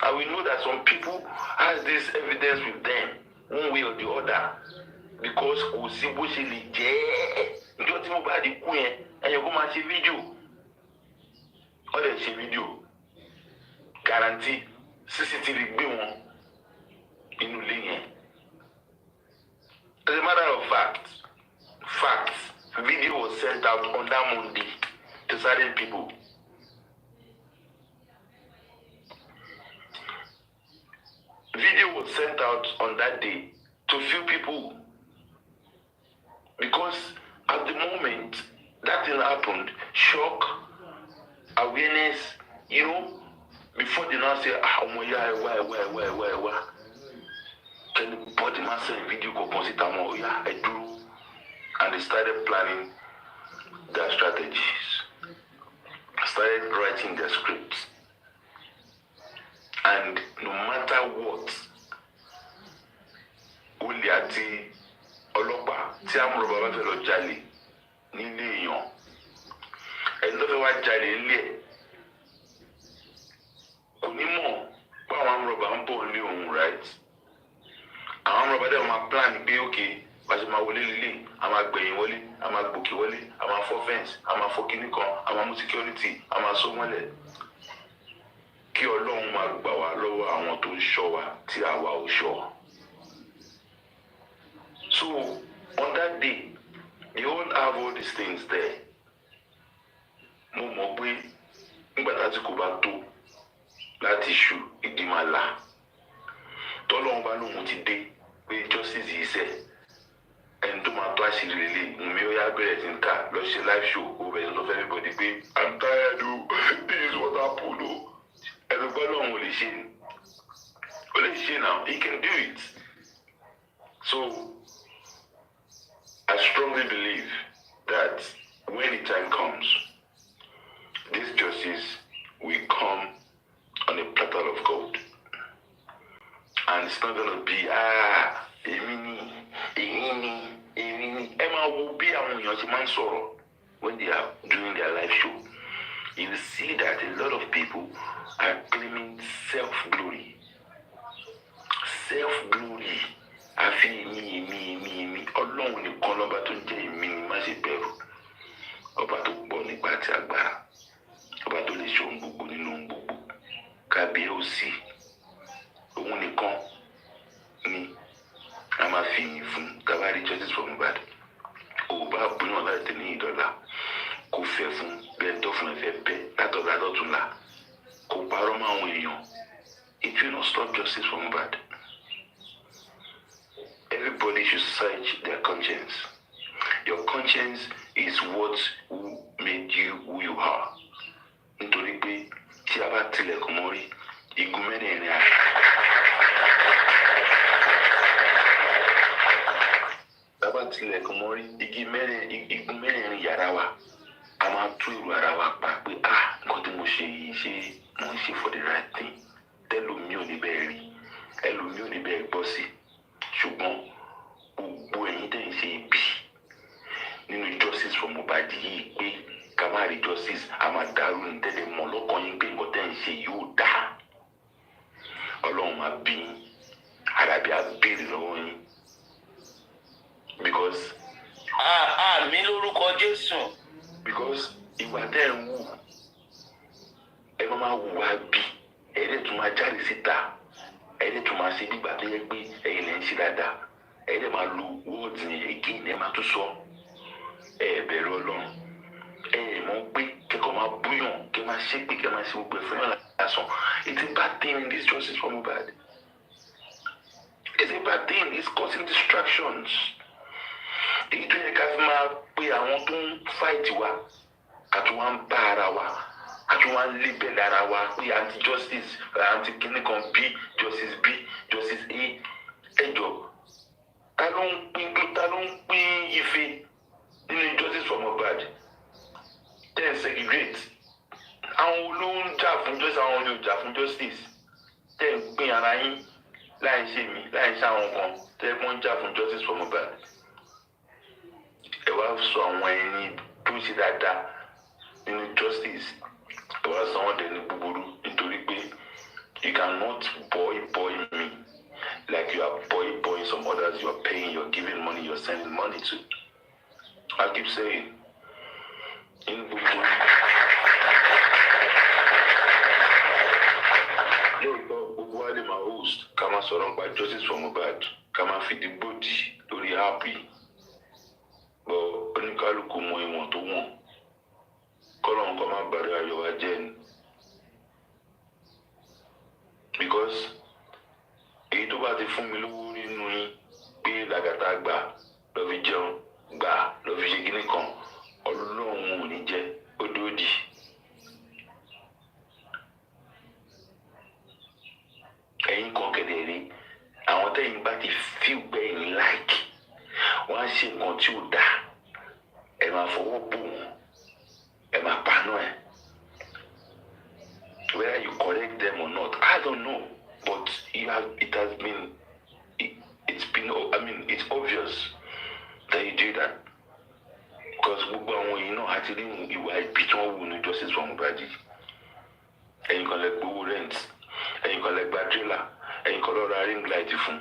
And we know that some people has this evidence with them, one way or the other. Because kò sí bó ṣe lè jẹ́ ìjọ tí Mohbad kú yẹn ẹ̀yàn kó máa ṣe fídíò ó lè ṣe fídíò guarantee CCTV gbé wọn inú ilé yẹn. As a matter of fact, video was sent out on that Monday to certain people. Video was sent out on that day to few people. Because at the moment that thing happened, shock, awareness, you know, before they now say, why? Can the body master video go consider yeah, I do. And they started planning their strategies, started writing their scripts. And no matter what, Lati, Aloba, tí Aloba bá fẹ́ lọ jalè nílé èèyàn ẹni tó fẹ́ wá jalè nílé kò ní mọ̀ pé àwọn Aloba ń bọ̀ nílé òun right àwọn Aloba dẹ̀ máa plan pé okay bá ṣe máa wọlé lílé a máa gbẹ̀yìn wọlé a máa gbòkè wọlé a máa fọ́ fence a máa fọ́ kíní kan a máa mú security a máa so mọ́lẹ̀ kí Ọlọ́run máa gbà wá lọ́wọ́ àwọn tó ń ṣọ́ wa tí àwa ò ṣọ́. So, on that day, they all have all these things there. Mo mọ̀ pé nígbà láti kò bá tó láti ṣù ìdímàlà. Tọ́lọ́run bá lóun ti dé pé justice yìí sẹ́ ẹni tó máa tó àṣírí lélẹ̀ mi ó yá bẹ̀rẹ̀ sí ń kà lọ ṣe live show ó bẹ̀rẹ̀ sọ fún everybody pé I'm tired o this is what happened o. Ẹ̀rọ gbọ́ lọ́run ò lè ṣe ni. Ó lè ṣe now, he can do it. So, I strongly believe that when the time comes, this justice will come on a platter of gold. And it's not going to be, Emma will be a when they are doing their live show. You will see that a lot of people are claiming self-glory. Self-glory. Àfi mi Ọlọ́run nìkan lọ́ba tó ń jẹ́ èmi ni má ṣe bẹ̀rù ọba tó pọ̀ nígbà tí agbára ọba tó lè ṣe ohun gbogbo nínú ohun gbogbo kábíyèsí òun nìkan ni a máa fi yìn fún tabari justice for Mohbad òbá bóyá láti ní ìdọ́là kò fẹ́ fún bẹ́ẹ̀ tó fún ẹ̀fẹ́ bẹ́ẹ̀ látọ̀lá lọ́túnla kò parọ́ mọ́ àwọn èèyàn it will not stop justice for Mohbad. Everybody should search their conscience. Your conscience is what made you who you are. Nítorí pé tí a bá tilẹ̀kùn mọ́rí, igun mẹ́rẹ̀ẹ̀rin àná. Tá a bá tilẹ̀kùn mọ́rí, igun mẹ́rẹ̀ẹ̀rin yàrá wa. A máa tú èrò ara wa pa pé nǹkan tí mo ṣe yìí ṣe mo ń ṣe for the right thing. Tẹ́lòmí ò ní bẹ́ẹ̀ rí, ẹlòmí ò ní bẹ́ẹ̀ gbọ́ sí. Ṣùgbọ́n gbogbo ẹ̀yin tẹ́ ń ṣe ibi nínú justice for Mohbad yìí pé ká má rí justice a máa dàrú ní tẹ́lẹ̀ mọ́ lọ́kàn yín pé nǹkan tẹ́ ń ṣe yóò dá. Ọlọ́run máa bí yín, àràbí á béèrè lọ́wọ́ yín. Because mi lórúkọ Jésù. Because ìwà tẹ́ ń wù ẹ máa wù wá bí ẹ̀ẹ́dẹ̀ tún máa jáde síta ẹ̀ẹ́dẹ̀ tún máa ṣe nígbà tó yẹ pé ẹ̀yin lẹ́ ń ṣe dáadáa ẹ̀ẹ́dẹ̀ máa lo words ní again ẹ̀ máa tún sọ bẹ̀rù Ọlọ́run mọ̀ pé kẹ́kọ̀ọ́ máa búyàn kẹ́ máa ṣépè kẹ́ máa ṣe gbogbo ẹ̀ fún yàn lásán. It's a bad thing in this justice for Mohbad. It's a bad thing. It's causing distractions. Èyí tó yẹ ká fi máa pe àwọn tó ń fight wa àti wọ́n ń bá ara wa àti wọ́n ń label ara wa pé anti justice anti kìnnì kan B justice B justice A ẹjọ́ ta ló ń pín ife nínú justice for Mohbad ten segregate àwọn olówó ń jà fún justice àwọn olè ò jà fún justice ten pín ara yín láì ṣe mí láì ṣe àwọn kan tẹ́ wọ́n jà fún justice for Mohbad. Ẹ wá sọ àwọn ẹni tó ń ṣe dáadáa nínú justice ẹ wá sọ wọn dẹni búburú nítorí pé you cannot boy me like you are boying some others. You are paying, you are giving money, you are sending money to. I keep saying in gbogbo gbogbo wa lè máa host ká máa sọ̀rọ̀ nípa justice for Mohbad ká máa fi dìbò dì lórí happy. Oníkálukú mọ ìwọ̀n tó wọ̀n kọ́lọ́n kan máa bàrẹ̀ ayọ̀ wa jẹ́ ni. Because èyí tó bá ti fún mi lówó nínú yín pé làgàtà gbà lọ fi jẹun gbà lọ fi ṣe kíní kan Ọlọ́run ò ní jẹ́ ó dòdì. Ẹ̀yin kan kẹ̀dẹ̀ rí àwọn tẹ́yìn bá ti feel gbẹ̀yìn like wọ́n á ṣe nǹkan tí ó dáa ẹ máa fọwọ́ bò wọ́n ẹ máa paná ẹ̀. Whether you correct them or not, I don't know, but it's obvious that you do that because gbogbo àwọn yìí náà àti rí ìwà ibi tí wọ́n wù ní justice for Mohbad. Ẹ̀yin kan lẹ gbowó rent, ẹ̀yin kan lẹ gba trailer, ẹ̀yin kan lọ ra ring light fún.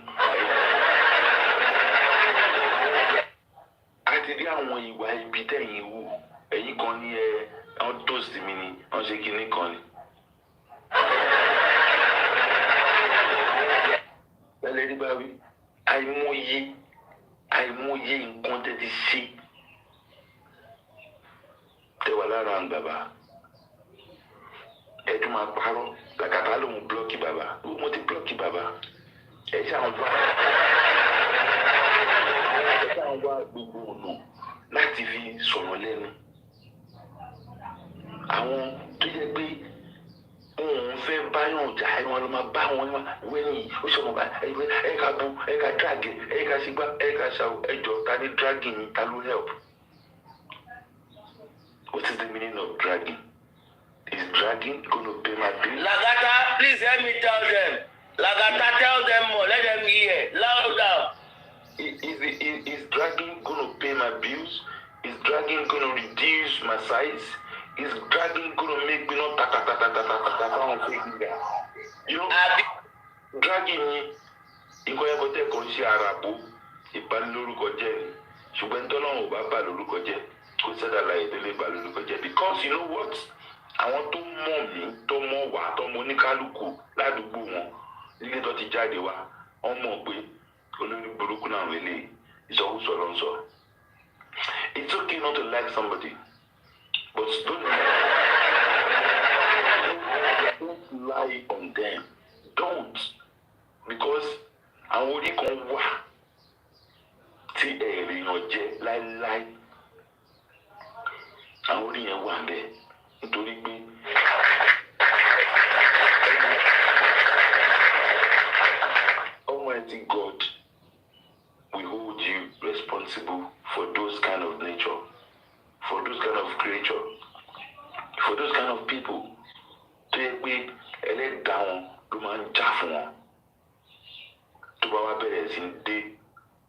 Àti rí àwọn ìwà ibi tẹ̀yìn wù ẹ̀yin kan ní wọ́n toast mi ni wọ́n ṣe kinní kan ni. Lẹ́lẹ́ rí bá wí àìmọye nǹkan tẹ́ ti ṣe tẹ́wà lára àwọn bàbá ẹ̀dùn máa parọ́ làkàtà lòun blọ́ọ̀kì bàbá mo ti blọ́ọ̀kì bàbá ẹ̀ ṣe àwọn wá gbogbo ọ̀nà láti fi sọ̀rọ̀ lẹ́nu. Àwọn tó yẹ pé òun fẹ́ báyọ̀ jà ẹ̀ wọn ló máa bá wọn wẹ́yìn ó ṣe wọn bá ẹ̀ka bú ẹ̀ka dragi ẹ̀ka sígbà ẹ̀ka ṣàwọ̀ ẹ̀jọ̀ ta ní dragi yìí ta ló help. What is the meaning of dragging? Is dragging going to pay my bill? Lagata, please help me tell them. Lagata, tell them more. Let them hear. Louder. Is dragging going to pay my bills? Is dragging going to reduce my size? Is dragging going to make me not you know, dragging me. Ìkọ́ ẹ̀kọ́ tẹ̀ kọ́ ṣe àràbò ìbanilórúkọ jẹ́ ni ṣùgbọ́n tọ́lọ́run ò bá bà lórúkọ jẹ́ kò sẹ́dá láyé tó lè bà lórúkọ jẹ́ because you know what àwọn tó mọ̀ mí tó mọ̀ wá tó mọ̀ oníkálukú ládùúgbò wọn nílé tó ti jáde wá wọ́n mọ̀ pé olórí burúkú náà wọlé ìsọkúsọ ló ń sọ. It's okay not to like somebody but don't lie on them. Don't because àwọn orí kan wà tí èèyàn jẹ́ láíláí. Àwọn orí yẹn wà bẹ́ẹ̀ nítorí pé Almighty God will hold you responsible for those kind of nature, for those kind of creature, for those kind of people. Tó yẹ pé ẹlẹ́dàá wọn ló máa ń jà fún wọn. Tó bá wá bẹ̀rẹ̀ sí dé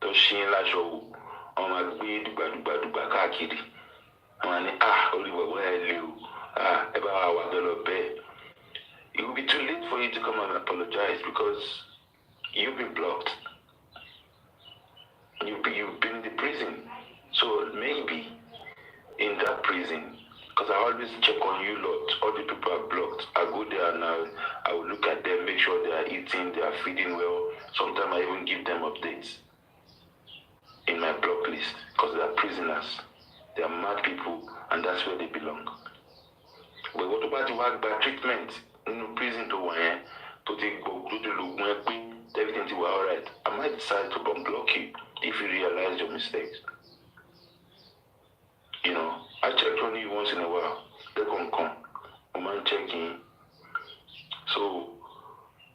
tó ṣí láṣọ wò, wọ́n máa gbé dùgbàdùgbàdùgbà káàkiri. Wọ́n ní orí bàbá ẹ lé o, ẹ bá wà bẹ́ẹ̀ lọ bẹ́ẹ̀. It will be too late for you to come and apologize because you've been blocked. You've been in the prison. So maybe in that prison, because I always check on you lot, all the people are blocked. I go there and I will look at them, make sure they are eating, they are feeding well. Sometimes I even give them updates in my block list because they are prisoners. They are mad people and that's where they belong. But what about the work by treatment in prison to one to take everything to alright? I might decide to unblock you if you realize your mistakes. You know, I check on you once in a while. They come. I'm not checking. So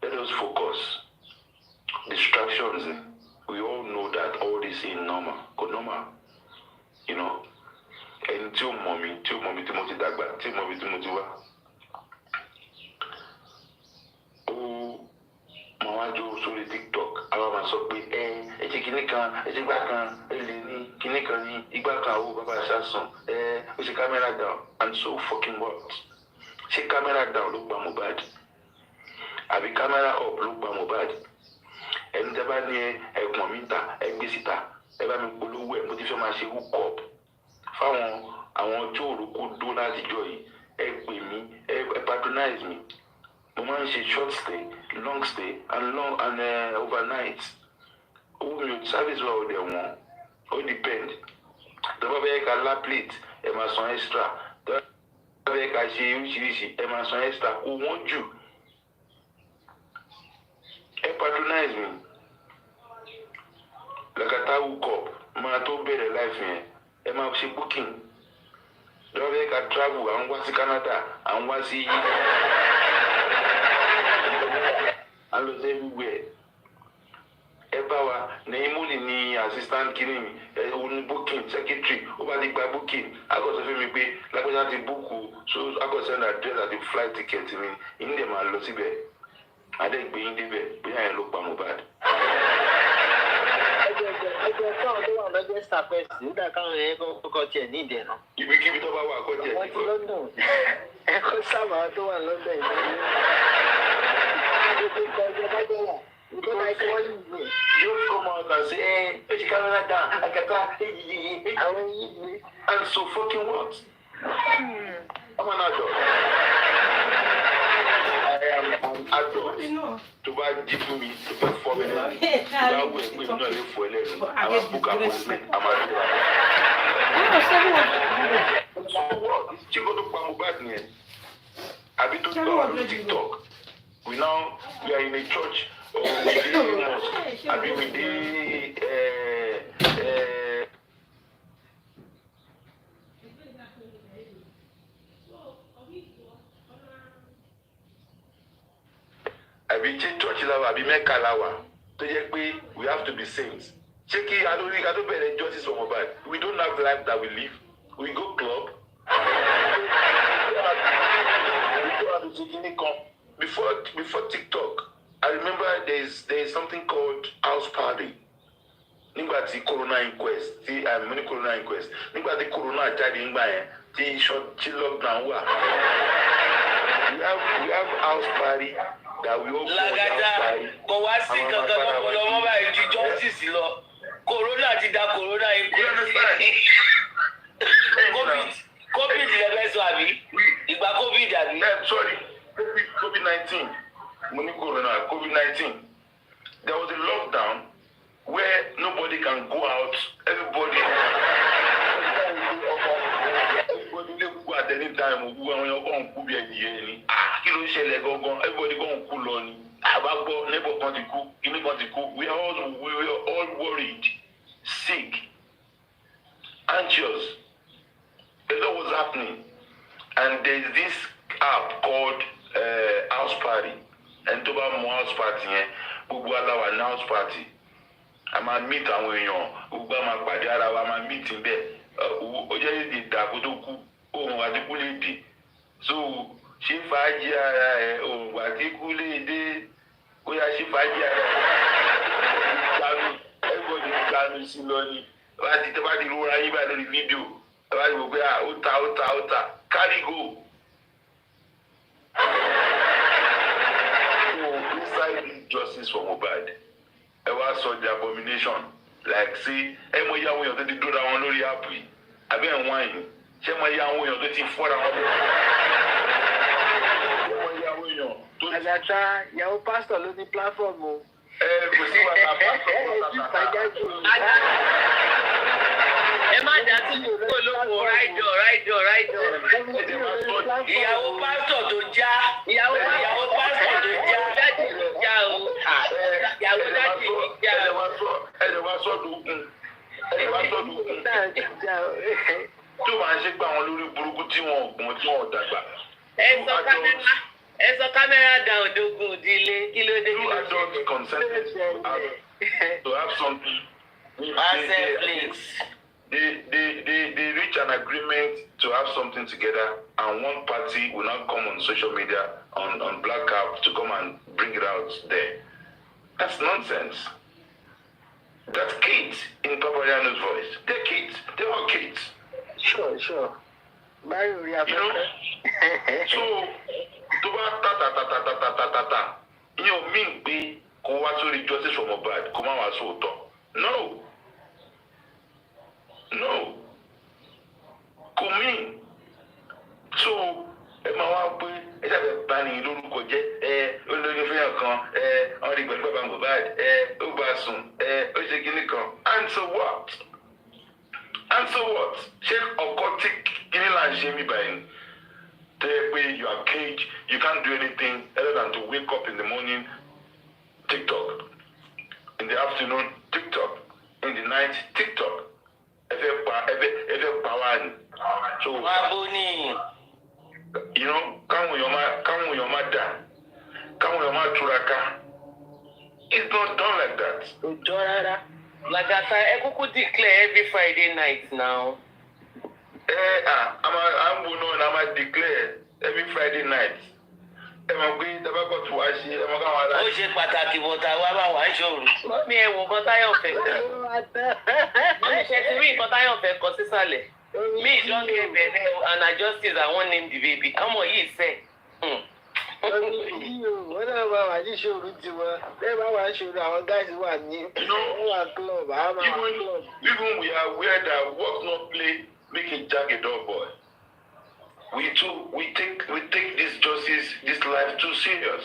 let us focus. Distractions. We all know that all this is normal. You know. And two mommy, Timothy Dagba, Timothy wa. Oh, Mawajo sorry TikTok. I want to say, we see camera down, and so fucking what? See camera down, look bad. I be camera up, look bad. And the bad near a momenta, a visitor, ever me blue way, but if you must hook up. Àwọn tó rò kó dó láti jọ yìí ẹ pè mí ẹ patronize me. Mo máa ń ṣe short stay, long stay and overnight. Owó mi ò service wa ò dẹ̀ wọ́n, ó depend. Tọ́ba bẹ́ẹ̀ ká lá plate ẹ máa san extra. Tọ́ba bẹ́ẹ̀ ká ṣe oríṣiríṣi ẹ máa san extra. Kò wọ́n jù. Ẹ patronize me. Lọ́kàtà hook up máa tó bẹ̀rẹ̀ life yẹn. Ẹ máa ṣe booking. Lọ́wọ́ ká travel, àwọn wá sí Canada, àwọn wá sí and lọ sí everywhere. Ẹ bá wa ní Imoli ní assistant kìíní mi, ẹ wo ní booking secretary, ó bá ti gba booking, akọ̀sọ̀ fún mi pé lágbàjá ti book o, so akọ̀sọ̀ send address àti flight ticket mi, ìní dẹ̀ máa lọ síbẹ̀. Adé gbé yín débẹ̀, bí àyẹ̀ ló pa Mohbad. Ẹgbẹ́ káwọn tó wà lọ́jọ́ ṣàpẹ̀sì nígbà káwọn yẹn kọ́kọ́ tiẹ̀ ní ìdẹ̀nà. Ibikíbi tó bá wà kọ́ tiẹ̀ Wọ́n ti London. Ẹ̀kọ́ sábà tó wà London ìlú. You come out and say, hey, put your camera down. I got that. And so fucking what? I'm an adult. I am an adult. To buy give me to pay for me. That way we not live for 11. I'm a book appointment. I'm a so what? You go to Mohbad near. I've been to TikTok. We are in a church. I mean, we did. I be church lawa, I be Mecca lawa. To yẹ pé we have to be saints. Check it. I don't bear justice for Mohbad. We don't have life that we live. We go club. Before TikTok, I remember there is something called house party. Nígbà tí corona inquest, corona inquest. Nígbà tí corona jáde nígbà yẹn, tí lockdown wà. We have house party that we all Lagata, kò wá sí kankan lọ́pọ̀lọpọ̀ báyìí ju justice lọ. Corona ti da corona inquest. COVID lẹ́fẹ̀ẹ́ sọ àbí? Ìgbà COVID àbí? Sorry, COVID-19. Corona, COVID-19. There was a lockdown where nobody can go out. Everybody go at any time. Everybody go on cool on. We are all worried, sick. house party. A máa meet àwọn èèyàn, gbogbo a máa pàdé ara wa, a máa meet níbẹ̀. Ó jẹ́ èdè ìdàkú tó kú, òun àdínkù lè dè. So ṣé fàájì ara ẹ̀ òun àdínkù lè dé? Ó yá ṣé fàájì ara ẹ̀ everybody gbanu sí lọ ni. Tẹ́ bá ti rúra yín báyìí lórí fídíò, tẹ́ bá ti wò pé ó ta, carry go. So inside this justice for Mohbad, ẹ wá sọ the abomination like say ẹ mọ iye àwọn èèyàn tó ti dúró àwọn lórí app yìí àbí ẹ̀ wọ́n yìí ṣé mọ iye àwọn èèyàn tó ti fọ́ra wọn lórí ṣé mọ iye àwọn èèyàn tó ti. Àgàtà ìyàwó pásítọ̀ ló ní pláfọ̀mù. Kò sí wàhálà pásítọ̀ ẹ má dá sí olóko ráìdọ̀. Ìyàwó pásítọ̀ tó já. Ìyàwó pásítọ̀ tó já. Láti ló já o. Ìyàwó láti ló já o. Ẹ̀jẹ̀ wá sọ́dún ogun. Tí ó máa ń ṣe pé àwọn lórí burúkú tí wọn ò gbọ́n tí wọn ò dàgbà. Ẹ sọ kámẹ́rà dá òdògùn ìdílé kí ló dé. You adults consented to have something. They reach an agreement to have something together, and one party will now come on social media on Black Cap to come and bring it out there. That's nonsense. That's kids in Papayano's voice. They're kids. They're all kids. Sure. You know? So, to ta, you know, mean be kò wá sórí justice for Mohbad, kò má wá sóòótọ́. No. Kò mí. So, ẹ máa wá pé ẹ ṣàbẹ̀ bá ní lórúkọ jẹ́ olóyún fẹ́yàn kan wọ́n rí pẹ̀lú bàbá Mohbad ó bá sùn ó ṣe kíní kan. And so what? Ṣé ọkọ tí kíní là ń ṣe mí báyìí? Tẹ́ pé you are caged, you can't do anything other than to wake up in the morning, TikTok. In the afternoon, TikTok. In the night, TikTok. Ẹ fẹ́ pa wá ni. So, you know, káwọn èèyàn má dà, káwọn èèyàn má túraká. It's not done like that. Òjò rárá. Lagata, ẹ kúkú declare every Friday night now. I'm declare every Friday night. Ẹ máa gbé dábàbọ̀ tó wá ṣe ẹ máa káwọn ará. Ó ṣe pàtàkì bọ̀tà wá bá wà ń ṣòro. Mọ́mí ẹ wo nǹkan Táyọ̀ fẹ́. Mọ́mí ṣe ti rí nǹkan Táyọ̀ fẹ́ kọ sísàlẹ̀. Me don get belle and na justice I wan name the baby. Ọmọ yìí sẹ́. Wọ́n náà máa wà ní ìṣòro tiwọn. Bẹ́ẹ̀ bá wà ń ṣòro àwọn guys wà ní club. Even we are aware that work not play make a jag a dull boy. We take this justice, this life too serious.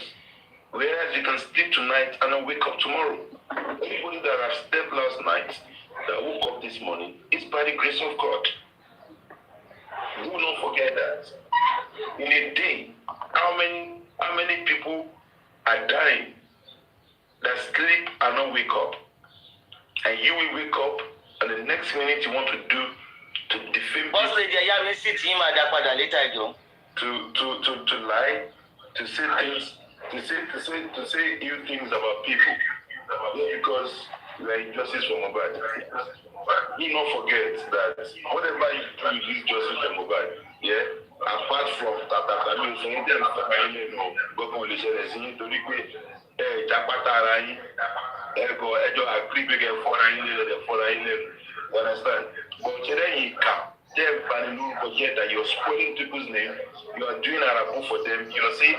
Whereas you can sleep tonight and then wake up tomorrow. Anybody that have slept last night, that woke up this morning, it's by the grace of God. Do not forget that. In a day, how many people are dying that sleep and not wake up? And you will wake up, and the next minute you want to do to defame people. To lie, to say things, to say ill things about people, because you are injustice for Mohbad. Do not forget that whatever you do, you use justice for Mohbad. Yeah. Apart from that, I mean, some of them are going to ṣẹlẹ̀ sí nítorí pé jápátá ara yín ẹjọ́ àgbébẹ̀gẹ̀ fọ́ra yín lẹ́nu fọ́ra yín lẹ́nu. You understand? But today that you're spoiling people's name, you are doing a rapport for them, you are saying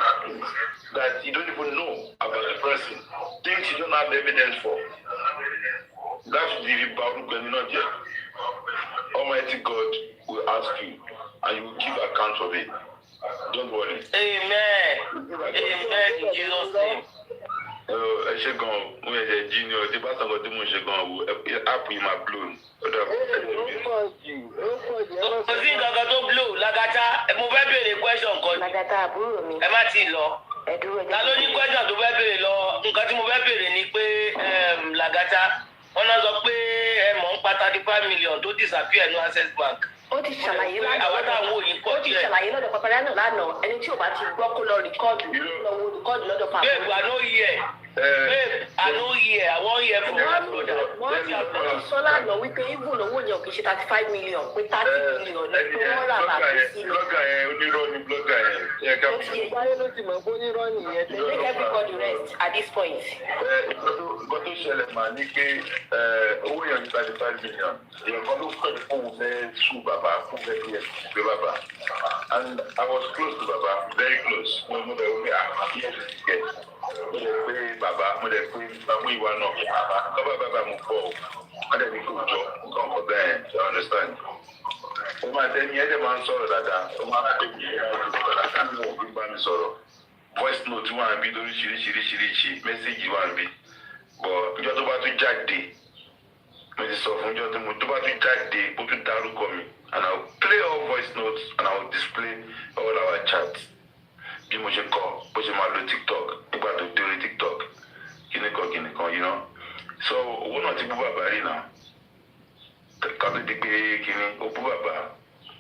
that you don't even know about the person, things you don't have evidence for. That's the Baruch and not yet. Almighty God will ask you and you will give account of it. Don't worry. Amen. Amen in Jesus' name. ẹ ṣe gan mo yẹ junior tí bá sọ̀rọ̀ tí mo ṣe gan wo app yìí máa blow ni. Kò sí nǹkan tó blow Lagata mo fẹ́ béèrè question kan. Lagata àbúrò mi. Ẹ má ti lọ. Ẹ dúró ní. Ta ló ní question tó fẹ́ béèrè lọ? Nǹkan tí mo fẹ́ béèrè ni pé Lagata wọ́n náà sọ pé ẹ mọ̀ ń pa 35 million tó disappear ní Access Bank. Ó ti ṣàlàyé lọ́dọ̀ àwọn táwọn òyìn pọ̀ ó ti ṣàlàyé lọ́dọ̀ Papayano lánàá ẹni tí ò bá ti gbọ́ kó lọ rìkọ́ọ̀dù lọ́wọ́ rìkọ́ọ̀dù lọ́dọ̀ Papayano. Bẹ́ẹ̀ wà ló yẹ Babe, I don't hear. I won't hear from my brother. Wọ́n ti sọ lánàá wípé even owó yẹn ò kì í ṣe 35 million pé 30 million ní pé wọ́n rà láti sílẹ̀. Blogger yẹn onírọ́ ni blogger yẹn. Yẹ ká fi. Báyọ̀ ló ti mọ̀ pé onírọ́ nìyẹn. Make everybody rest at this point. Nǹkan tó ṣẹlẹ̀ mà ní pé owó yẹn ní 35 million. Èèyàn kan ló fẹ́ kó òun fẹ́ sùn bàbá fún fẹ́ bí ẹ̀ gbé bàbá. And I was close to bàbá, very close. Mo bẹ̀ wọ́n pé àkàkíyè ti ti kẹ̀. Mo lè pé bàbá, mo lè pé bàbá ìwà náà pé bàbá mo fọ́ o. Wọ́n dẹ̀ ní kò jọ nǹkan kan bẹ́ẹ̀, you understand? Ó máa tẹ́ ní ẹ̀jẹ̀ máa ń sọ̀rọ̀ dáadáa. Ó máa ń pè mí dáadáa ní òbí bá mi sọ̀rọ̀. Voice note wà níbí lóríṣiríṣiríṣi, message wà níbí. But ìjọ tó bá tún jáde, mo ti sọ fún ìjọ tó bá tún jáde, ó tún dárúkọ mi. And I will play all voice notes and I will display all our chats. Bí mo ṣe kọ, bó ṣe máa lo TikTok, nígbà tó dé orí TikTok, kíníkan, you know. So owó náà ti bú bàbá rí náà. Ká tó di pé kíní, ó bú bàbá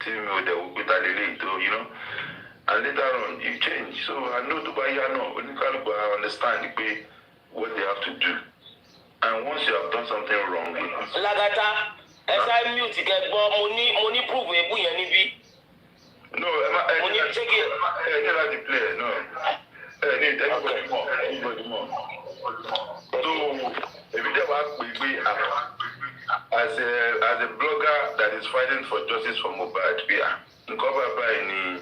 tí mi ò dẹ̀ wò pé ta lè lè tó, you know. And later on, you change. So I know to buy no, oníkálùkù I understand pé what they have to do. And once you have done something wrong, Lagata, ẹ mute kẹ gbọ́, mo ní proof ebú yẹn níbí. No, mo ní check it. Láti play, no. Need anybody more. So, if you ever pé as a blogger that is fighting for justice for Mohbad, nǹkan bàbá yìí ni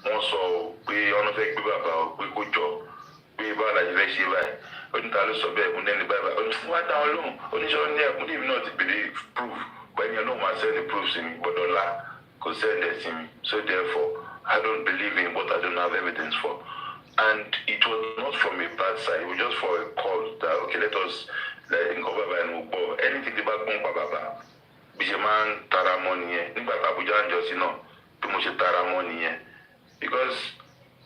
wọ́n sọ pé ọ̀nà fẹ́ gbé bàbá pé kó jọ pé báwo la ṣe fẹ́ ṣe báyìí oníta ló sọ bẹ́ẹ̀ múlẹ̀ ní báyìí oníṣẹ́ wá dáhùn lóhùn oníṣẹ́ ní ẹ̀kún tí èmi náà ti bèrè proof bẹ́ẹ̀ni ọlọ́run máa send the proof sí mi gbọ́dọ̀ la kò send ẹ̀ sí mi so therefore I don't believe in what I don't have evidence for and it was not from a bad side it was just for a call that okay let us let nǹkan bàbá ẹnu gbọ́ anything tí bá gbọ́n pa bàbá bí ṣe máa ń tara mọ́ nìyẹn nígbà tí Abuja ń jọ sí náà bí mo ṣe tara mọ́ nìyẹn. Because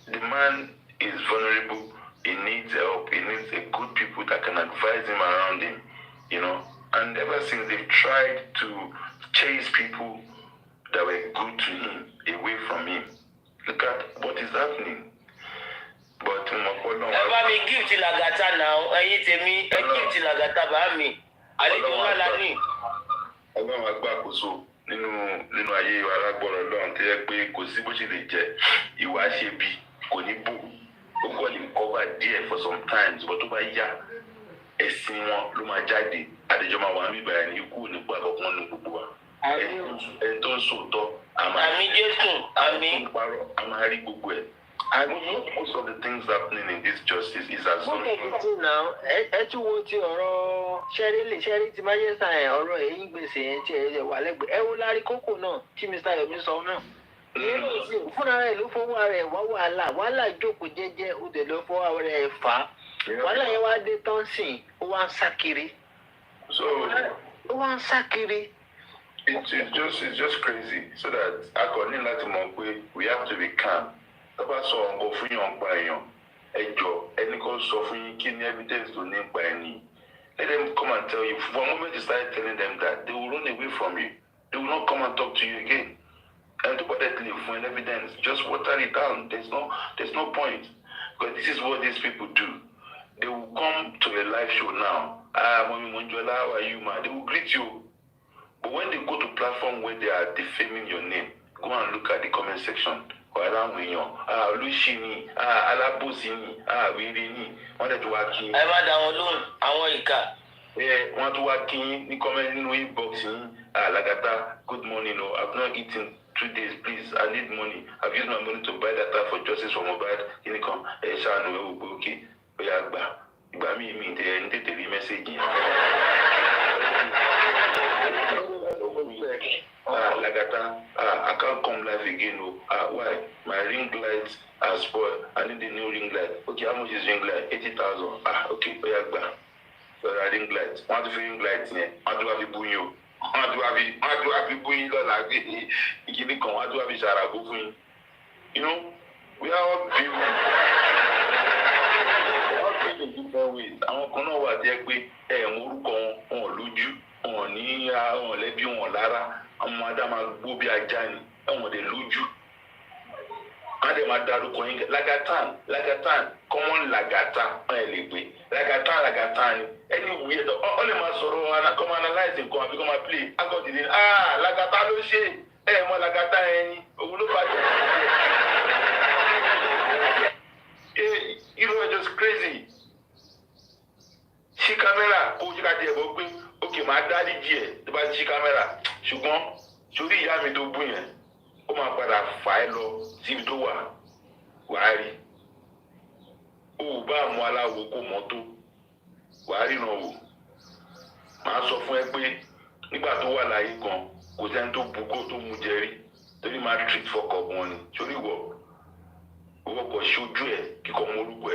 the man is vulnerable, he needs help, he needs a good people that can advise him around him, you know. And ever since they've tried to chase people that were good to him, away from him. Look at what is happening. But ẹ bá mi give ti Lagata now, ẹyin tèmi, ẹ give ti Lagata bá mi, àlejò ńlá la ní. Ọlọ́run àgbà àkóso nínú ayé alágbọ̀rọ̀ lọ́run tó yẹ pé kò sí bó ṣe lè jẹ́ ìwà ṣe bí kò ní bò ó kọ́ lè cover díẹ̀ for some times but tó bá yá ẹ̀sìn wọn ló máa jáde àdéjọ́ máa wà níbà ẹni ikú nípa àkọ́kọ́ ní gbogbo wa ẹni tó ń sòótọ́ àmì Jésù àmì parọ́ a máa rí gbogbo ẹ̀. Most of the things happening in this justice is as though. Ẹ tún wo ti ọ̀rọ̀ ṣẹ́rí ti májèsà ẹ̀ ọ̀rọ̀ èyí gbèsè yẹn tí ẹ wà lẹ́gbẹ̀ẹ́. Ẹ wo lárí kókò náà tí Mr. Yomi sọ náà. Ìyẹn ló sì fúnra rẹ̀ ló fọwọ́ rẹ̀ wá wàhálà jókòó jẹ́jẹ́ ó dẹ̀ ló fọwọ́ rẹ̀ fà á. Wàhálà yẹn wá dé tán sìn ó wá ń sá kiri. Ó wá ń sá kiri. It's just crazy so that a kò ní láti mọ̀ pé we have to be calm. Tọ́ba sọ ọ̀gbọ̀n fún yàn pa èèyàn ẹjọ́ ẹni kan sọ fún yín kí ni evidence tó ní pa ẹni. Let them come and tell you. For a moment you start telling them that, they will run away from you. They will not come and talk to you again. And to put that for an evidence, just water it down. There's no point. Because this is what these people do. They will come to a live show now. Mami Monjola, how are you, man? They will greet you. But when they go to platform where they are defaming your name, go and look at the comment section. Aláwọ̀ èèyàn olùsíní alábòsíní wíìrì wọ́n dẹ̀ tó wá kí. ẹ má dá wọn lóhùn àwọn ìka. wọ́n tó wá kí ní comment nínú inbox yín Lagata good morning o I've not eaten 2 days please I need money I've used my money to buy data for justice for Mohbad kíni kan ṣàánú ẹ wò pé òkè bóyá gbà ìgbà míì tẹ ẹ ní tètè rí mẹ́sẹ̀gì yẹn. Lagata, I can't come live again. Why? My ring lights are spoiled. I need a new ring light. Okay, how much is ring light? 80,000. Okay, ring light. Want to ring light? Want to have a bunyo? Want to have a bunyo? Like you need come. Want to have a sharabu? You know, we are all people. In different ways. Àwọn kan náà wà jẹ́ pé morúkọ wọn lójú wọn ní àwọn lẹ́bí wọn lára àwọn adá máa gbó bí ajá ni àwọn ọ̀dẹ̀ lójú Ade máa dárúkọ yín Lagatan common Lagata Lagatan ni ẹni weird ọ lè máa sọ̀rọ̀ kọ́ máa analyse nǹkan àbí kọ́ máa play agọ́dìdì Lagata ló ṣe mọ Lagata ẹni òun ló fà jẹ́ you know just crazy ṣí kámẹ́rà kó yí ká tiẹ̀ bọ́ pé ókè máa dáríjì ẹ̀ tó bá ṣí kámẹ́rà ṣùgbọ́n sórí ìyá mi tó bú yẹn ó máa padà fà ẹ́ lọ síbi tó wàá rí o ò bá mú aláwo kó mọ́ tó wàá ríran wò máa sọ fún ẹ pé nígbà tó wà láyé kan kò sẹ́ni tó bu kó tó mú jẹ rí torí máa treat fọkọ̀ gan ni torí owó kò ṣojú ẹ kíkọ́ mọ orúkọ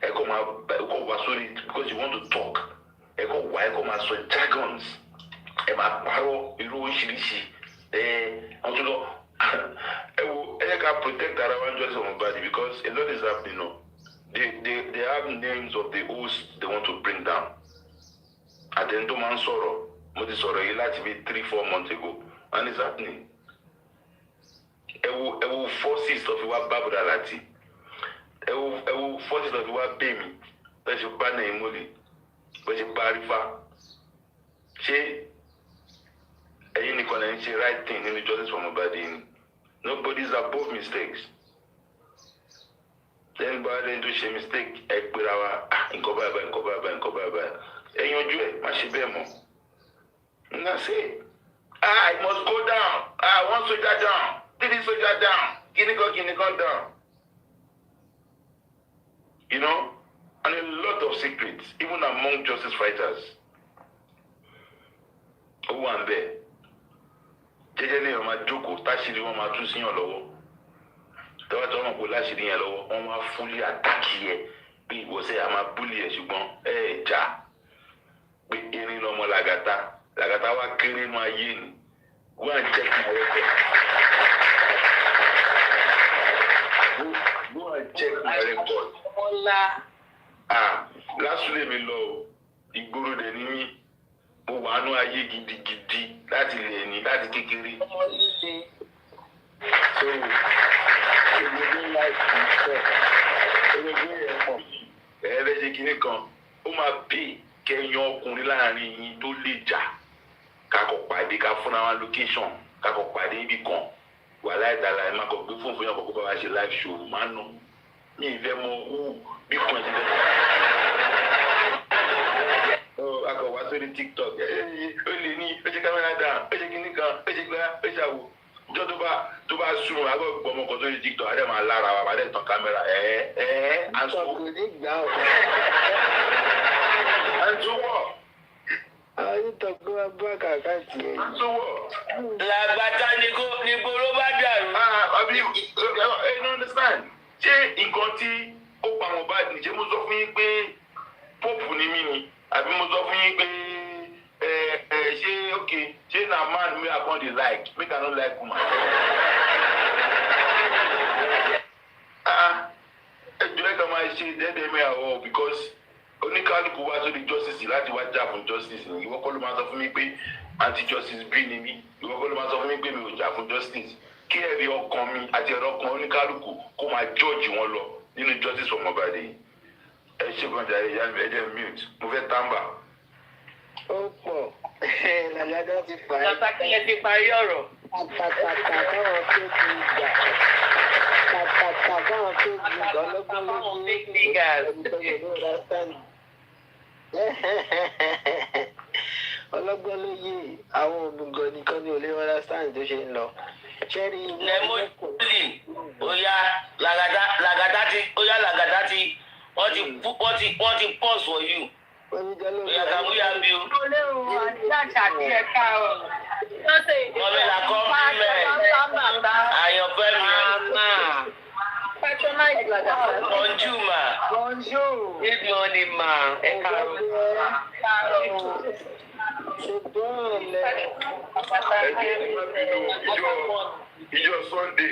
ẹ kò máa wá sórí because you want to talk ẹ kò wá ẹ kò máa sọ jargons ẹ máa parọ́ irú oríṣiríṣi wọ́n tún lọ ẹ wo ẹ yẹ ká protect ara wa just on body because a lot is happening now. They have names of the hosts they want to bring down. Àtẹ̀ntó máa ń sọ̀rọ̀ mo ti sọ̀rọ̀ yìí láti bí 3-4 months ago and it's happening. Ẹ wo forces tó fi wá bá Bùdá Lati. Ẹ wo forces tó fi wá bẹ́ mi bẹ́ẹ̀ ṣe bá nàá ìmọ̀lẹ̀ bẹ́ẹ̀ ṣe bá Arífá. Ṣé ẹ̀yin nìkan lẹ́yìn ṣe right thing nínú justice for Mohbad ni? Nobody is above mistakes. Then bá lẹ́yìn tó ṣe mistake ẹ pera wa nǹkan báyìí ẹ yanjú ẹ má ṣe bẹ́ẹ̀ mọ́. Nna say I must go down one soldier down 3 soldier down kìnìkan down. You know, and a lot of secrets even among justice fighters. Ó wà ń bẹ̀ jẹ́jẹ́ ní ọmọ àjókòó táṣìírí wọn máa tún síyàn lọ́wọ́ tọ́wọ́ tí wọ́n mọ̀ kó láṣìírí yẹn lọ́wọ́ wọ́n máa fúlé àtàkì yẹ bí ìwọ́sẹ̀ a máa búlì ẹ̀ ṣùgbọ́n já pé erin lọ́mọ Lagata wá kéré inú ayé ni go and check my record go and check my record lásùlẹ̀ mi lọ ìgboro dẹ̀ ní mí mo wà nú ayé gidigidi láti lè ní láti kékeré. So ìgbòho láìpẹ́ ìgbòho ẹ̀rẹ́ ṣe kinní kan ó máa bí kẹyàn ọkùnrin láàrin yín tó lè jà kakọ̀ pàdé ká fúnra wa location kakọ̀ pàdé ibì kan wà láìdàlà ẹ̀ máa kọ̀ gbé fún yàn kọ̀ọ̀kan bá wa ṣe live show máa nù mí ìfẹ́ mọ bí kan ti fẹ́. Akọ̀ wá sórí TikTok ó lè ní ó ṣe kámẹ́rà dáa ó ṣe kinní kan ó ṣe gbá ó ṣe àwò jọ tó bá sùn àgọ́ gbọmọ kan sórí TikTok àdé máa lára wa àdé tàn kámẹ́rà àǹtó wọ̀. Àwọn ìtọ́gbọ́ wa bá kàkà tiẹ̀. Àǹtó wọ̀. Làgbàtà ní gbòòrò bá dàrú. Àbí you don't understand ṣé nǹkan tí ó pa Mohbad ní ṣé mo sọ fún yín pé pope ni mí ni àbí mo sọ fún yín pé ṣé okay ṣé na man wey I come dey like make I no like woman. Ẹjọ́ ẹ̀ka máa ṣe dẹ́dẹ́ mi àwọ̀ because oníkálukú wá sórí justice láti wá jà fún justice ni ìwọ kọ́ ló máa sọ fún mi pé anti-justice bí ni mí ìwọ kọ́ ló máa sọ fún mi pé mi ò jà fún justice kí ẹ̀rí ọkàn mi àti ẹ̀rọ ọkàn oníkálukú kó máa judge wọn lọ nínú justice for Mohbad yìí. Ẹ ṣe kan jàre ìyá mi ẹ jẹ́ mute mo fẹ́ tàǹbà. Ó pọ̀ Lagata ti fà á. Lọ́sàkílẹ̀ ti parí ọ̀rọ̀. Tàtàtà káwọn tó ti gbà. Tàtàtà káwọn tó ti gbà ọlọ́gbọ́n ọlọ́gbọ́n ló yé àwọn òmùgọ̀ nìkan ní olè understand tó ṣe ń lọ. Ṣẹ́rí lẹ́mọ́lì óyá Lagata ti wọ́n ti pause for you. Óyá kàmúyà bí o. Mọ̀mílà compliment àyànfẹ́ mi. Bonjour ma. Bonjour. Good morning ma. Ẹ káàárọ̀. Ìjọ Sunday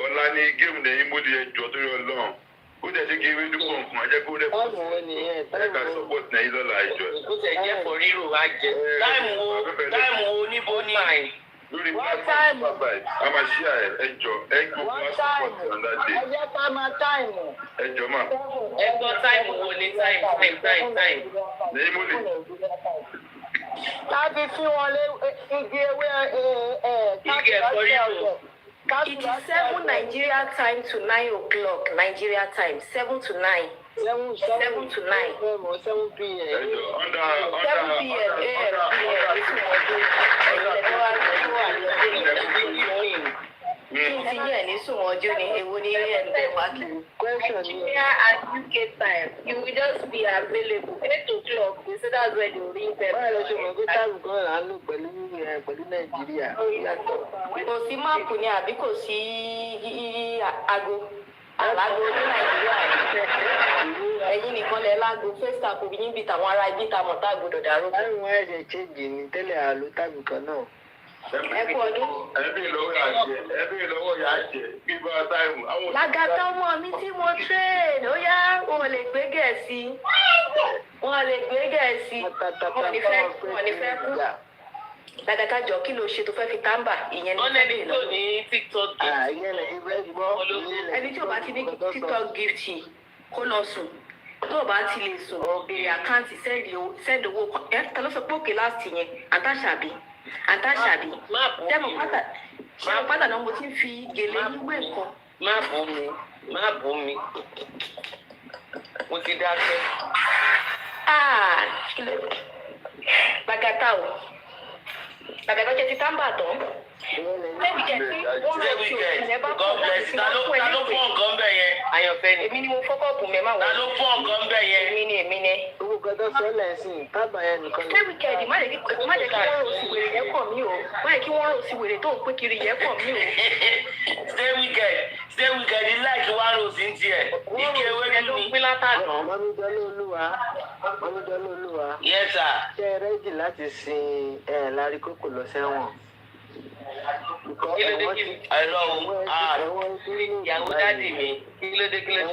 ọ̀la ni géèmù lẹ́yìn mo lè ẹjọ́ tó yọ lọ́n kó tẹ̀ sí kí ewé dúpọ̀ nǹkan ajẹ́ kó rẹ̀ táìmù wo nìyẹn ẹ̀ka support náà yín lọ́la ìjọ. Ó tẹ̀ jẹ́ for rírò wá jẹ. Táìmù wo níbo ni? Lórí platform bàbá ẹ̀ a máa ṣí ẹjọ́ ẹgbẹ́ wa support on that day. Ẹjẹ́ ká máa táìmù. Ẹjọ́ mà. Ẹgbọ́n táìmù wo ni táìmù? Lẹ́yìn mo lè. Kábí fi wọn lé igi ewé Igi ẹ̀fọ́ rírò. It is 7 Nigeria time to 9 o'clock. Nigeria time 7 to 9. 7 to 9. 7 p.m. Ẹjọ́ 7 p.m. Kí n ti yẹ̀ ní sùn ọjọ́ ni èwo ni ẹ̀ ń bẹ̀ wá kiri. Nigeria and UK time, you will just be available 8 o'clock. You say that's where they ring bell. Báyọ̀ lọ ṣe mọ̀ pé táìmù kan là ń lò pẹ̀lú Nàìjíríà. Kò sí máàpù ni àbí kò sí aago àlágo ní Nàìjíríà. Ẹ̀yin nìkan lẹ láago FaceTime kò yín bí tàwọn ará ibi tá a mọ̀ tá a gbọdọ̀ dàrú. Táìmù wọn ẹ̀jẹ̀ chéjì ní tẹ́lẹ̀ àlò táìmù kan náà. Ẹ kú ọdún. Ẹbí lọ́wọ́ yà jẹ bíbá táìmù. Lágàtà ọmọ mi tí mo train ó yá wọn lè gbé Gẹ̀ẹ́sì. Wọn lè gbé Gẹ̀ẹ́sì. Wọn ní fẹ́ kú. Lágàtà jọ kí ló ṣe tó fẹ́ fi tábà ìyẹn ní Ọ̀nẹ́ni tó ní TikTok gift. Ẹni tí ò bá ti ní TikTok gift yìí kó lọ sùn. Tó o bá ti lè sùn béèrè àkáǹtì send owó ẹ ta ló sọ pé òkè láti yẹn àtàṣàbí tẹ́mọ̀ pátá náà mo ti ń fi gèlè níwé nǹkan. Má bú mi. Mo ti dákẹ́. Bàgàtà jẹ́ ti tábà tán. Lẹ́bi jẹ́ tí wọ́n rọ̀ sí òṣìṣẹ́ bá pọ̀ láti fi wọ́n fún ẹ Ta ló pọ̀ nǹkan bẹ̀ yẹn? Àyànfẹ́ ni. Èmi ni mo fọ́kọ̀ bù mẹ́ máa wọ̀. Ta ló pọ̀ nǹkan bẹ̀ yẹn? Èmi ni. Owó gọdọ̀ sọ́lẹ̀ sí tábà yẹn nìkan. Ṣé wíkẹ́ẹ̀dì má jẹ́ kí wọ́n rò sí wèrè yẹn pọ̀ mí o. Má jẹ́ kí wọ́n rò sí wèrè tó ń pé kiri yẹn pọ̀ mí o. Stay weekend láìkí wá rò sí tiẹ̀. Ike ewé mi ni. Mọ́mídọ́lé Olúwa. Yes sir. Ṣé ẹ rẹ́jì láti sin Lárí Kókò lọ sẹ́wọ̀n? Àìrọ̀ o, ìyàwó dádì mi, kí ló dé ṣẹlẹ̀?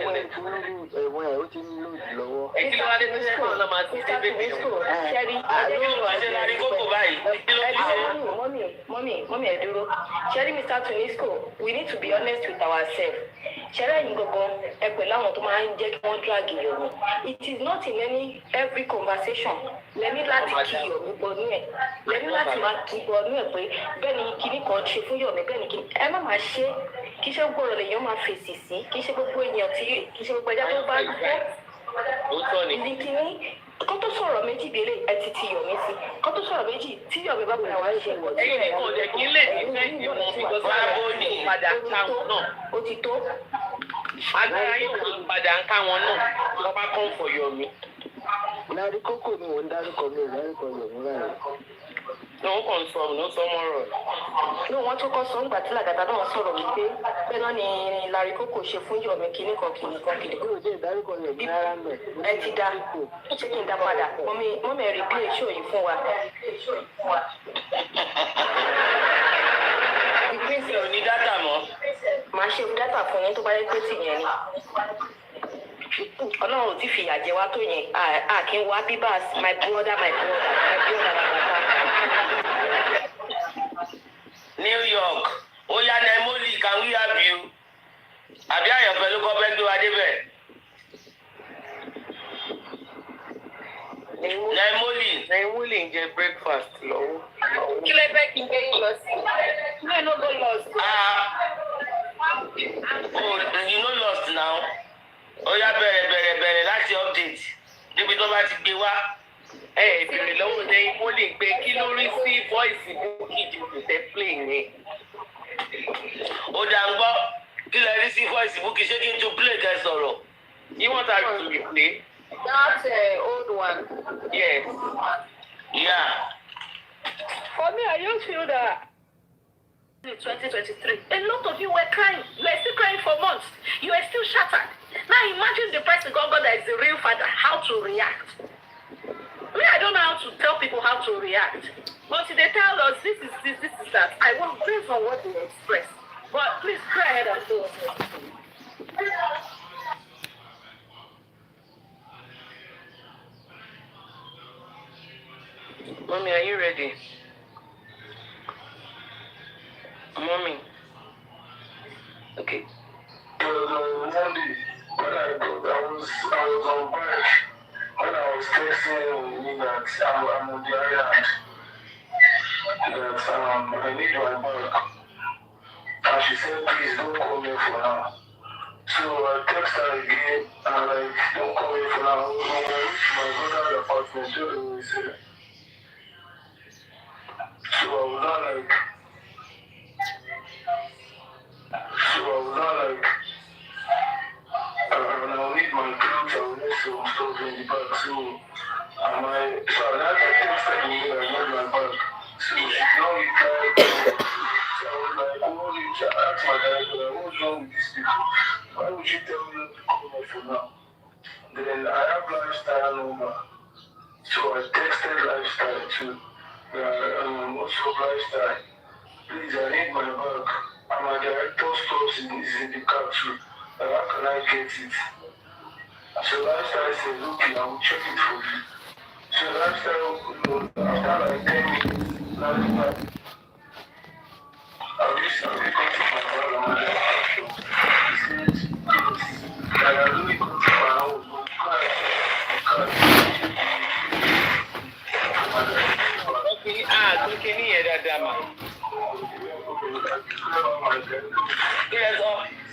Ẹ̀wọ̀n ẹ̀ ó ti ní lòdì lọ́wọ́. Ẹ kí ló wá dé tó ṣe kọ́ ọ̀nà máa ti ṣe bébì yẹn? Ṣé Lárí Kókò báyìí? Kí ló fi ṣe? Mọ́mí ẹ̀ dúró. Ṣẹ́rí Mr. Tunisco, we need to be honest with ourselves. Ṣẹ́rẹ́ yìí gangan ẹ pẹ̀lú àwọn tó máa ń jẹ́ kí wọ́n drag Yomi. It is not in every conversation. Lẹ́ni láti kí Yomi bọnú ẹ̀. Lẹ́ni láti máa kí bọnú ẹ̀ pé bẹ́ẹ̀ ni kinní kan ṣe fún Yomi bẹ́ẹ̀ ni kinní. Ẹ má máa ṣe kí ṣe gbogbo ọ̀rọ̀ lèèyàn máa fèsì sí. Kí ṣe gbogbo èèyàn kí ṣe gbogbo ẹja tó bá gbọ́. Ìdí kinní kó tó sọ̀rọ̀ méjì délé ẹ ti ti Yomi sí. Kó tó sọ̀rọ̀ méjì tí Yomi bá padà wá ṣe ìwọ̀ tí Ẹ̀yin kò lè kí lè ní fẹ́ǹsì wọn bí kò sábò ní padà káwọn náà. ó ti tó. Agbára yóò kò padà ń káwọn náà lọ́ bá kàn fọ̀ Yomi. Lárí Kókò ni mò ń dárúkọ mi ò dárúkọ Yomi báyìí. Ní wọ́n kàn sọ ló sọ mọ́rọ̀. Ní wọ́n tó kọ́ sọ nígbà tí Làgàtà náà sọ̀rọ̀ wípé bẹ́ẹ̀ náà ni Lárí Kókò ṣe fún Yomi kinní kan. Kúrò dé ìdárúkọ Yomi rárá mẹ́. Ẹ ti dá ṣé kí n dá padà mọ́mí ẹ̀rí play show yìí fún wa. Ìpínsẹ̀ ò ní dátà mọ́. Màá ṣe dátà fún yín tó bá yẹ pé tì yẹn ni. Ọlọ́run ò tí fìyà jẹ wá tó yẹn. A kì í wá bíbá my brother Làgàtà. New York, ó yá Naimoli, can we have you? Àbí àyànfẹ́ ló kọ́ fẹ́ gbé wa débẹ̀. Naimoli ń jẹ breakfast lọ́wọ́. Kí lẹ fẹ́ kí n gbé yín lọ sí? No go lost. You no lost now. Ó yá bẹ̀rẹ̀ láti update. Níbi tó bá ti gbé wá. Ìbéèrè lọ́wọ́ Naimoli pé kí ló rí sí voice Bukky Jesse tẹ́ play yẹn. Ó dà ń gbọ́ kí lẹ rí sí voice Bukky ṣé kí n tún play kẹ́ sọ̀rọ̀. You want her to replay? That old one. Yes. Yeah. For me, I just feel that 2023, a lot of you were crying. You were still crying for months. You were still shattered. Now imagine the person God that is the real father, how to react. I don't know how to tell people how to react. But they tell us this is that. I will based on what they express. But please go ahead and do it. Mommy, are you ready? Mommy. Okay. Monday, when I was on bike. When I was texting me that I'm on the island, that I need my bag. And she said, please don't call me for now. So I text her again, and I'm like, don't call me for now. When I reach my brother's apartment, so they will say. So I was not like, and I'll need my clothes, I'll need some stuff in the bag. So I texted me that I need my bag. So she did not reply. So I was like, I asked my director, what's wrong with these people? Why would you tell me not to come here for now? Then I have lifestyle number. So I texted lifestyle too. Also lifestyle. Please, I need my bag. And my director's stuff is in the car too. How can I get it? So lifestyle said, okay, I will check it for you. So lifestyle, after like 10 minutes, lifestyle. Have you got my bag on my director? He said, yes. I have really got to my house, but Tókè ní yẹn dáadáa mà.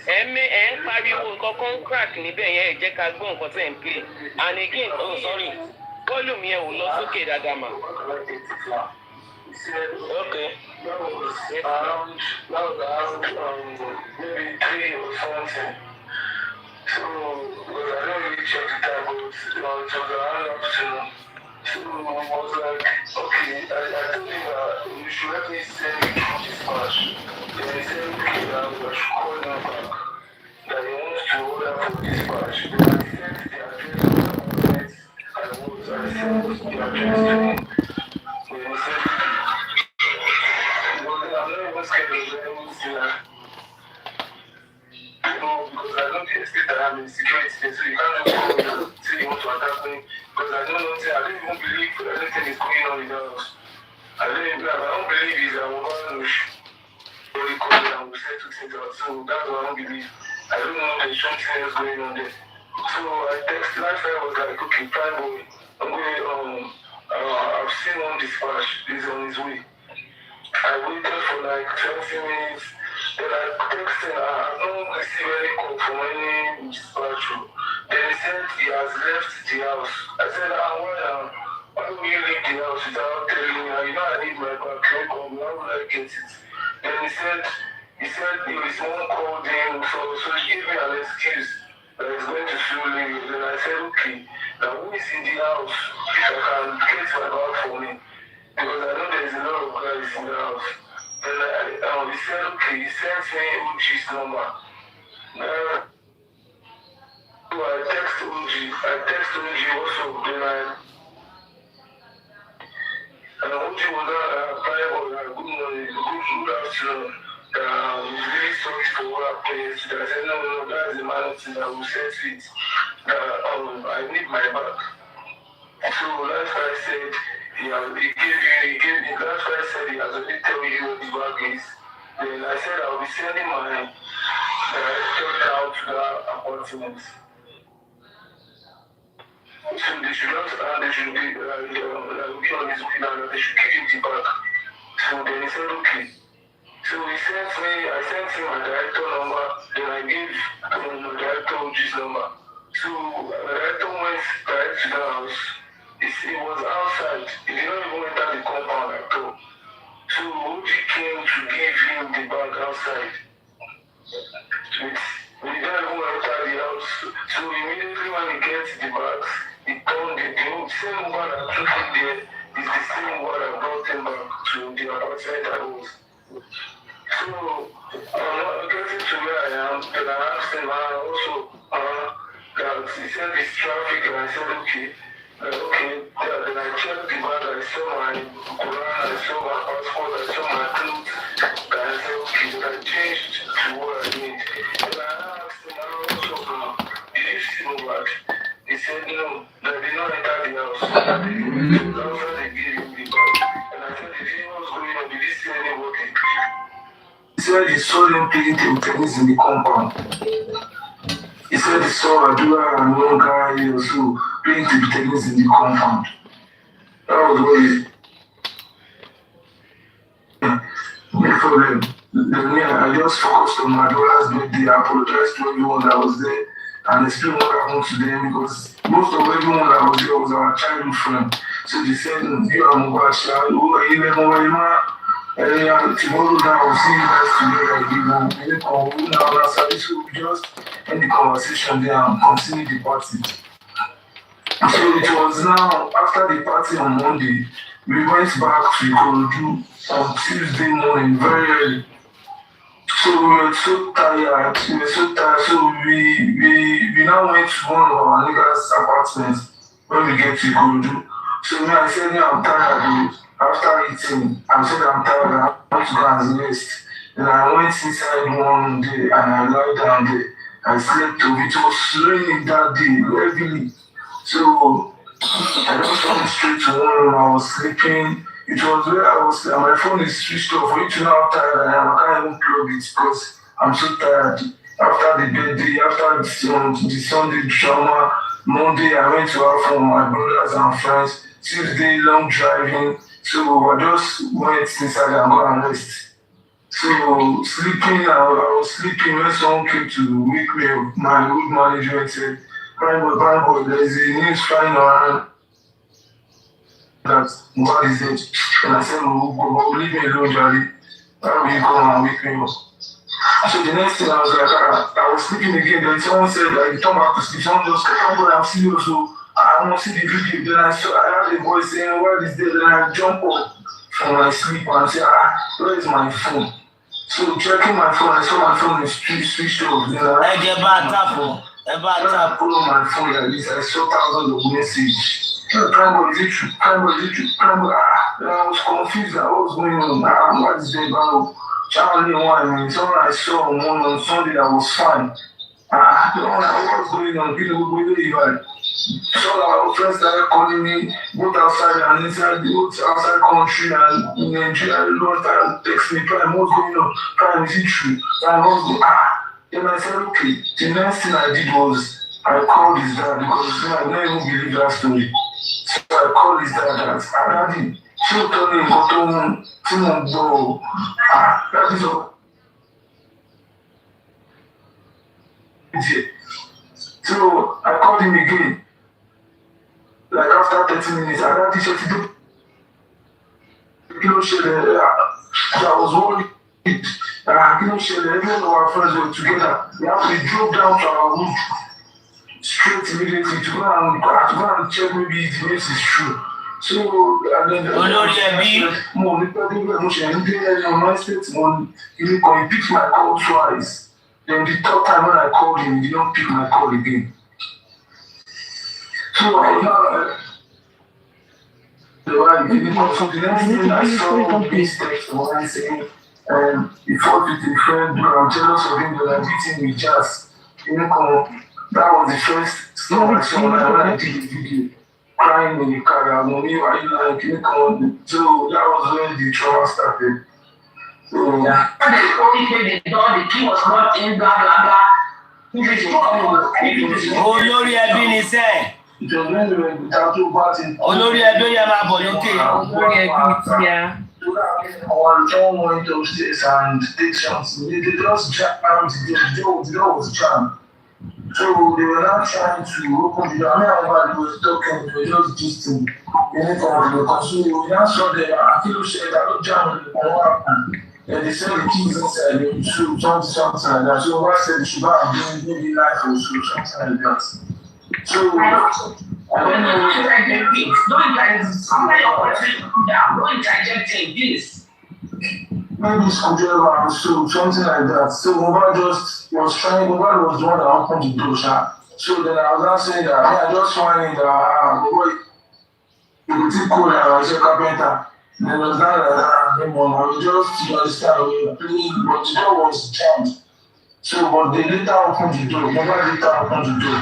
Ẹ ń pariwo nǹkan kan crack níbẹ̀ yẹn ẹ jẹ́ ká gbọ́ nǹkan tẹ̀ ń pè. And again, oh sorry, volume yẹn ò lọ sókè dáadáa mà. Okay. That was around maybe 3 or something. So, because I don't really check the time, but it was around afternoon. So I was like, okay, I told him that you should let me send you through dispatch. Then he said, okay, I should call him back. That he wants to order for dispatch. Then I sent the address of the apartment I sent the address to him. Then he said, I'm not even scared of anything. Because I don't expect that I'm in security, so you can't just call me and say you want to attack me. Because I don't even believe anything is going on in the house. I don't believe it's a woman who will call me and will settle things out. So that's what I don't believe. I don't know there's something else going on there. So I text lifestyle was like, okay, fine boy, I'm going I've seen one dispatch, he's on his way. I waited for like 20 minutes. Then I texted, I don't receive any call from any dispatch. Then he said he has left the house. I said, why will you leave the house without telling me? You know I need my bag, how will I get it? Then he said his mom called him, so he gave me an excuse that he's going to sue me. Then I said, okay, now who is in the house? If I can get my bag for me. Because I know there's a lot of guys in the house. And he said, okay, he sent me OG's number. So I text OG also. Then and OG was applying for good morning, good afternoon. He's really sorry for what happened yesterday. I said, no, that's the man thing that will set it. I need my bag. So last I said, he has already told you what the bag is. Then I said I'll be sending my director down to that apartment. So they should not they should be on his way now, they should give him the bag. So then he said, okay. So I sent him my director number, then I gave my director OG's number. So my director went direct to the house. It was outside. He did not even enter the compound at all. So OG came to give him the bag outside. He did not even enter the house. So immediately when he gets the bags, he turned the same one that took him there is the same one that brought him back to the apartment I was. So getting to where I am, then I asked him also that he said it's traffic, and I said okay. Okay, then I checked the bag, I saw my Quran, I saw my passport, I saw my clothes, and I said, okay, then I changed to what I need. Then I asked him also, did you see my bag? He said, no, they did not enter the house. After they gave him the bag. said he saw them playing table tennis in the compound. He said he saw Adura and one guy also playing table tennis in the compound. That was what he no problem. Then I just focused on Adura's birthday. I apologized to everyone that was there and explained what happened to them because most of everyone that was there was our childhood friend. So they said, you are Mubasha, tomorrow now we'll see you guys together. So we just end the conversation there and continue the party. So it was now after the party on Monday, we went back to Ikorodu on Tuesday morning, very early. So we were so tired, so we now went to one of our niggas' apartments when we get to Ikorodu. So I said, I'm tired. After eating, I said, I'm tired. I want to go and rest. Then I went inside one day and I lied down there. I slept over. It was raining that day, heavily. So I just went straight to one room. I was sleeping. It was where I was. My phone is switched off. For you to know how tired I am, I can't even plug it because I'm so tired. After the birthday, after the Sunday drama, Monday I went to have fun with my brothers and friends. Tuesday long driving. So I just went inside and got and rest. So sleeping, I was sleeping when someone came to wake me up. My old manager and said, Prime boy, there is a news flying around that Mohbad is dead. And I said, leave me alone, Charlie. Why will you come and wake me up? So the next thing I was like, I was sleeping again. Then someone said, like, come back to sleep. Someone just come on, I'm serious. So I want to see the video. Then I heard a voice saying, Mohbad is dead. Then I jump up from my sleep and say, where is my phone? So checking my phone, I saw my phone is switched off. Then I pull on my phone like this. I saw thousands of messages. Prime is it true? Then I was confused. I was going on. What is the about? Charlie one. Someone I saw on Sunday that was fine. What was going on? People were really bad. So our friends started calling me both outside and inside the outside country and in Nigeria. Everyone started texting me, Prime, what's going on? Prime, is it true? Prime, what's going on? Then I said, okay. The next thing I did was I called his dad because I don't even believe that story. So I called his dad and I said, she told me, that is all. So I called him again. Like after 30 minutes, I got this to I was worried. Everyone of our friends were together. We drove down to our room straight immediately to go and check maybe the news is true. So and then he picked my call twice. Then the third time when I called him, he did not pick my call again. So the next thing I saw this text was saying, he fought with a friend, I'm jealous of him, but I beat him with jazz. That was the first stuff I saw when I did the video. Crying in the car, so that was when the trauma started. So, the key was not in, blah, blah, blah. Olórí ẹbí ni sẹ́. Olórí ẹbí yẹn máa bọ̀ lókè. Olórí ẹbí ti ya. John went upstairs and take something. They just jammed the door was jammed. So they were not trying to open the door. Everybody was talking, they were just gisting. So we now saw them. Akilu said, I don't jam on what happened. And they said the keys inside, they should something like that. So I said, they should have maybe knife or something like that. So I don't know. Don't interject this. Maybe screwdriver or something like that. So Mohbad just was trying, Mohbad was the one that opened the door. So then I was not saying that, I just find the boy, he would take cool and I was a carpenter. And then it was not like that. I was just, you understand, we were playing, but the door was jammed. So, but they later opened the door. Mohbad later opened the door.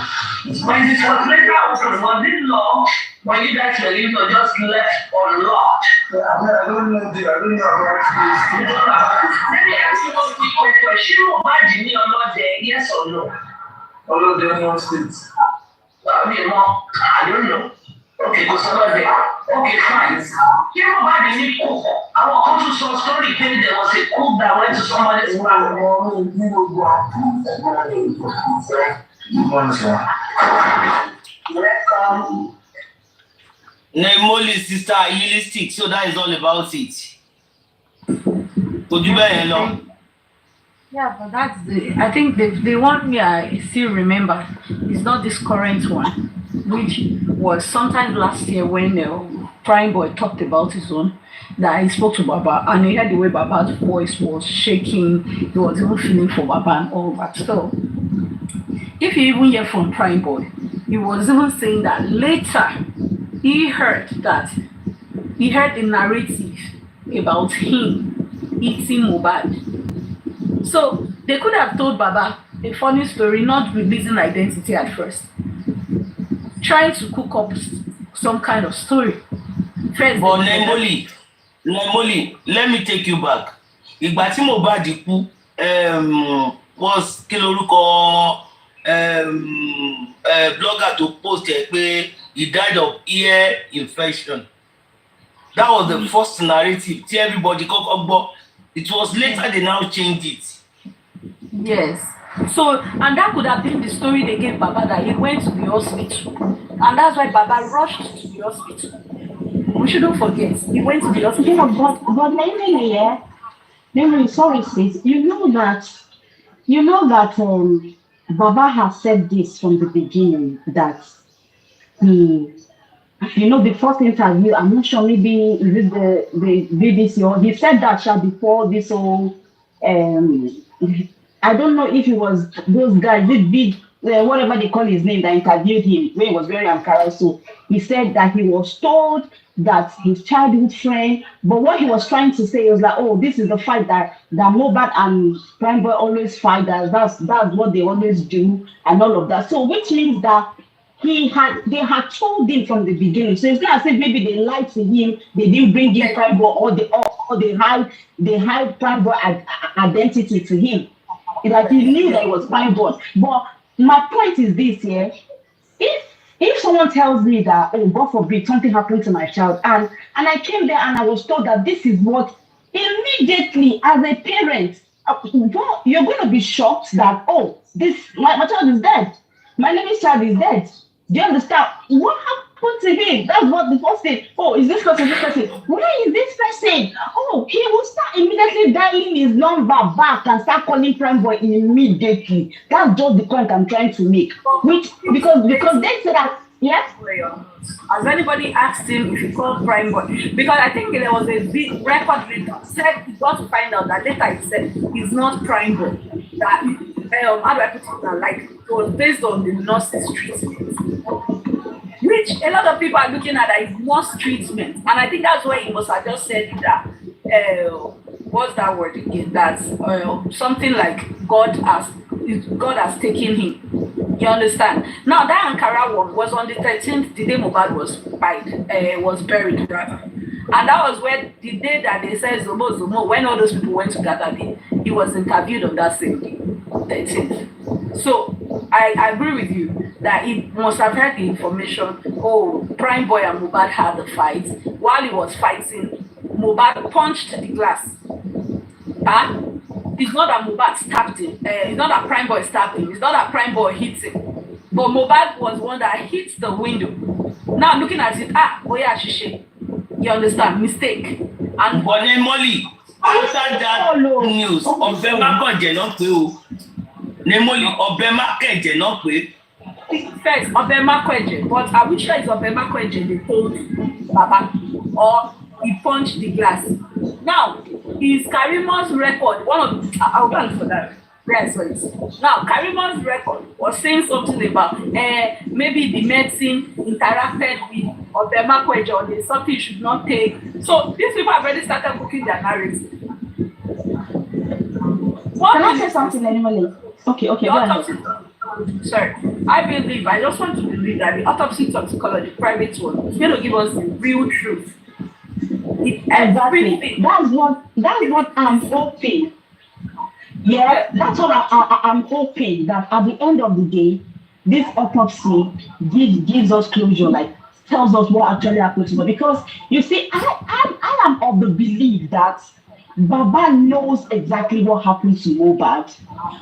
When it was later opened, was it locked? When you guys were leaving or just left unlocked? I don't know about Let me ask you one question. Mohbad ní ọlọ́dẹ, yes or no? Ọlọ́dẹ ní one state. I don't know. Okay, kò sọ́lọ́dẹ. Okay, fine. Kí Mohbad ní kú? Àwọn kan tún sọ story pé there was a coup that went to somebody's family. Nemoli's sister realistic, so that is all about it. Could you bear along? Yeah, but that's I think the one I still remember is not this current one, which was sometime last year when Prime Boy talked about his own, that he spoke to Baba and he heard the way Baba's voice was shaking, he was even feeling for Baba and all that. So if you even hear from Prime Boy, he was even saying that later he heard the narrative about him eating Mohbad. So they could have told Baba a funny story, not releasing identity at first, trying to cook up some kind of story. First, but Nemoli, let me take you back. Ìgbà tí Mohbad kú, was kí lorúkọ blogger to post pé he died of ear infection. That was the first narrative. Tí everybody kọ́kọ́ gbọ́. It was later they now changed it. Yes. So, and that could have been the story they gave Baba, that he went to the hospital. And that's why Baba rushed to the hospital. We shouldn't forget. He went to the hospital. Yeah, but Nemoli, sorry sis, you know that Baba has said this from the beginning, that the first interview, I'm not sure, maybe is it the BBC, or he said that before this whole I don't know if it was those guys, this big whatever they call his name, that interviewed him when he was wearing Ankara. So he said that he was told that his childhood friend, but what he was trying to say was like, oh, this is the fight that Mohbad and Prime Boy always fight, that's what they always do and all of that. So which means that they had told him from the beginning. So it's not as if maybe they lied to him, they didn't bring in Prime Boy, or they hide Prime Boy identity to him. That he knew that it was Prime Boy. But my point is this here: if someone tells me that, oh, God forbid, something happened to my child, and I came there and I was told that this is what, immediately as a parent, you're going to be shocked that, oh, my child is dead. My neighbor's child is dead. Do you understand? What happened to him? That's what the first thing. Oh, is this person? Where is this person? Oh, he will start immediately dialing his number back and start calling Prime Boy immediately. That's just the point I'm trying to make. Because they said that, yes? Has anybody asked him if he called Prime Boy? Because I think there was a big record later. Said he got to find out that later he said he's not Prime Boy. That how do I put it? Like, it was based on the nurse's treatment, which a lot of people are looking at as nurse treatment, and I think that's why he must have just said that. What's that word again? That something like God has taken him. You understand? Now that Ankara one was on the 13th, the day Mohbad was buried rather. And that was where the day that they said Zomo, when all those people went to gather there, he was interviewed on that same day, 13th. So I agree with you that he must have heard the information. Oh, Prime Boy and Mohbad had the fight. While he was fighting, Mohbad punched the glass. It's not that Mohbad stabbed him. It's not that Prime Boy stabbed him. It's not that Prime Boy hit him. But Mohbad was one that hit the window. Now looking at it, Shishe. You understand? Mistake. And but then Molly, after that news, Obema Konje not pé o. Nemoli, Obema Konje not pé. First, Obema Konje, but are we sure it's Obema Konje they told Baba, or he punched the glass? Now, is Karimon's record I'll go for that. Yes, please. Now, Karimon's record was saying something about maybe the medicine interacted with Obema Konje, or there's something you should not take. So these people have already started cooking their narrative. Can I say something anymore? Okay, go ahead. Sorry, I just want to believe that the autopsy toxicology, private one, is going to give us the real truth. Exactly. Everything. That's what I'm hoping. Yeah, that's what I'm hoping that at the end of the day, this autopsy gives us closure, like tells us what actually happened to her. Because you see, I am of the belief that Baba knows exactly what happened to Mohbad.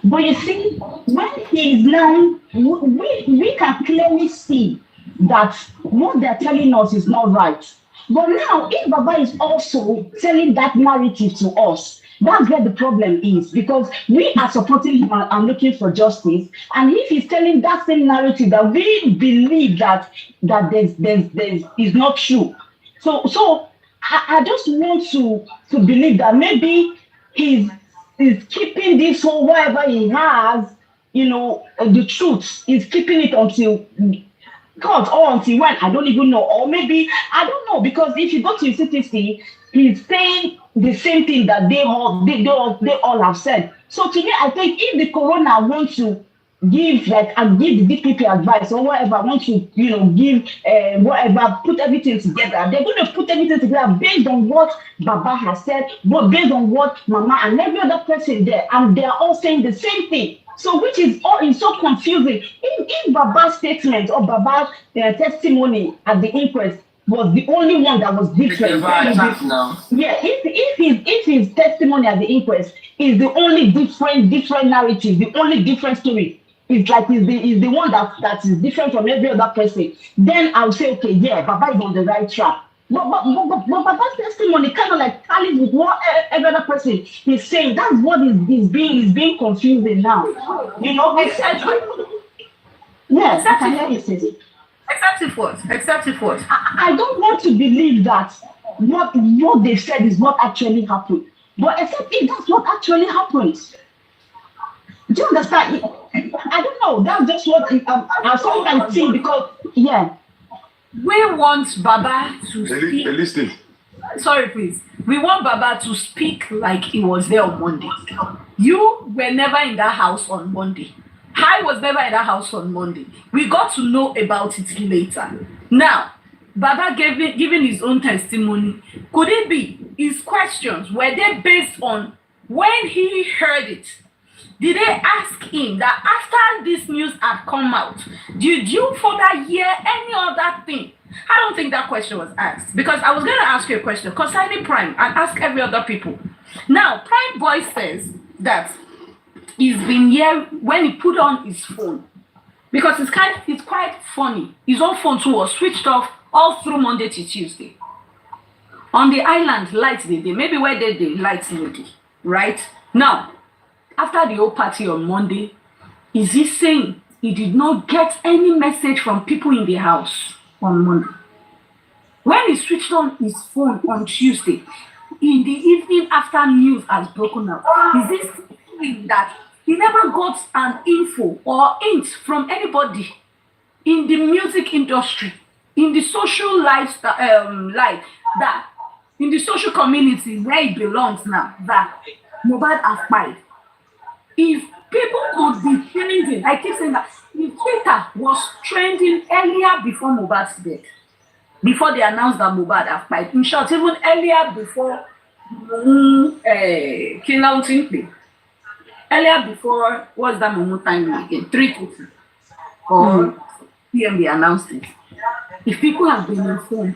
But you see, when he is now, we can clearly see that what they're telling us is not right. But now, if Baba is also telling that narrative to us, that's where the problem is, because we are supporting him and looking for justice. And if he's telling that same narrative that we believe that is not true, so I just want to believe that maybe he's keeping this whole whatever he has, the truth. He's keeping it until God, or until when, I don't even know. Or maybe, I don't know, because if you go to CTC, he's saying the same thing that they all have said. So to me, I think if the corona wants to give the DPP advice or whatever, want to, give whatever, put everything together, they're going to put everything together based on what Baba has said, but based on what Mama and every other person there, and they're all saying the same thing. So which is so confusing. If Baba's statement or Baba's testimony at the inquest was the only one that was different. Yeah, if his testimony at the inquest is the only different narrative, the only different story, it's like is the one that is different from every other person, then I'll say, okay, yeah, Baba is on the right track. But Baba's testimony kind of like tallies with what every other person is saying. That's what is being confusing now. Yes, I can hear you say. Except if what? I don't want to believe that what they said is what actually happened. But except if that's what actually happens. Do you understand? I don't know. That's just what I sometimes think, because we want Baba to speak. Listen. Sorry, please. We want Baba to speak like he was there on Monday. You were never in that house on Monday. I was never in that house on Monday. We got to know about it later. Now, Baba giving his own testimony. Could it be his questions, were they based on when he heard it? Did they ask him that after this news had come out, did you further hear any other thing? I don't think that question was asked, because I was going to ask you a question concerning Prime and ask every other people. Now, Prime Boy says that he's been here when he put on his phone, because it's quite funny. His own phone too was switched off all through Monday to Tuesday. On the island, lights maybe where they lights lady, right? Now, after the whole party on Monday, is he saying he did not get any message from people in the house on Monday? When he switched on his phone on Tuesday, in the evening after news has broken out, is this saying that he never got an info or hint from anybody in the music industry, in the social life that in the social community where he belongs now, that Mohbad has died? If people could be trending, I keep saying that, if Twitter was trending earlier before Mohbad's death, before they announced that Mohbad have died, in short, even earlier before earlier before, what's that moment time again? 3:30 or PM they announced it. If people have been informed,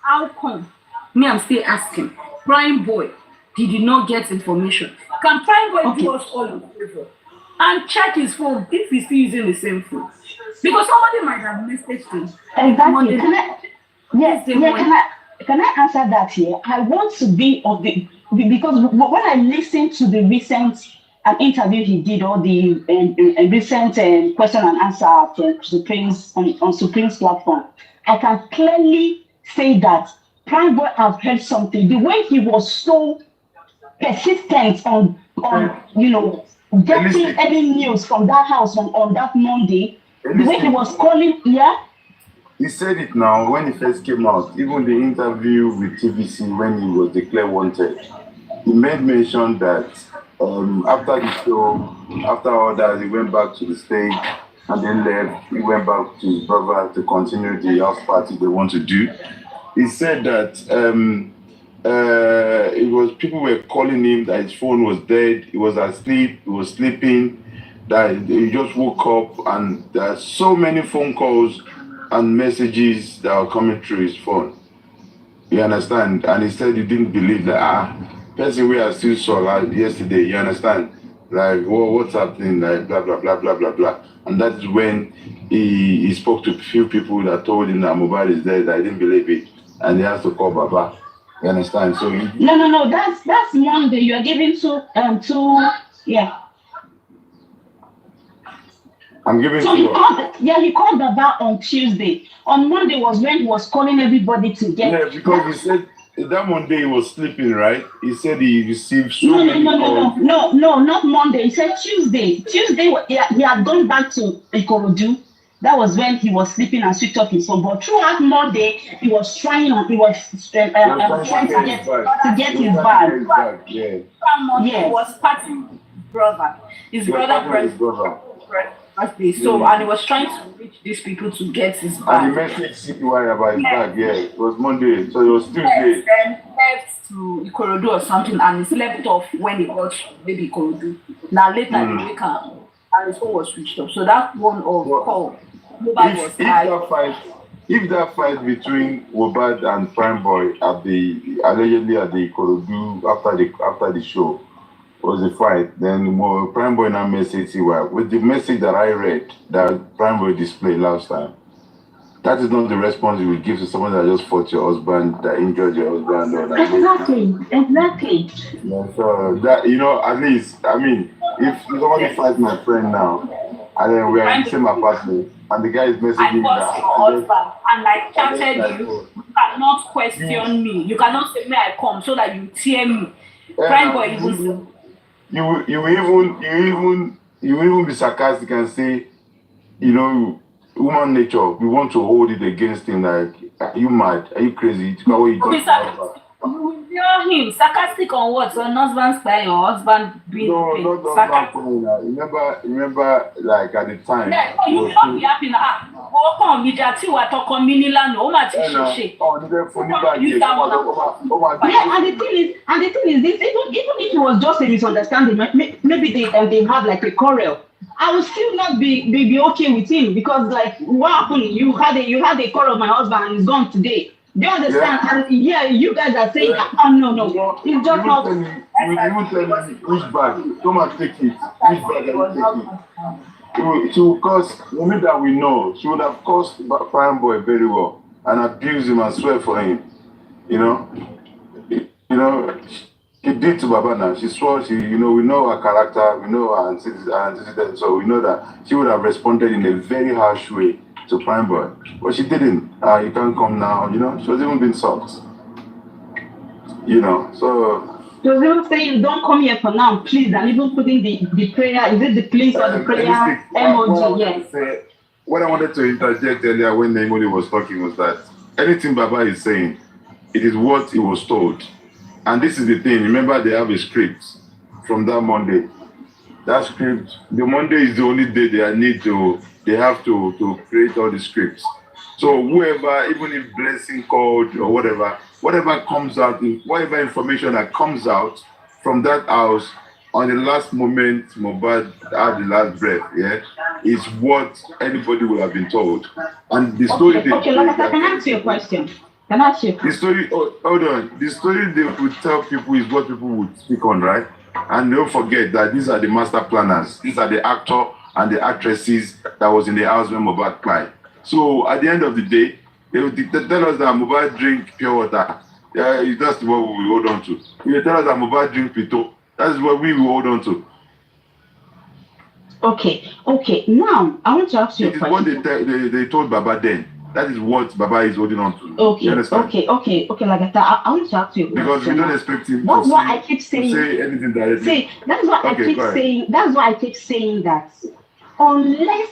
how come? Me, I'm still asking. Prime Boy, he did not get information. Can Prime Boy do us all a favor and check his phone if he's still using the same phone? Because somebody might have messaged him. Exactly. Can I answer that here? I want to be of the, because when I listened to the recent interview he did, or the recent question and answer on Supreme's platform, I can clearly say that Prime Boy have heard something. The way he was so persistent on getting any news from that house on that Monday, the way he was calling, He said it now when he first came out, even the interview with TVC when he was declared wanted. He made mention that after the show, after all that, he went back to the stage and then left. He went back to his brother to continue the house party they want to do. he said that it was people were calling him that his phone was dead, he was asleep, he was sleeping, that he just woke up, and there are so many phone calls and messages that are coming through his phone. You understand? And he said he didn't believe that person we are still saw like yesterday, you understand? Like what's happening, like blah blah blah blah blah blah. And that is when he spoke to a few people that told him that mobile is dead. I didn't believe it, and he has to call Baba. You understand? So no. That's Monday. You are giving two yeah. I'm giving. So he called Baba on Tuesday. On Monday was when he was calling everybody to get. Yeah, because he said that Monday he was sleeping, right? He said he received so many calls. No, not Monday. He said Tuesday. Tuesday he had gone back to Ikorodu. That was when he was sleeping and switched off his phone. But throughout Monday, he was trying to get his bag. Yeah. He was partying with his brother. Birthday. So and he was trying to reach these people to get his bag. And he messaged CPY about his bag. Yeah, it was Monday, so it was Tuesday. Then left to Ikorodu or something, and he slept off when he got maybe Ikorodu. Now later in the week, and his phone was switched off. So that one of call. If that fight between Wobad and Prime Boy allegedly at the Ikorodu after the show was a fight, then Prime Boy now messaged CY with the message that I read that Prime Boy displayed last time. That is not the response you would give to someone that just fought your husband, that injured your husband. Or that Exactly. Yeah, so that, at least, I mean, if somebody fights my friend now, and then we are in the same apartment, and the guy is messaging me that your husband, and I chatted you cannot question me. You cannot say, may I come, so that you tear me. Prime Boy, you will even be sarcastic and say, human nature, we want to hold it against him. Like, are you mad? Are you crazy? You will hear him sarcastic on what? On husband's by your husband being not sarcastic. Remember, like at the time. Yeah, you can't be happy now. And the thing is this, even if it was just a misunderstanding, maybe they had like a quarrel, I would still not be okay with him, because like what happened? You had a quarrel with my husband and he's gone today. Do you understand? Yeah. And you guys are saying, no. It's just not. You even tell me which bag. Come and take it. Which bag are you taking? She will cause, the moment that we know, she would have caused Prime Boy very well and abuse him and swear for him. She did to Baba now. She swore, we know her character, we know her antecedents, so we know that she would have responded in a very harsh way to Prime Boy. But she didn't. You can't come now, she was even being soft. So. She was even saying, don't come here for now, please, and even putting the prayer, is it the please or the prayer emoji? Yes. What I wanted to interject earlier when Nemoli was talking was that anything Baba is saying, it is what he was told. And this is the thing, remember they have a script from that Monday. That script, the Monday is the only day they have to create all the scripts. So whoever, even if Blessing called or whatever comes out, whatever information that comes out from that house on the last moment, Mohbad had the last breath, is what anybody would have been told. And the story... Okay, can I ask you a question? The story, hold on. The story they would tell people is what people would speak on, right? And don't forget that these are the master planners. These are the actor and the actresses that was in the house when Mohbad cried. So at the end of the day, they would tell us that Mohbad drink pure water. Yeah, that's what we hold on to. They tell us that Mohbad drink pito. That's what we will hold on to. Okay. Now I want to ask you a question. It is what they told Baba then. That is what Baba is holding on to. Okay. Like I want to ask you a question. Because we don't expect him to say anything directly. See, that's why I keep saying. That's why I keep saying that. Unless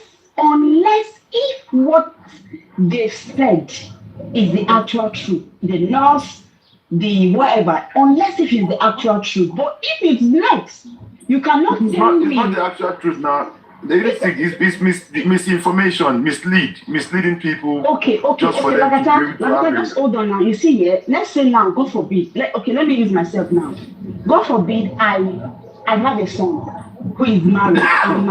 if what they said is the actual truth, the nurse, the whatever, unless if it's the actual truth. But if it's not, you cannot tell me. It's not the actual truth now. The thing is misinformation, misleading people. Okay, just for them to be able to have just hold on now. You see here, let's say now, God forbid. Let me use myself now. God forbid, I have a son who is married, and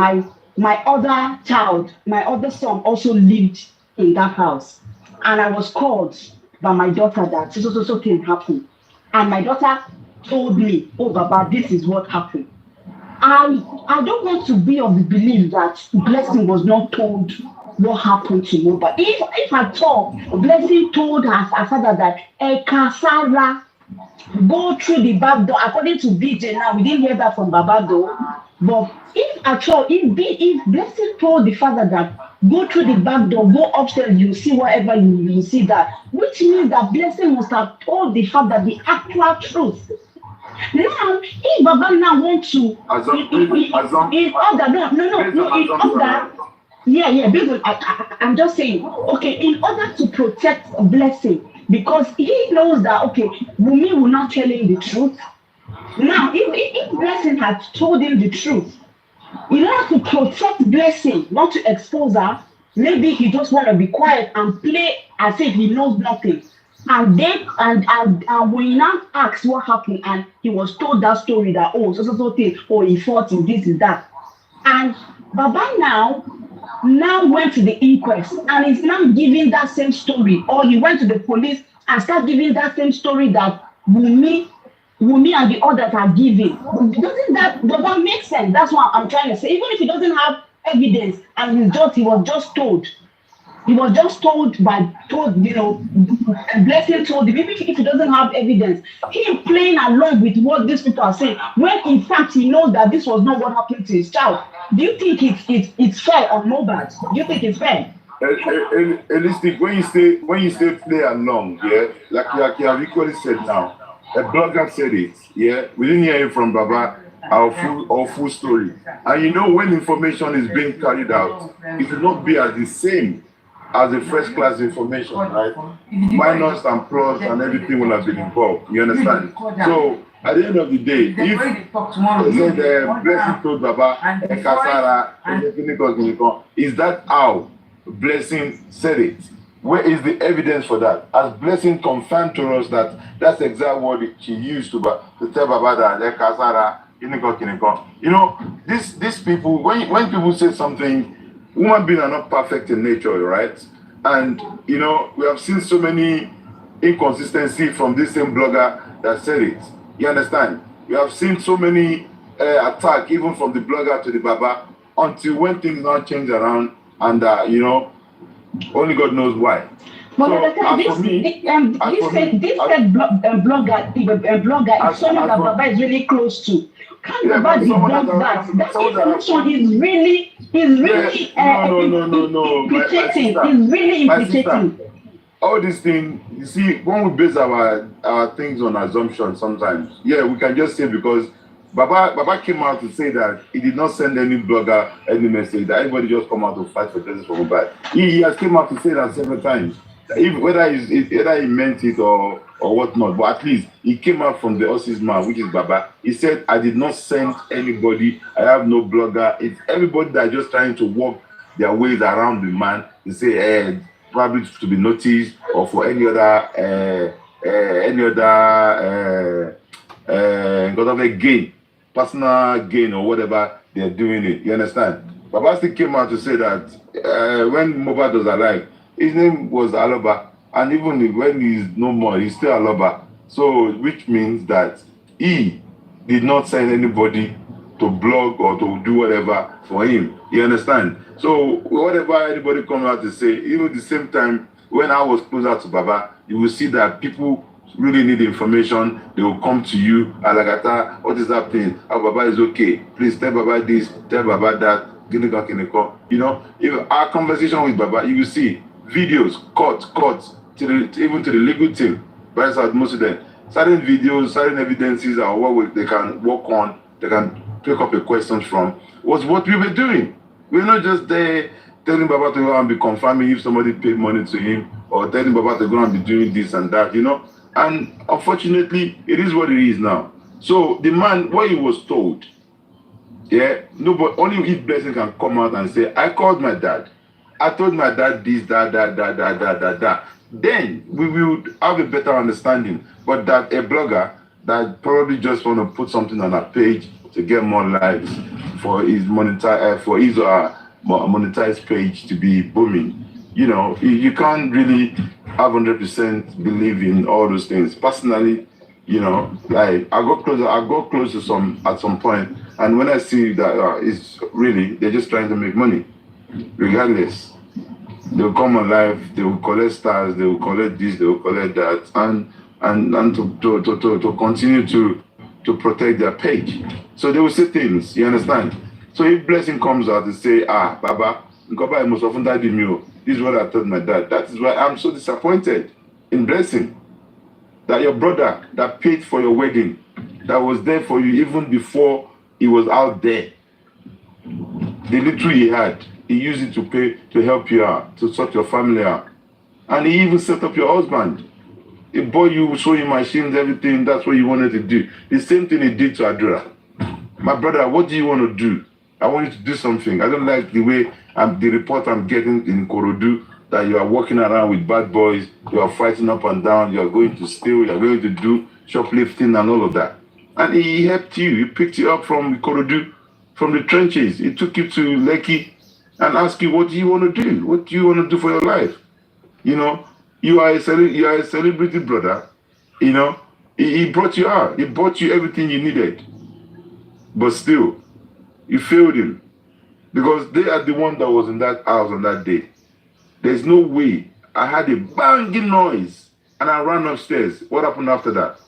my other child, my other son also lived in that house, and I was called by my daughter that so thing happened, and my daughter told me, "Oh, Baba, this is what happened." I don't want to be of the belief that Blessing was not told what happened to me. But if at all Blessing told her father that Sarah go through the back door, according to BJ now, we didn't hear that from Baba though. But if at all, if Blessing told the father that go through the back door, go upstairs, you see whatever you see that, which means that Blessing must have told the father the actual truth. Now, if Baba now wants to, in order, because I'm just saying, okay, in order to protect Blessing, because he knows that, okay, Wumi will not tell him the truth. Now, if Blessing had told him the truth, in order to protect Blessing, not to expose her, maybe he just want to be quiet and play as if he knows nothing. And then, and when he now asked what happened, and he was told that story that, oh, so thing, oh, he fought in this is that. And Baba now went to the inquest and is now giving that same story, or he went to the police and start giving that same story that Wumi and the others are giving. Does that make sense? That's what I'm trying to say. Even if he doesn't have evidence and he was just told. He was just told, Blessing told him, even if he doesn't have evidence, he playing along with what these people are saying, when in fact he knows that this was not what happened to his child. Do you think it's fair on Mohbad? Do you think it's fair? Realistic, when you say play along, yeah, like you have equally said now, a blogger said it, yeah, we didn't hear it from Baba. Our full story. And when information is being carried out, it will not be as the same as the first class information, right? Minus and plus and everything will have been involved. You understand? So at the end of the day, if Blessing told Baba, is that how Blessing said it? Where is the evidence for that? As Blessing confirmed to us that that's exactly what she used to tell Baba that these people, when people say something, human beings are not perfect in nature, right? And we have seen so many inconsistencies from this same blogger that said it. You understand? We have seen so many attacks even from the blogger to the Baba, until when things now change around, and only God knows why. But blogger is someone that Baba is really close to. Can't Baba debunk that? That information is really implicating. All these things, you see, when we base our things on assumptions sometimes, we can just say because Baba came out to say that he did not send any blogger any message, that everybody just come out to fight for justice for Mohbad. He has came out to say that several times. Whether he meant it or whatnot, but at least he came out from the horse's mouth, which is Baba. He said, I did not send anybody, I have no blogger. It's everybody that just trying to walk their ways around the man to say, probably to be noticed or for any other gain, personal gain or whatever they're doing it. You understand? Baba still came out to say that when Mohbad was alive, his name was Aloba, and even when he's no more, he's still Aloba. So, which means that he did not send anybody to blog or to do whatever for him. You understand? So, whatever anybody comes out to say, even at the same time, when I was closer to Baba, you will see that people really need information. They will come to you, Alagata, what is happening? Oh, Baba is okay. Please tell Baba this, tell Baba that. If our conversation with Baba, you will see videos, courts, even to the legal team, by most of them, certain videos, certain evidences are what they can work on, they can pick up a question from, was what we were doing. We're not just there telling Baba to go and be confirming if somebody paid money to him, or telling Baba to go and be doing this and that, And unfortunately, it is what it is now. So the man, what he was told, Yeah, no, but only if Blessing can come out and say, I called my dad. I told my dad this, that. Then we will have a better understanding. But that a blogger that probably just want to put something on a page to get more likes for his monetized page to be booming. You know, you can't really have 100% believe in all those things. Personally, you know, like I go close to some at some point, and when I see that it's really they're just trying to make money, regardless. They'll come alive, they will collect stars, they will collect this, they will collect that, and to continue to protect their page. So they will say things, you understand? So if Blessing comes out and say, Baba, I must often die in you. This is what I told my dad. That is why I'm so disappointed in Blessing. That your brother that paid for your wedding, that was there for you even before he was out there. The little he had, he used it to pay to help you out, to sort your family out. And he even set up your husband. He bought you sewing machines, everything, that's what you wanted to do. The same thing he did to Adura. My brother, what do you want to do? I want you to do something. I don't like the way the report I'm getting in Korodu that you are walking around with bad boys, you are fighting up and down, you are going to steal, you are going to do shoplifting and all of that. And he helped you. He picked you up from Korodu, from the trenches. He took you to Lekki and asked you, what do you want to do? What do you want to do for your life? You know, you are a celebrity brother. You know, he brought you out. He bought you everything you needed. But still, you failed him. Because they are the one that was in that house on that day. There's no way. I had a banging noise and I ran upstairs. What happened after that?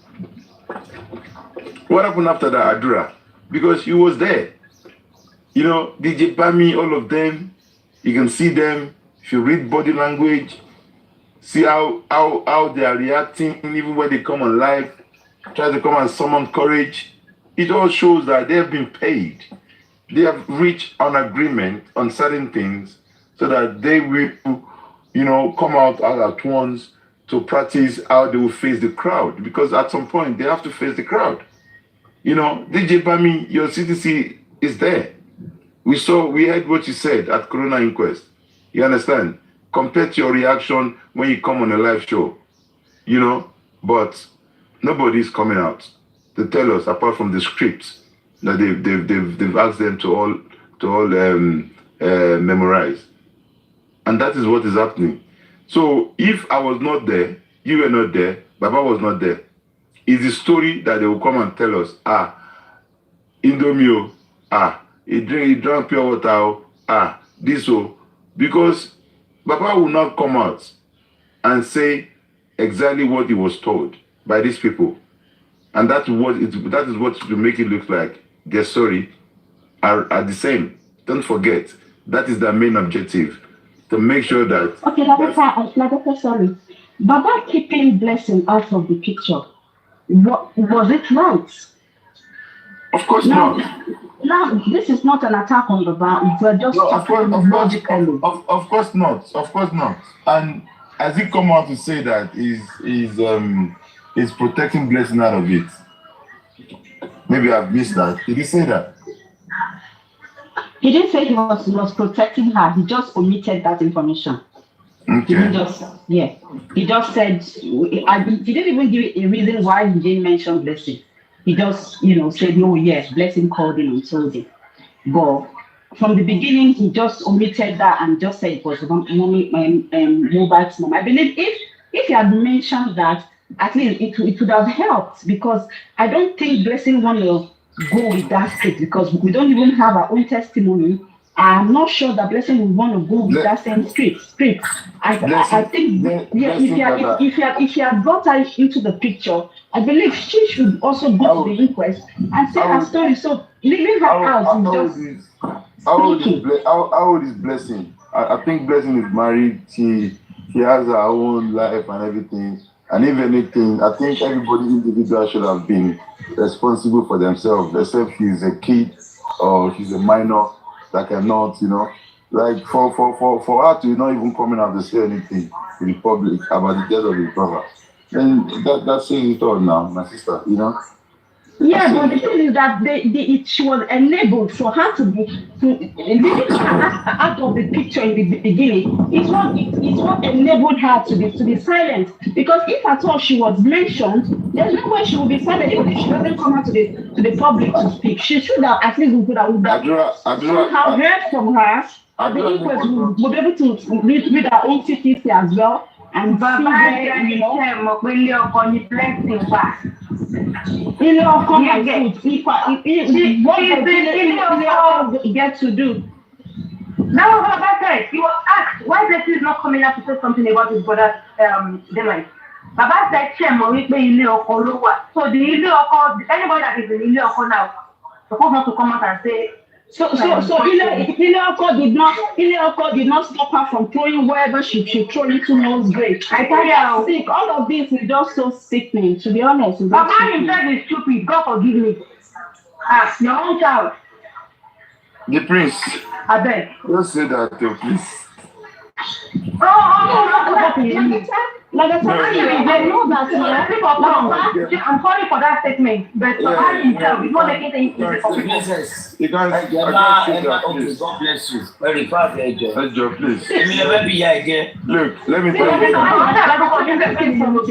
What happened after that, Adura? Because he was there. You know, DJ Bami, all of them, you can see them. If you read body language, see how they are reacting, even when they come on live, try to come and summon courage. It all shows that they have been paid. They have reached an agreement on certain things so that they will, you know, come out at once to practice how they will face the crowd. Because at some point, they have to face the crowd. You know, DJ Bami, your CTC is there. We heard what you said at Corona Inquest. You understand? Compared to your reaction when you come on a live show. You know, but nobody's coming out to tell us, apart from the scripts that they've asked them to all memorize. And that is what is happening. So if I was not there, you were not there, Baba was not there, it's the story that they will come and tell us, Indomio, he drank pure water, this so. Because Baba will not come out and say exactly what he was told by these people. And that is what will make it look like their story are the same. Don't forget, that is their main objective. To make sure that... Okay, Ladeka, sorry. Baba keeping Blessing out of the picture, was it right? Of course not. Now, this is not an attack on Baba. We're just talking logically. Of course not. Of course not. And as he come out to say that, he's protecting Blessing out of it. Maybe I've missed that. Did he say that? He didn't say he was protecting her. He just omitted that information. Okay. He just said, he didn't even give a reason why he didn't mention Blessing. He just, said, oh yes, Blessing called him and told him. But from the beginning, he just omitted that and just said it was Mobile's mom. I believe if he had mentioned that, at least it would have helped, because I don't think Blessing want to go with that script, because we don't even have our own testimony. I'm not sure that Blessing would want to go with that same script. I think if you had brought her into the picture, I believe she should also go to the inquest and say her story. So leaving her out is just how old is Blessing? I think Blessing is married. She has her own life and everything. And if anything, I think everybody individual should have been responsible for themselves, except she's a kid or she's a minor that cannot, like for her to not even coming out to say anything to the public about the death of his brother. Then that says it all now, my sister, Yeah, but the thing is that she was enabled for her to leaving her out of the picture in the beginning. It's what enabled her to be silent. Because if at all she was mentioned, there's no way she will be silent even if she doesn't come out to the public to speak. She should have at least would have somehow heard from her. The inquest will be able to read her own CTC as well. And Baba see you know, ilé ọkọ ni plenty wà. Ilé ọkọ my food. What does ilé ọkọ get to do? That was what Baba said. He was asked why Lati is not coming out to say something about his brother's demise. Baba said, "Ṣé mo wí pé ilé ọkọ ló wà." So the ilé ọkọ, anybody that is in ilé ọkọ now, supposed not to come out and say. So Ile Oko did not stop her from throwing wherever she threw into Noah's grave. I tell you, sick. All of this is just so sickening, to be honest. Baba himself is stupid. God forgive me. Your own child. The prince. I beg. Don't say that, please. Like I know that. I'm sorry for that statement, but Baba himself is not making things easy for people. Okay, God bless you. Very fast, Ejo, please. Look, let me tell you.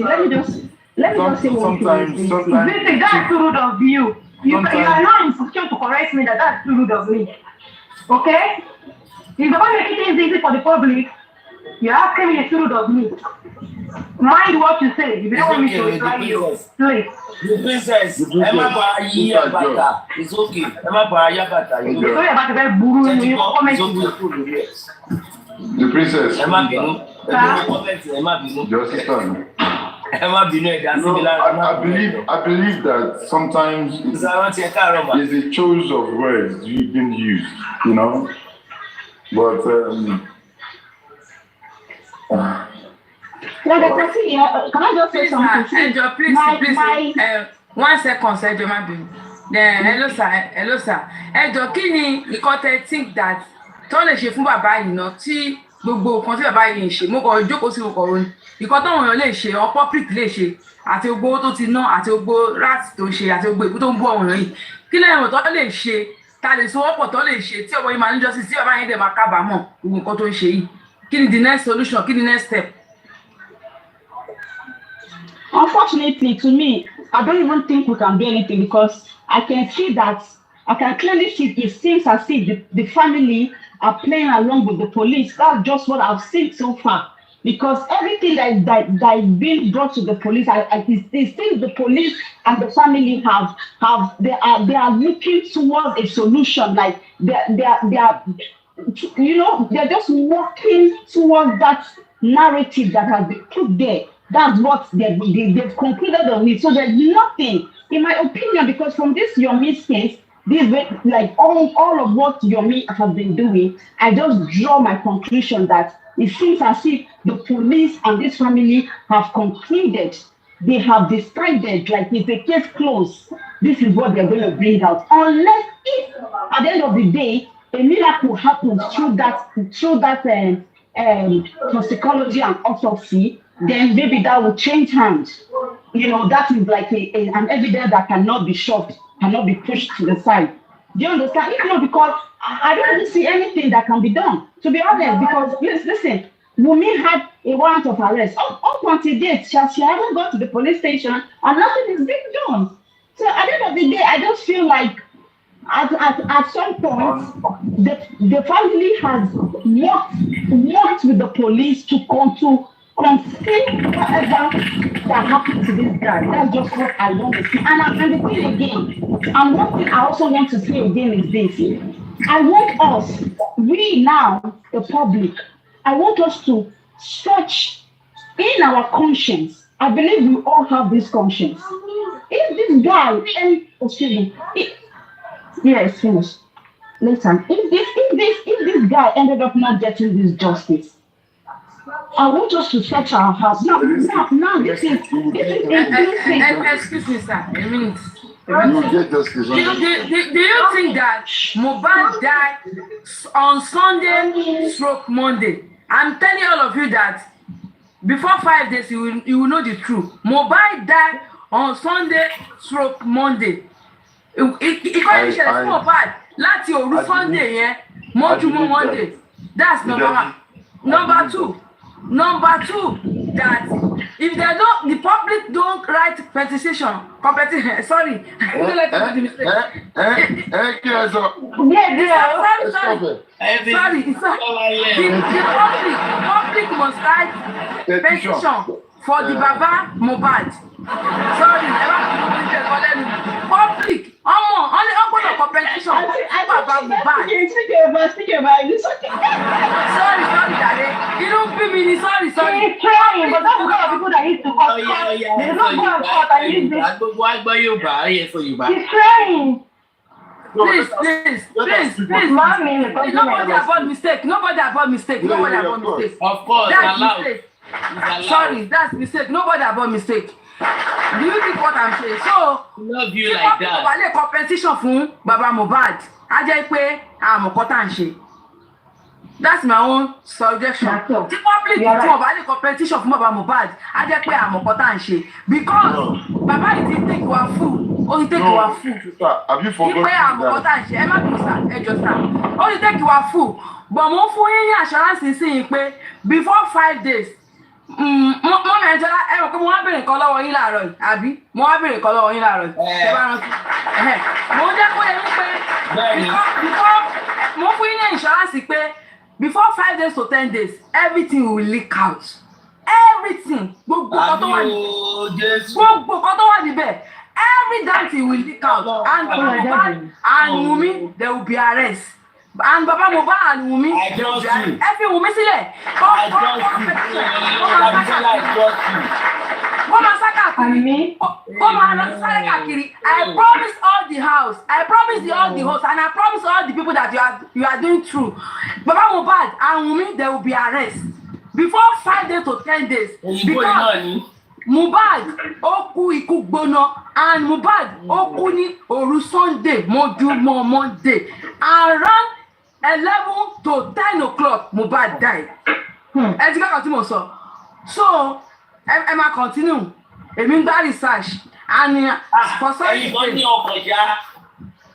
Let me just say one thing. Sometimes that's too rude of you. You are not in position to correct me that that's too rude of me. Okay? If the one making things easy for the public, you're asking me it's too rude of me. Mind what you say. If you don't want me to reply you, please. The princess, Emma Yabata. It's okay. Emma Yabata. Sorry about the very buru. You comment. The princess. Emma Binu. Your sister. Emma Binu. No, I believe that sometimes it's the choice of words you've been used, you know. But can I just say something? Please. 1 second, sir. Hello, sir. Kí ni nǹkan tẹ́ think that tó lè ṣe fún bàbá yìí náà tí gbogbo nǹkan tí bàbá yìí ń ṣe mo kàn jókòó sí ọkọ̀ òun nǹkan táwọn èèyàn lè ṣe ọ public lè ṣe àti gbogbo owó tó ti ná àti gbogbo rat tó ń ṣe àti gbogbo ìbú tó ń bú àwọn èèyàn yìí kí lẹ́yìn tó lè ṣe ta lè sowọ́pọ̀ tó lè ṣe tí ọmọ yìí máa ń jọ sí tí bàbá yìí dẹ̀ máa kábàámọ̀ gbogbo nǹkan tó ń ṣe yìí kí ni the next solution kí ni next step. Unfortunately, to me, I don't even think we can do anything because I can clearly see it seems as if the family are playing along with the police. That's just what I've seen so far. Because everything that is being brought to the police, it seems the police and the family they are looking towards a solution. Like they are they're just working towards that narrative that has been put there. That's what they've concluded on it. So there's nothing, in my opinion, because from this Yomi case, like all of what Yomi has been doing, I just draw my conclusion that it seems as if the police and this family have concluded, they have decided, like it's a case closed. This is what they're going to bring out. Unless if at the end of the day, a miracle happens through that toxicology and autopsy, then maybe that will change hands. That is like an evidence that cannot be shoved, cannot be pushed to the side. Do you understand? If not, because I don't really see anything that can be done, to be honest, because listen, Wunmi had a warrant of arrest. Up until date, she hasn't gone to the police station and nothing is being done. So at the end of the day, I just feel like at some point, the family has worked with the police to conceal whatever that happened to this guy. That's just what I want to see. And the thing again, and one thing I also want to say again is this. I want us, we now, the public, I want us to search in our conscience. I believe we all have this conscience. If this guy, finish. Listen, if this guy ended up not getting this justice, I want us to search our house. Now, this is excuse me, sir. A minute. Do you think that Mohbad died on Sunday/Monday? I'm telling all of you that before 5 days, you will know the truth. Mohbad died on Sunday/Monday. ìkọ́ni ìṣẹ̀lẹ̀ sí Mohbad láti òru Sunday yẹn mọ́júmọ́ Monday. That's number one. Number two, that if they don't, the public don't write petition, competition. Sorry, I don't like to do mistake. Sorry. The public must write petition for the Baba Mohbad. Sorry, public. Only competition for Baba Mohbad. Sorry, Daddy. You don't pay me. Sorry. He's trying, but that's a lot of people that used to cut. They don't go and cut and use this. He's trying. Please. Mommy, Nobody about mistake. Of course, that's mistake. Sorry, that's mistake. Nobody about mistake. Do you think what I'm saying? So, love you like that. If compensation for Baba Mohbad, I just pay that's my own suggestion. The public competition for Baba Mohbad, I just pay because Baba is take your food. Only take your food. Have you forgotten Only take your food. But more for any assurance is saying before 5 days. Mo mẹ́jọ ẹ rò pé mo wá bèrè kan lọ́wọ́ yín láàárọ̀ yìí àbí mo wá bèrè kan lọ́wọ́ yín láàárọ̀ yìí ṣe bá rántí mo jẹ́ kó yẹ wípé mo fún yín ní insurance pé before 5 days to 10 days everything will leak out everything gbogbo kan tó wà níbẹ̀ every damn thing will leak out and Mohbad and Wunmi there will be arrest. And Baba Mohbad and Wunmi, every Wunmi sílẹ̀. I promise all the house. I promise all the host, and I promise all the people that you are doing true. Baba Mohbad and Wunmi, there will be arrest before 5 days to 10 days. Because Mohbad ó kú ikú gbóná and Mohbad ó kú ní òru Sunday mọ́júmọ́ Monday around 11 to 10 o'clock Mohbad died. Ẹ ti kọ́kọ́ tí mo sọ. So ẹ máa continue. Èmi ń dá research and for some reason. Ẹyin kan ní ọkọ̀ já.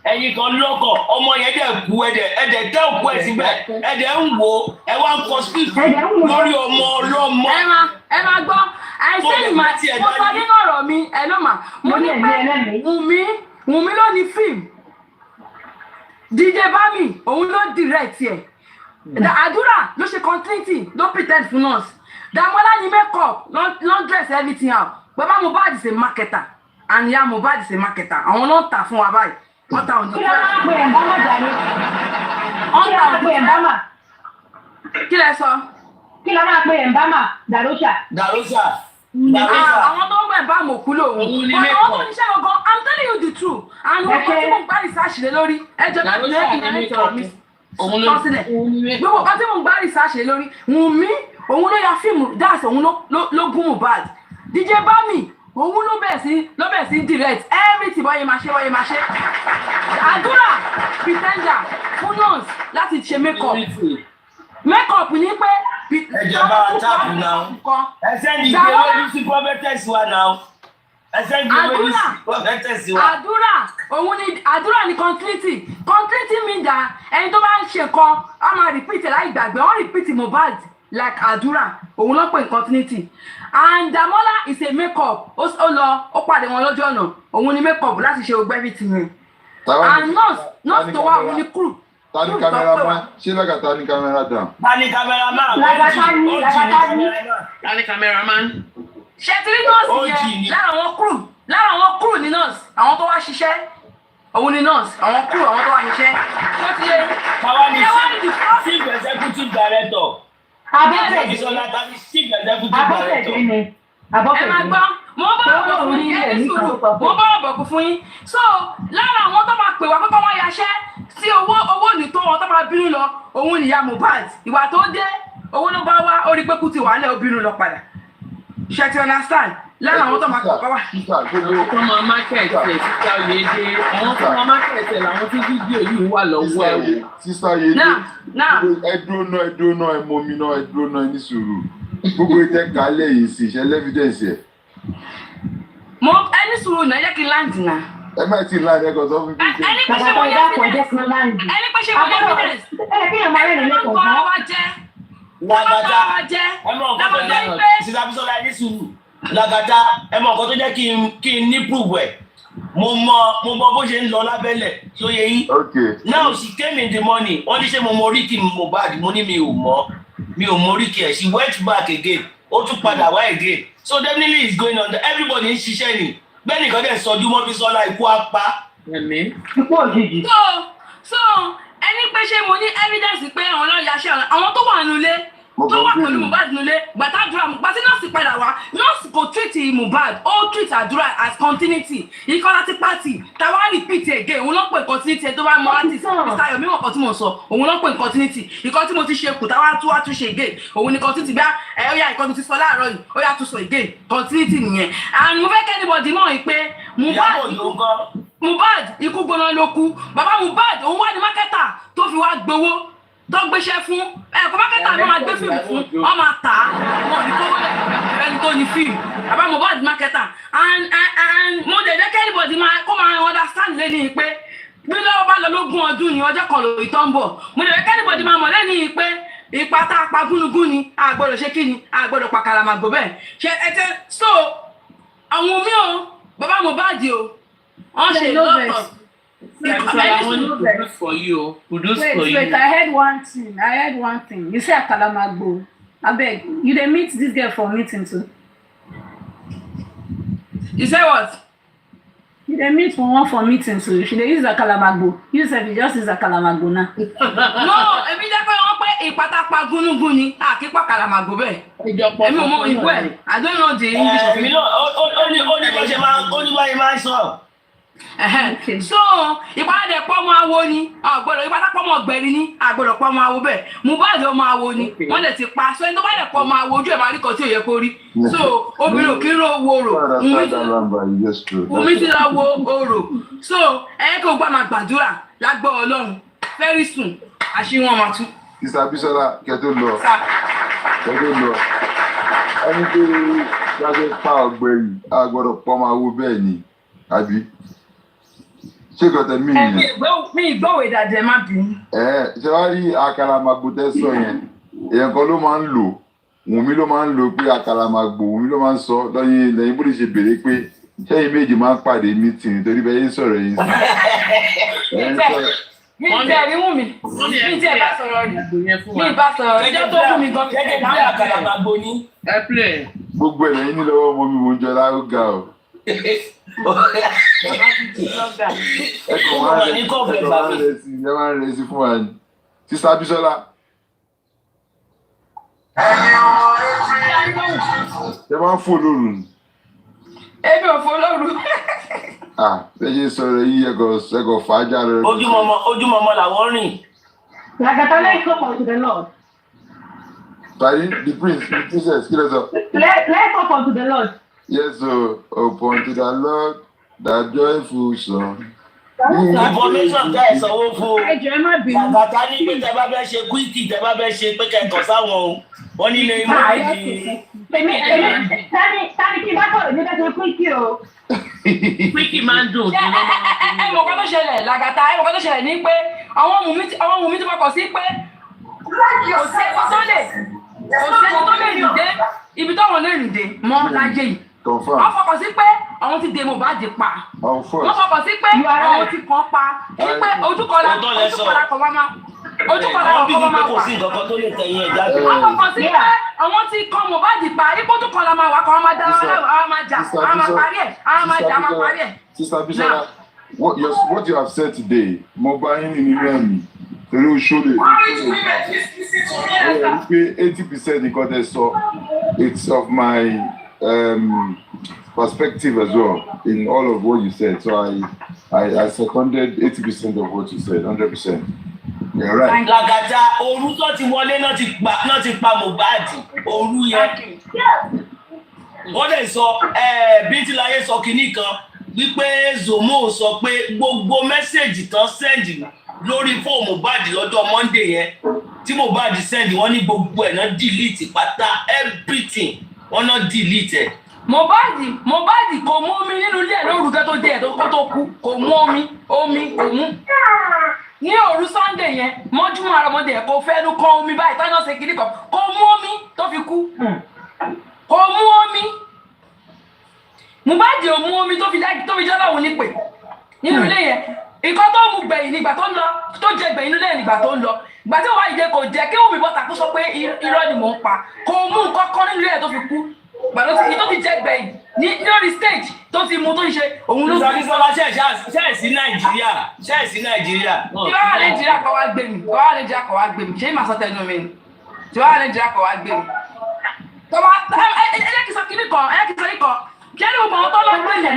Ẹyin kan lọ́kọ̀ ọmọ yẹn dẹ̀ kú ẹ̀dẹ̀ tẹ́ òkú ẹ̀ síbẹ̀ ẹ̀dẹ̀ ń wò ẹ wá ń kọ speed lórí ọmọ ọlọ́mọ. Ẹ máa gbọ́ àìsí mo sọ nínú ọ̀rọ̀ mi ẹ ló mà mo ní pé Wunmi ló ní fíìmù. DJ Bami, òun ló direct ẹ̀. Àdúrà ló ṣe continuity ló pretend fún us. Damola ni make up, no dress everything out. Baba Mohbad is a marketer and Iya Mohbad is a marketer. Àwọn ló ń tà fún wa báyìí. Wọ́n ta òun ní. Kí lẹ sọ? Kí ló máa pe Mbama Darosha? Àwọn tó ń gbẹ̀ bá mọ̀ kú lòun. Àwọn tó ń ṣe ọgọ́, I'm telling you the truth. And wọ́n tí mo gbá research lé lórí. Ẹ jẹ́ bá tilẹ̀ kí ní ìtọ́ mi. Gbogbo kan tí mo gbá research lé lórí. Wunmi, òun ló ya fíìmù, that's òun ló gún Mohbad. DJ Bami, òun ló bẹ̀ sí direct. Everything bọ́yẹ máa ṣe. Àdúrà pretender fún nurse láti ṣe make-up. Make-up ní pé ẹjọba táàpù náà ẹsẹ ní ìgbé lórí sí prophetess wa náà ẹsẹ ní ìgbé lórí sí prophetess wa. àdúrà ni continuity mean that ẹni tó bá ń ṣe nǹkan á máa repeat láì gbàgbé wọ́n repeat Mohbad like àdúrà òun ló pè ní continuity and Damola is a make-up ó pàdé wọn lọ́jọ́ ọ̀nà òun ni make-up láti ṣe gbogbo everything yẹn and nurse tó wà òun ni crew. Tani cameraman? Ṣé Lagata ni camera down? Tani cameraman? Tani cameraman? Ṣé tí nọ́ọ̀sì yẹn lára àwọn crew ni nọ́ọ̀sì àwọn tó wá ṣiṣẹ́ òun ni nọ́ọ̀sì àwọn crew àwọn tó wá ṣiṣẹ́ tó ti yẹ. Báwa ni chief executive director. Abọ́sẹ̀dé ẹ máa gbọ́ mo bá ọ̀bọ̀ fún yín ẹni sùúrù mo bá ọ̀bọ̀ fún yín so lára àwọn tó máa pè wá kọ́kọ́ wọ́n yaṣẹ́ tí owó ní tó wọn tó máa bínú lọ òun nìyá Mohbad ìwà tó dé owó ló bá wá orí pé kú ti wà lẹ́ obìnrin lọ padà ṣe ti understand lára àwọn tó máa kọ́kọ́ wá. Ọkọ máa market ẹ̀ sísá Oyèdè àwọn tó máa market ẹ̀ làwọn tí fídíò yìí wà lọ́wọ́ ẹ̀. Sísá Oyèdè ẹdúró náà ẹ mọ mi náà ẹdúró náà ní sùúrù gbogbo ìtẹ́ kálẹ̀ yìí sì ṣe evidence ẹ̀. Mo ẹni sùúrù náà yẹ kí n láǹdì náà ẹ má ti láàrin ẹ̀kọ́ sọ fún mi. Ẹni pé ṣé mo ní evidence? Ẹni pé ṣé mo ní evidence? Ẹni ló ń bọ̀ wá jẹ́. Lagata ẹ mọ nǹkan tó jẹ́ sísá Bísọ́lá ní sùúrù. Lagata ẹ mọ nǹkan tó jẹ́ kí n ní prove ẹ̀. Mo mọ bó ṣe ń lọ lábẹ́lẹ̀ tó yẹ yín. Now she came in the morning. Wọ́n ní ṣé mo mọ oríkì Mohbad mo ní mi ò mọ oríkì ẹ̀. She went back again. Ó tún padà wá again. So definitely it's going on. Everybody ń ṣiṣẹ́ ni. Bẹ́ẹ̀ni kan dẹ̀ sọjú mọ́ Bísọ́lá ikú apá. Ikú òjijì. So ẹni pé ṣé mo ní evidence pé àwọn náà yaṣẹ́ ọ̀nà àwọn tó wà nulẹ̀ tó wà pẹ̀lú Mohbad nulẹ̀ gbàtà àdúrà gbàtí nọ́ọ̀sì padà wá nọ́ọ̀sì kò treat Mohbad ó treat àdúrà as continuity ikọ́ láti pàtì táwa repeat again òun ló pè continuity tó bá mọ artist Mr. Yomi mọ̀ kan tí mo sọ òun ló pè continuity ikọ́ tí mo ti ṣe kù táwa tún wá tún ṣe again òun ni continuity bí ó yá ìkọ́ tó ti sọ láàárọ̀ yìí ó yá tún sọ again continuity nìyẹn and mo fẹ́ kẹ́ anybody mọ̀ pé Mohbad ikú gbóná ló kú bàbá Mohbad òun wá ní mákẹ́tà tó fi wá gbowó tó gbéṣẹ́ fún ẹ̀kọ́ mákẹ́tà ló máa gbé fíìmù fún wọ́n máa tà á wọn ní kówó ẹni tó ní fíìmù bàbá Mohbad mákẹ́tà and mo dẹ̀ jẹ́ kí anybody kó máa understand lẹ́ni pé bí lọ́wọ́ bá lọ lógún ọdún ní ọjọ́ kan lòyìn tó ń bọ̀ mo dẹ̀ jẹ́ kí anybody máa mọ̀ lẹ́ni pé ipa tá a pa gúnugún ni àgbọ̀dọ̀ ṣe kí ni àgbọ̀dọ̀ pa kàràmàgbò bẹ́ẹ̀ ṣe ẹ̀tẹ́ so àwọn mi ò bàbá Mohbad o wọ́n ṣe lọ́tọ̀. Produce for you. Wait, I heard one thing. You say Akalamagbo. Abeg, you dey meet this girl for meeting too? You say what? You dey meet for meeting too. She dey use Akalamagbo. You sef you just use Akalamagbo now. No, èmi jẹ́ pé wọ́n pé ìpàtàpà gúnúgún ni àkípà Kalamagbo bẹ́ẹ̀. Èmi ò mọ ìwé ẹ̀. I don't know the English of it. Mi náà ó ní báyìí máa ń sọ. So ìpàdé pọ́mọ awo ni àgbọ̀dọ̀ ìpàdé pọ́mọ ọ̀gbẹ̀rì ni àgbọ̀dọ̀ pọ́mọ awo bẹ́ẹ̀ Mohbad ọmọ awo ni wọ́n lè ti pa so ẹni tó bá dẹ̀ pọ́mọ awo ojú ẹ̀ máa rí kan tí ò yẹ kó rí so obìnrin ò kí ń ro wòrò Wùmí ti lọ wo orò so ẹ kò gbà máa gbàdúrà lágbọ́ Ọlọ́run very soon àṣírí wọn máa tú. Sister Bísọ́lá kẹ́tó lọ ẹni tó dájọ́ pa ọ̀gbẹ̀rì àgbọ̀dọ̀ pọ́mọ awo bẹ́ẹ̀ ni àbí. Ṣé kò tẹ̀ mí yẹn? Mi ìgbọ́wé dàdẹ̀ má bínú. Ṣé wàá rí Akalamagbo tẹ́ sọ yẹn? Èèyàn kan ló máa ń lò. Wùmí ló máa ń lò pé Akalamagbo Wùmí ló máa ń sọ lẹ́yìn bó lè ṣe béèrè pé ṣẹ́yìn méjì máa ń pàdé mítìnì torí bẹ́ẹ̀ yín sọ̀rọ̀ yín sí. Mi tẹ̀ ní Wùmí. Mi tẹ̀ bá sọ̀rọ̀ rí. Mi bá sọ̀rọ̀ rí. Ìjọ́ tó wù mí gan. Gẹ́gẹ́ bí Akalamagbo ní. Gbogbo ẹ̀ lẹ́yìn nílọ́wọ́ ọmọ mi mò ń jọ lágà o. Ẹ máa ń rẹ̀ sí fún wa ni. Sister Bísọ́lá. Ẹ máa ń fò lóru ni. Èmi ò fò lóru. Ẹ ṣe sọ̀rọ̀ yìí ẹ̀gọ̀ fàájà rẹ̀. Ojúmọmọ làwọn rìn. Lagata, let's go unto the Lord. Sorry, the princess, kí ló sọ? Let's go unto the Lord. Yes, so upon to the Lord, that joyful song. Information tẹ́ ẹ̀ sanwó fún o. Ẹjọ́ ẹ má bínú. Lagata ní pé tẹ́ bá fẹ́ ṣe quickie tẹ́ bá fẹ́ ṣe pé kẹ́kọ̀ọ́ sáwọn o. Wọ́n nílé imú ìdí. Tani kí n bá kọ̀rọ̀ nígbà tó quickie o. Quickie máa ń dùn. Ẹ mọ̀ kọ́ tó ṣẹlẹ̀ Lagata ẹ mọ̀ kọ́ tó ṣẹlẹ̀ ní pé àwọn Wùmí ti fọkàn sí pé kò sí ẹni tó lè rìn dé ibi táwọn lè rìn dé mọ́ láyé yìí. Wọ́n fọkàn sí pé àwọn ti dé Mohbad pa. Wọ́n fọkàn sí pé àwọn ti kàn pa. Ní pé ojúkọ̀ọ́lá kan wá máa. Ojúkọ̀ọ́lá kan wá máa wà. Wọ́n fọkàn sí pé àwọn ti kàn Mohbad pa. Ipò ojúkọ̀ọ́lá máa wà kàn wọ́n máa dá àwọn máa jà. Àwọn máa parí ẹ̀. Àwọn máa jà máa parí ẹ̀. Sister Bísọ́lá, what you have said today, mo bá yín nínú ẹ̀mí. Torí o ṣó lè pé 80% nǹkan tẹ́ sọ, it's of my perspective as well in all of what you said. So I seconded 80% of what you said, 100%. You're right. Lagata, òru tó ti wọlé náà ti pa Mohbad. Òru yẹn. Wọ́n lè sọ Bíntílayé sọ kinní kan wípé Zomo sọ pé gbogbo mẹ́sẹ̀gì tán sẹ́ndì lórí fóònù Mohbad lọ́jọ́ Monday yẹn tí Mohbad send wọ́n ní gbogbo ẹ̀ náà delete pátá everything wọ́n náà delete ẹ̀ Mohbad kò mú omi nínú ilé ẹ̀ lórúkẹ tó dé ẹ̀ tó kú kò mú omi kò mú ní òru Sunday yẹn mọ́júmọ́ ara ọmọdé ẹ̀ kò fẹ́nu kan omi báyìí tọ́jú ọ̀sẹ̀ kìíní kan kò mú omi tó fi kú kò mú omi Mohbad ò mú omi tó fi jẹ́ lọ́wọ́ nípè nínú ilé yẹn nǹkan tó mú gbẹ̀yìn nígbà tó ń lọ tó jẹ gbẹ̀yìn nílé nígbà tó ń lọ ìgbà tí wàá ìdè kò jẹ́ kí omi bọ́ta kó sọ pé irọ́ ni mò ń pa kò mú nǹkan kan nínú ilé yẹn tó fi kú gbàdó tí tó ti jẹ gbẹ̀yìn ní lórí stage tó ti mú tó ń ṣe òun ló. ìsọfísọlá ṣẹ́ẹ̀sì Nàìjíríà. ìwà Nàìjíríà kọ́ wá gbé mi ṣé ìmọ̀ sọ tẹnu mi ni ìwà Nàìjíríà kọ́ wá gbé mi. tọ́wọ́ ẹlẹ́kìsọ kìíní kan jẹ́rìí ògbọ̀n tó lọ gbé yẹn.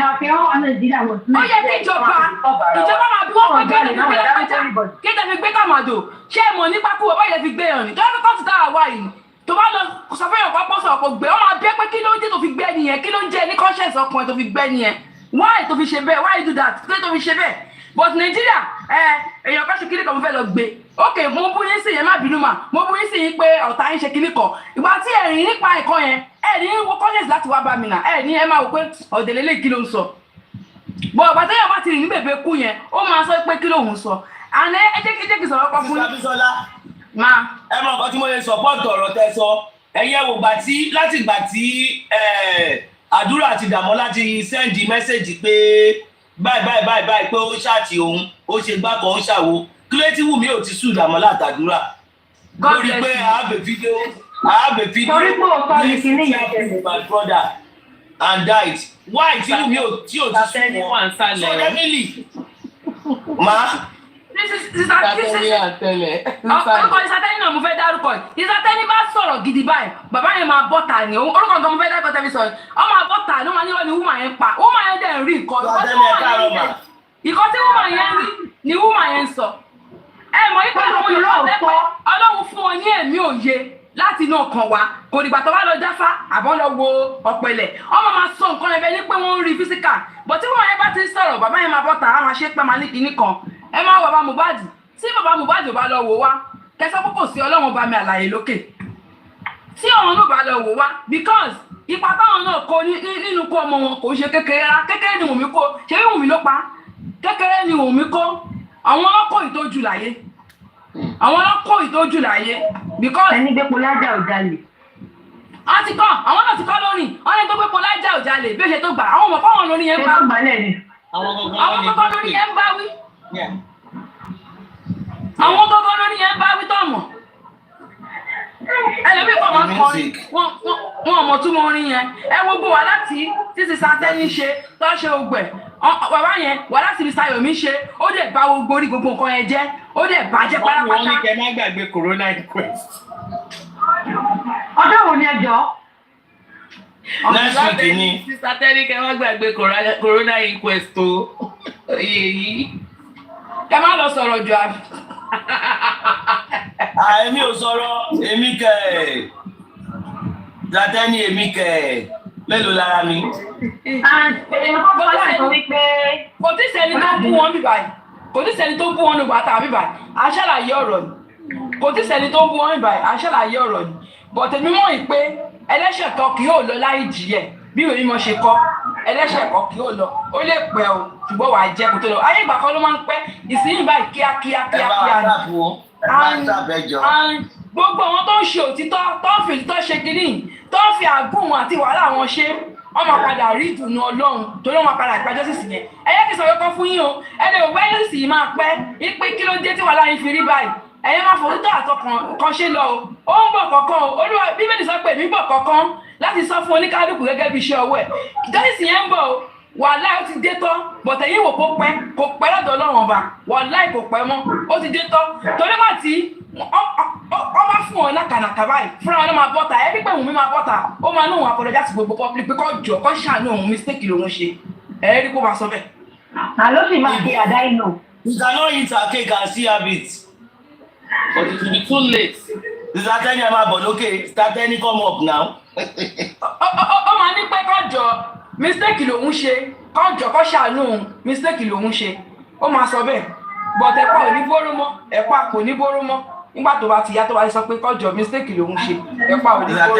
ó yẹ kí ìjọba máa bí wọ́n pé kéde fi gbé kàmàdò ṣé ẹ mọ̀ nípa kú ọba yẹn fi gbé yàn ní tọ́lá tó ti dá àwa yìí tó bá lọ sọ fún yàn pápọ̀ sọ̀rọ̀ kò gbé ọ máa bẹ́ pé kí ló ń dé tó fi gbé nìyẹn kí ló ń jẹ ní conscience ọkùnrin tó fi gbé nìyẹn why tó fi ṣe bẹ́ẹ̀ why do that kí ló tó fi ṣe bẹ́ẹ̀ but Nàìjíríà èèyàn kan ṣe kíní kan mo fẹ́ lọ gbé ok mo bú yín sí yẹn má bínú mà mo bú yín sí yín pé ọ̀tá yín ṣe kíní kan ìgbà tí ẹ̀rìn nípa ẹ̀kọ́ yẹn ẹ̀rìn wo conscience láti wá bá mi nà ẹ̀rìn ẹ máa wò pé ọ̀dẹ̀lélẹ̀ kí ló ń sọ bọ̀ ọ̀gbà tẹ́yọ̀ bá ti rìn ní bèbè kú yẹn ó máa sọ pé kí lóun sọ àná ẹ jẹ́ kí sọ̀rọ̀ kan fún yín. ẹ mọ nǹkan tí mo lè support ọ̀rọ̀ tẹ́ sọ ẹ̀yin ẹ̀wò láti ìgbà tí àdúrà àti dàmọ́ láti sẹ́ndì mẹ́sẹ̀gì pé báyìí pé ó ṣáàtì òun ó ṣe gbákan ó ṣàwo kílẹ̀tì Wùmí ò ti sùn dàmọ́ látàdúrà lórí pé I have a video with my brother and died why tí Wùmí ò ti sùn wọn so definitely orúkọ ìsátẹ́ni náà mo fẹ́ dárúkọ ìsátẹ́ni bá sọ̀rọ̀ gidi báyìí bàbá yẹn máa bọ́ta ni orúkọ nǹkan mo fẹ́ dárúkọ tẹ́lẹ̀ sọ̀rọ̀ ọ máa bọ́ta ni ó máa nílò ni wúmà yẹn pa wúmà yẹn dẹ̀ ń rí ìkọ́ tí wúmà yẹn rí ni wúmà yẹn sọ ẹ mọ̀ nípa àwọn Yorùbá pé Ọlọ́run fún wọn ní ẹ̀mí òye láti inú ọkàn wa kò dìgbà tó bá lọ jáfá àbọ̀ lọ wo ọ̀pẹ̀lẹ̀ ọmọ máa sọ nǹkan ẹ̀bẹ̀ ní pé wọ́n ń rí físíkà bọ̀ tí wúmà yẹn bá ti sọ̀rọ̀ bàbá yẹn máa bọ́ta á máa ṣe pé máa ní kinní kan ẹ máa bàbá Mohbad tí bàbá Mohbad ò bá lọ wò wá kẹsàn púpọ̀ sí Ọlọ́run bá mi àlàyé lókè tí àwọn náà bá lọ wò wá because ipa táwọn náà kó nínú kó ọmọ wọn kò ń ṣe kékeré rárá kékeré ni Wùmí kó ṣé bí Wùmí ló pa kékeré ni Wùmí kó àwọn ọlọ́kọ̀ ìtọ́jú láyé because ẹni gbé polájà ò jalè wọ́n ti kọ́ àwọn náà ti kọ́ lónìí wọ́n ní tó gbé polájà ò jalè bí ó ṣe tó gbà àwọn ọmọ fáwọn lórí yẹn bá wí àwọn kọ́kọ́ lórí yẹn bá wí àwọn gbogbo lórí yẹn bá wí tọ̀mọ̀ ẹlòmíì kọ̀ máa ń kọrin wọn ò mọ̀ tún mọ orin yẹn ẹ wo gbọ́ wà láti títí Sátẹ́ni ṣe tó ṣe ogbẹ̀ bàbá yẹn wà láti fi Sayọ̀mí ṣe ó dẹ̀ bá gbogbo orí gbogbo nǹkan yẹn jẹ́ ó dẹ̀ bàjẹ́ pátápátá. wọ́n ní kẹ́ má gbàgbé corona inquest. ọjọ́ wo ni ẹ jọ. next week ni Sátẹ́ni kẹ́ má gbàgbé corona inquest o yìí kẹ́ má lọ sọ̀rọ̀ jù àbí. èmi ò sọ̀rọ̀ èmi kẹ̀ Sátẹ́ni èmi kẹ̀ mélòó lára mi. kò tí sẹ́ni tó bú wọn bí báyìí kò tí sẹ́ni tó bú wọn nígbà tàbí báyìí aṣàlàyé ọ̀rọ̀ ni kò tí sẹ́ni tó bú wọn bí báyìí aṣàlàyé ọ̀rọ̀ ni bọ̀tẹ̀ mímọ́ yìí pé ẹlẹ́ṣẹ̀ kan kì yóò lọ láì jìyẹ bí ìwé mímọ́ ṣe kọ́ ẹlẹ́ṣẹ̀ kan kì yóò lọ ó lè pẹ́ o ṣùgbọ́n wàá jẹ́ kó tó lọ ayé ìgbà kan ló máa ń pẹ́ ìsinyìí báyìí kíákíá ni gbogbo àwọn tó ń ṣe òtítọ́ tó ń fi òtítọ́ ṣe kínní tó ń fi àgùn àti wàhálà wọn ṣe wọ́n máa padà rí ìdùnnú Ọlọ́run torí wọ́n máa padà gba justice yẹn ẹ̀yẹ́ kìí sọ̀rọ̀ kan fún yín o ẹ̀dẹ̀ òwe justice yìí máa pẹ́ ipe kí ló dé tí wàhálà yín fi rí báyìí ẹ̀yẹ́ máa fòtítọ́ àtọkàn ṣe lọ o ó ń bọ̀ kọ̀ọ̀kan o Olúwa Bíbélì sọ pé èmi bọ̀ kọ̀ọ̀kan láti sọ fún oníkálukú gẹ́gẹ́ bí iṣẹ́ ọwọ́ ẹ̀ justice yẹn ń bọ̀ o wàhálà ó ti dé tán bọ̀tẹ̀ yín wò kó pẹ́ lọ́dọ̀ Ọlọ́run ọba wàhálà kò pẹ́ mọ́ ó ti dé tán torí wà tí ọba fún ọ lákànàkà báyìí fúnra wọn máa bọ́ta ẹbí pé Wùmí máa bọ́ta ó máa ní òun apologize sí gbogbo public pé kọ́ jọ kọ́ ṣàánú òun mistake lòun ṣe ẹ̀ẹ́dí kó máa sọ bẹ́ẹ̀. àló sì máa fi àdá iná. you cannot eat her cake and see her bit but it will be too late. Sátẹ́ni ẹ máa bọ̀ lókè Sátẹ́ni come up now. ó máa ní pé kọ́ jọ mistake lòun ṣe kọ́ jọ kọ́ ṣàánú òun mistake lòun ṣe ó máa sọ bẹ́ẹ̀ but ẹ̀pà ò ní bóró mọ́ ẹ̀pà kò ní bóró mọ́ nígbà tó bá ti yá tó bá sọ pé kọjọ mistake lòún ṣe ẹ pa òní kóró.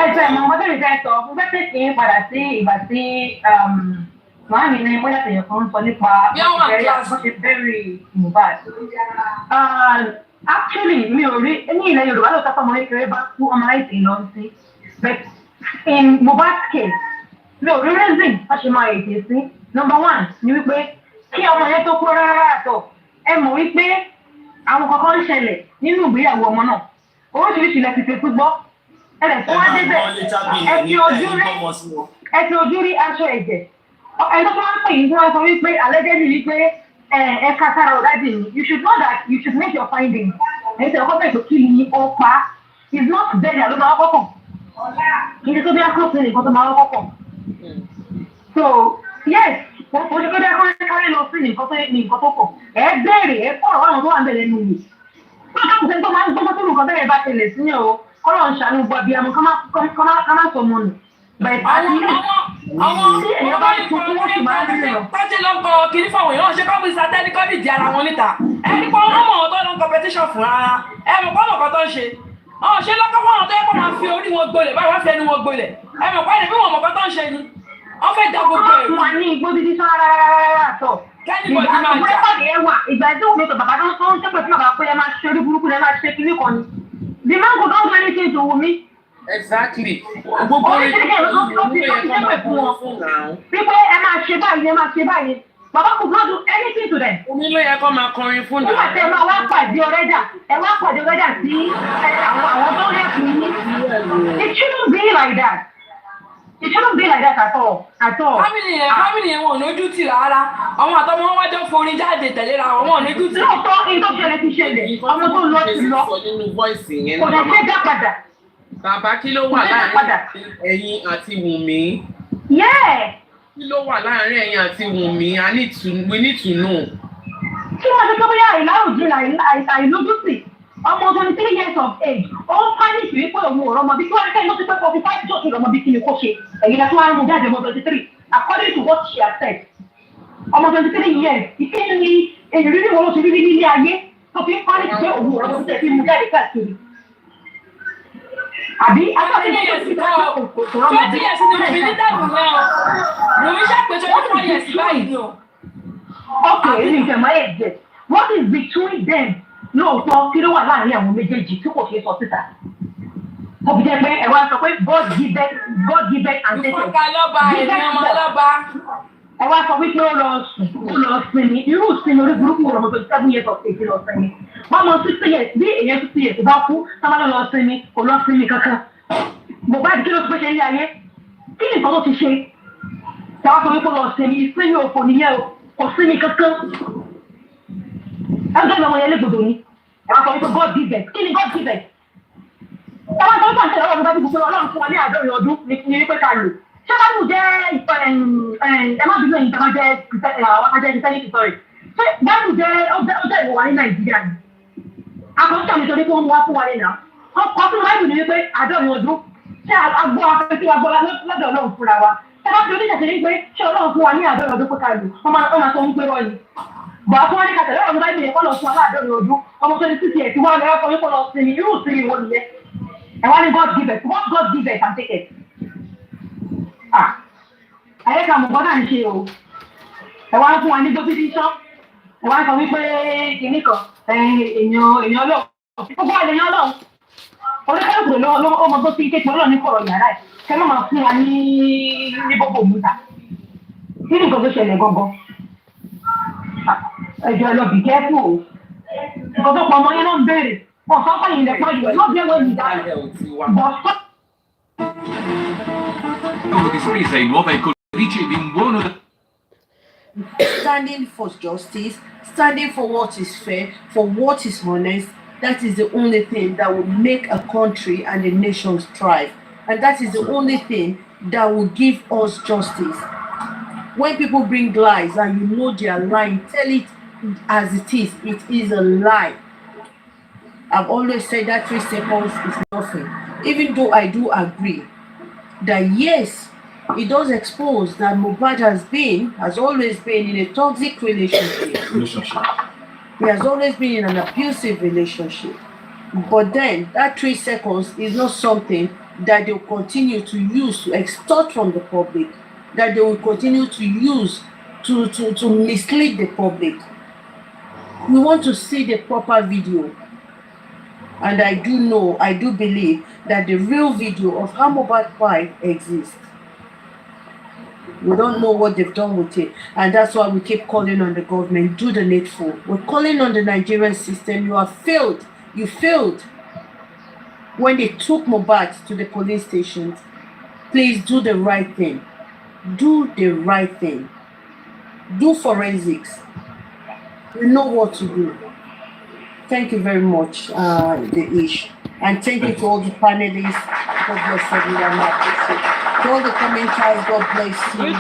Ẹ̀jẹ̀ mọ̀ ọmọdé mi fẹ́ sọ mo fẹ́ tètè padà sí ìgbà tí màá mi ní bóyá tèèyàn kan ń sọ nípa bó ṣe bẹ́rì Mohbad. Actually mi ò rí ní ilẹ̀ Yorùbá ló tọ́pọ̀ ọmọ kékeré bá kú ọmọ láìsí lọ sí but in Mohbad case mi ò rí reason wọ́n ṣe máa ètè sí. Number one ni wípé kí ọmọ yẹn tó kú rárá àtọ̀ ẹ mọ̀ wípé àwọn kankan ń ṣẹlẹ̀ nínú ìgbéyàwó ọmọ náà oríṣiríṣi lẹ ti fi gbọ́ ẹlẹ̀ tó wá débẹ̀ ẹ ti ojú rí aṣọ ẹ̀jẹ̀ ẹni tó wá ń pè yín tí wọ́n sọ wípé allegedly wípé ẹ ká sára ọ̀dájì ni you should know that you should make your findings ẹni tí ọkọ bẹ̀rẹ̀ pé kí ni ó pa is not burial ló máa kọ́kọ́ kí ni tó bí akọ́sí nìkan tó máa kọ́kọ́ so yes wọ́n ṣe pé bẹ́ẹ̀ kárí lọ sí nǹkan tó kọ̀ ẹ bẹ̀rẹ̀ ẹ kọ̀ ọ̀rọ̀ àwọn tó wà ń bẹ̀rẹ̀ nù yìí wọ́n kọ́ kùsẹ́ tó máa ń gbọ́dọ̀ tó nǹkan bẹ́ẹ̀ bá tẹ̀lẹ̀ sí ní o kọ́lọ̀ ń ṣàánú gbọ́ bí amọ̀ ká má sọ mọ́ nù bẹ̀ẹ̀ àti tí èèyàn bá ti kú wọ́n sì máa ń rí lọ. pàṣẹ ló ń kọ kiri fáwọn èèyàn ṣe kọ́mí sátẹ́ni kọ́mí di ara wọn níta ẹni pé wọ́n mọ̀ ọ́ tó lọ ń competition fún ara ẹ mọ̀ kọ́ mọ̀kọ́ tó ń ṣe ṣé lọ́kọ́ fáwọn tó yẹ kó máa fi orí wọn gbolẹ̀ báyìí wọ́n fi ẹnu wọn gbolẹ̀ ẹ mọ̀ kọ́ ẹni bí wọ́n mọ̀kọ́ tó ń ṣe ni wọ́n fẹ́ dá gbogbo ẹ̀. wọ́n ní igbó dídí sọ rárá tọ̀. ìgbà ìgbà tí òun tó bàbá tó ń tẹ́pẹ̀ fún bàbá pé ẹ máa ṣe orí burúkú ẹ máa ṣe kíní kan ni. the man go don do anything to Wunmi. Exactly. Gbogbo oríṣiríṣi ló ti tẹ́pẹ̀ fún wọn. wípé ẹ máa ṣe báyìí ẹ máa ṣe báyìí. Bàbá kò not do anything to them. Omi ló yẹ kó máa kọrin fún náà. Nígbà tí ẹ máa wá pàdé ọ̀rẹ́dà sí àwọn tó rẹ̀ fún yín. It shouldn't be like that. It shouldn't be like that at all. Family yẹn wọn ò lójú tì rárá. Àwọn àtọmọ wọn wájọ forin jáde tẹ̀léra wọn ò lójú tì. Lóòótọ́ ìtọ́jọ́lẹ̀ ti ṣẹlẹ̀. Ọmọ tó lọ ti lọ. Kò dẹ̀ ṣe dá padà. Bàbá kí ló wà láàrin ẹ̀yin àti Wùnmí? Yeah. Kí ló wà láàrin ẹ̀yin àti Wùnmí? We need to know. Kí wọ́n ti tó bóyá ìláròjìnlá àìlójútì. Ọmọ 23 years of age, ó ń panic wípé òun ò rọmọ bí kí wọ́n rí kẹ́yìn ló ti pẹ́ 45 tó ti rọmọ bí kí ni kó ṣe. Ẹ̀yin náà tí wọ́n á mú jáde ọmọ 23 according to what she has said. Ọmọ 23 years, ìkéyìn ni èyí rírí wọn ló ti rírí nílé ayé tó fi ń panic pé òun ò rọmọ bí tẹ̀ fi mú jáde káàkiri. Àbí akọ́ni ní èyí ti kọ́ òkòtò rọmọ bí. 20 years ni mo fi ní dàgbù náà. Mo ń ṣàpè 24 years báyìí ni o. Okay, èyí ìjẹ̀mọ́ ẹ̀jẹ̀. What is between them? Lóòótọ́ kí ló wà láàrin àwọn méjèèjì tí kò ṣe sọ síta. Mo fi jẹ́ pé ẹ wá sọ pé God give and take it. Ìfọ̀kà lọ́ba ẹ̀mí ọmọ lọ́ba. Ẹ wá sọ wípé ó lọ sinmi. Irú ìsinmi orí burúkú ọmọ 27 years of age lọ sinmi. Wọ́n mọ 60 years bí èèyàn 60 years bá kú sábà lọ sinmi kò lọ sinmi kankan. Mohbad kí ló ti pé ṣe ilé ayé? Kí ni nǹkan tó ti ṣe? Ẹ wá sọ wípé ó lọ sinmi ìsinmi òfò nìyẹn o kò sinmi kankan. Ẹgbẹ́ ìlú ọmọ yẹn légbodò ni. Ẹ máa sọ wípé God give it. Kí ni God give it? Ẹ máa sọ wípé àṣẹ ọlọ́run bá dìbò pé ọlọ́run fún wa ní àádọ́rin ọdún ní wípé ká lò. Ṣé bá dùn jẹ́ ẹ má bínú ẹ̀yìn tẹ́lá jẹ́ àwọn ajẹ́ ìfẹ́yìntì sọ̀rọ̀. Ṣé báyìí jẹ́ ọjọ́ ìwọ̀ wa ní Nàìjíríà ni? Àkọsíṣà mi torí pé wọ́n mú wá fún wa nínú. Wọ́n kọ́ fún wáìbù ní wípé àádọ́rin ọdún. Ṣé agbó afẹ́fẹ́ tí wàá gbọ́ lọ́dọ̀ ọlọ́run fúnra wa? Ṣé bá fi oníṣẹ̀ṣẹ̀ ní pé ṣé ọlọ́run fún wa ní àádọ́rin ọdún pé ká lò? Wọ́n máa sọ wípé rọ́ ni. Bọ̀ àti wọ́n ní kàtẹ́ lọ́wọ́ ọmọdé ìbílẹ̀ kọ́ lọ fún aláàdọ́rin ọdún ọmọ 26 years wọ́n lọ́wọ́ fún yípo lọ sinmi irú sinmi wo nìyẹn ẹ wá ní God give it what God give it and take it. Àyẹ̀ká mọ̀ gbọ́dọ̀ ń ṣe o ẹ wá ń fún wa ní dókítà ẹ wá ń sọ wípé kìíní kan èèyàn ọlọ́run gbogbo èèyàn ọlọ́run oníkálùkù ọmọ tó ti kékeré ọlọ́run ní kọ̀rọ̀ yàrá ẹ̀ kẹ́ ló máa fún wa ní gbogbo òmùta kí ni nǹkan tó ṣẹlẹ̀ gangan. Ẹjọ́ ẹ lọ bì kẹ́kù o. Nǹkan tó pọ̀ ọmọ yẹn náà ń béèrè. Ọ̀sán pẹ̀lú ilẹ̀ pọ̀ jù ẹ̀ ló bí ẹ̀wọ̀n ìdá. Dispresa e nuova riceve un buono. Standing for justice, standing for what is fair, for what is honest, that is the only thing that will make a country and a nation thrive. And that is the only thing that will give us justice. When people bring lies and you know they are lying, tell it as it is a lie. I've always said that 3 seconds is nothing. Even though I do agree that yes, it does expose that Mohbad has always been in a toxic relationship He has always been in an abusive relationship. But then that 3 seconds is not something that they will continue to use to extort from the public, that they will continue to use to mislead the public. We want to see the proper video. And I do believe that the real video of how Mohbad died exists. We don't know what they've done with it. And that's why we keep calling on the government, do the needful. We're calling on the Nigerian system. You have failed. You failed. When they took Mohbad to the police stations, please do the right thing. Do the right thing. Do forensics. You know what to do. Thank you very much, the Ish. And thank you to all the panelists. God bless everyone. To all the commenters, God bless you.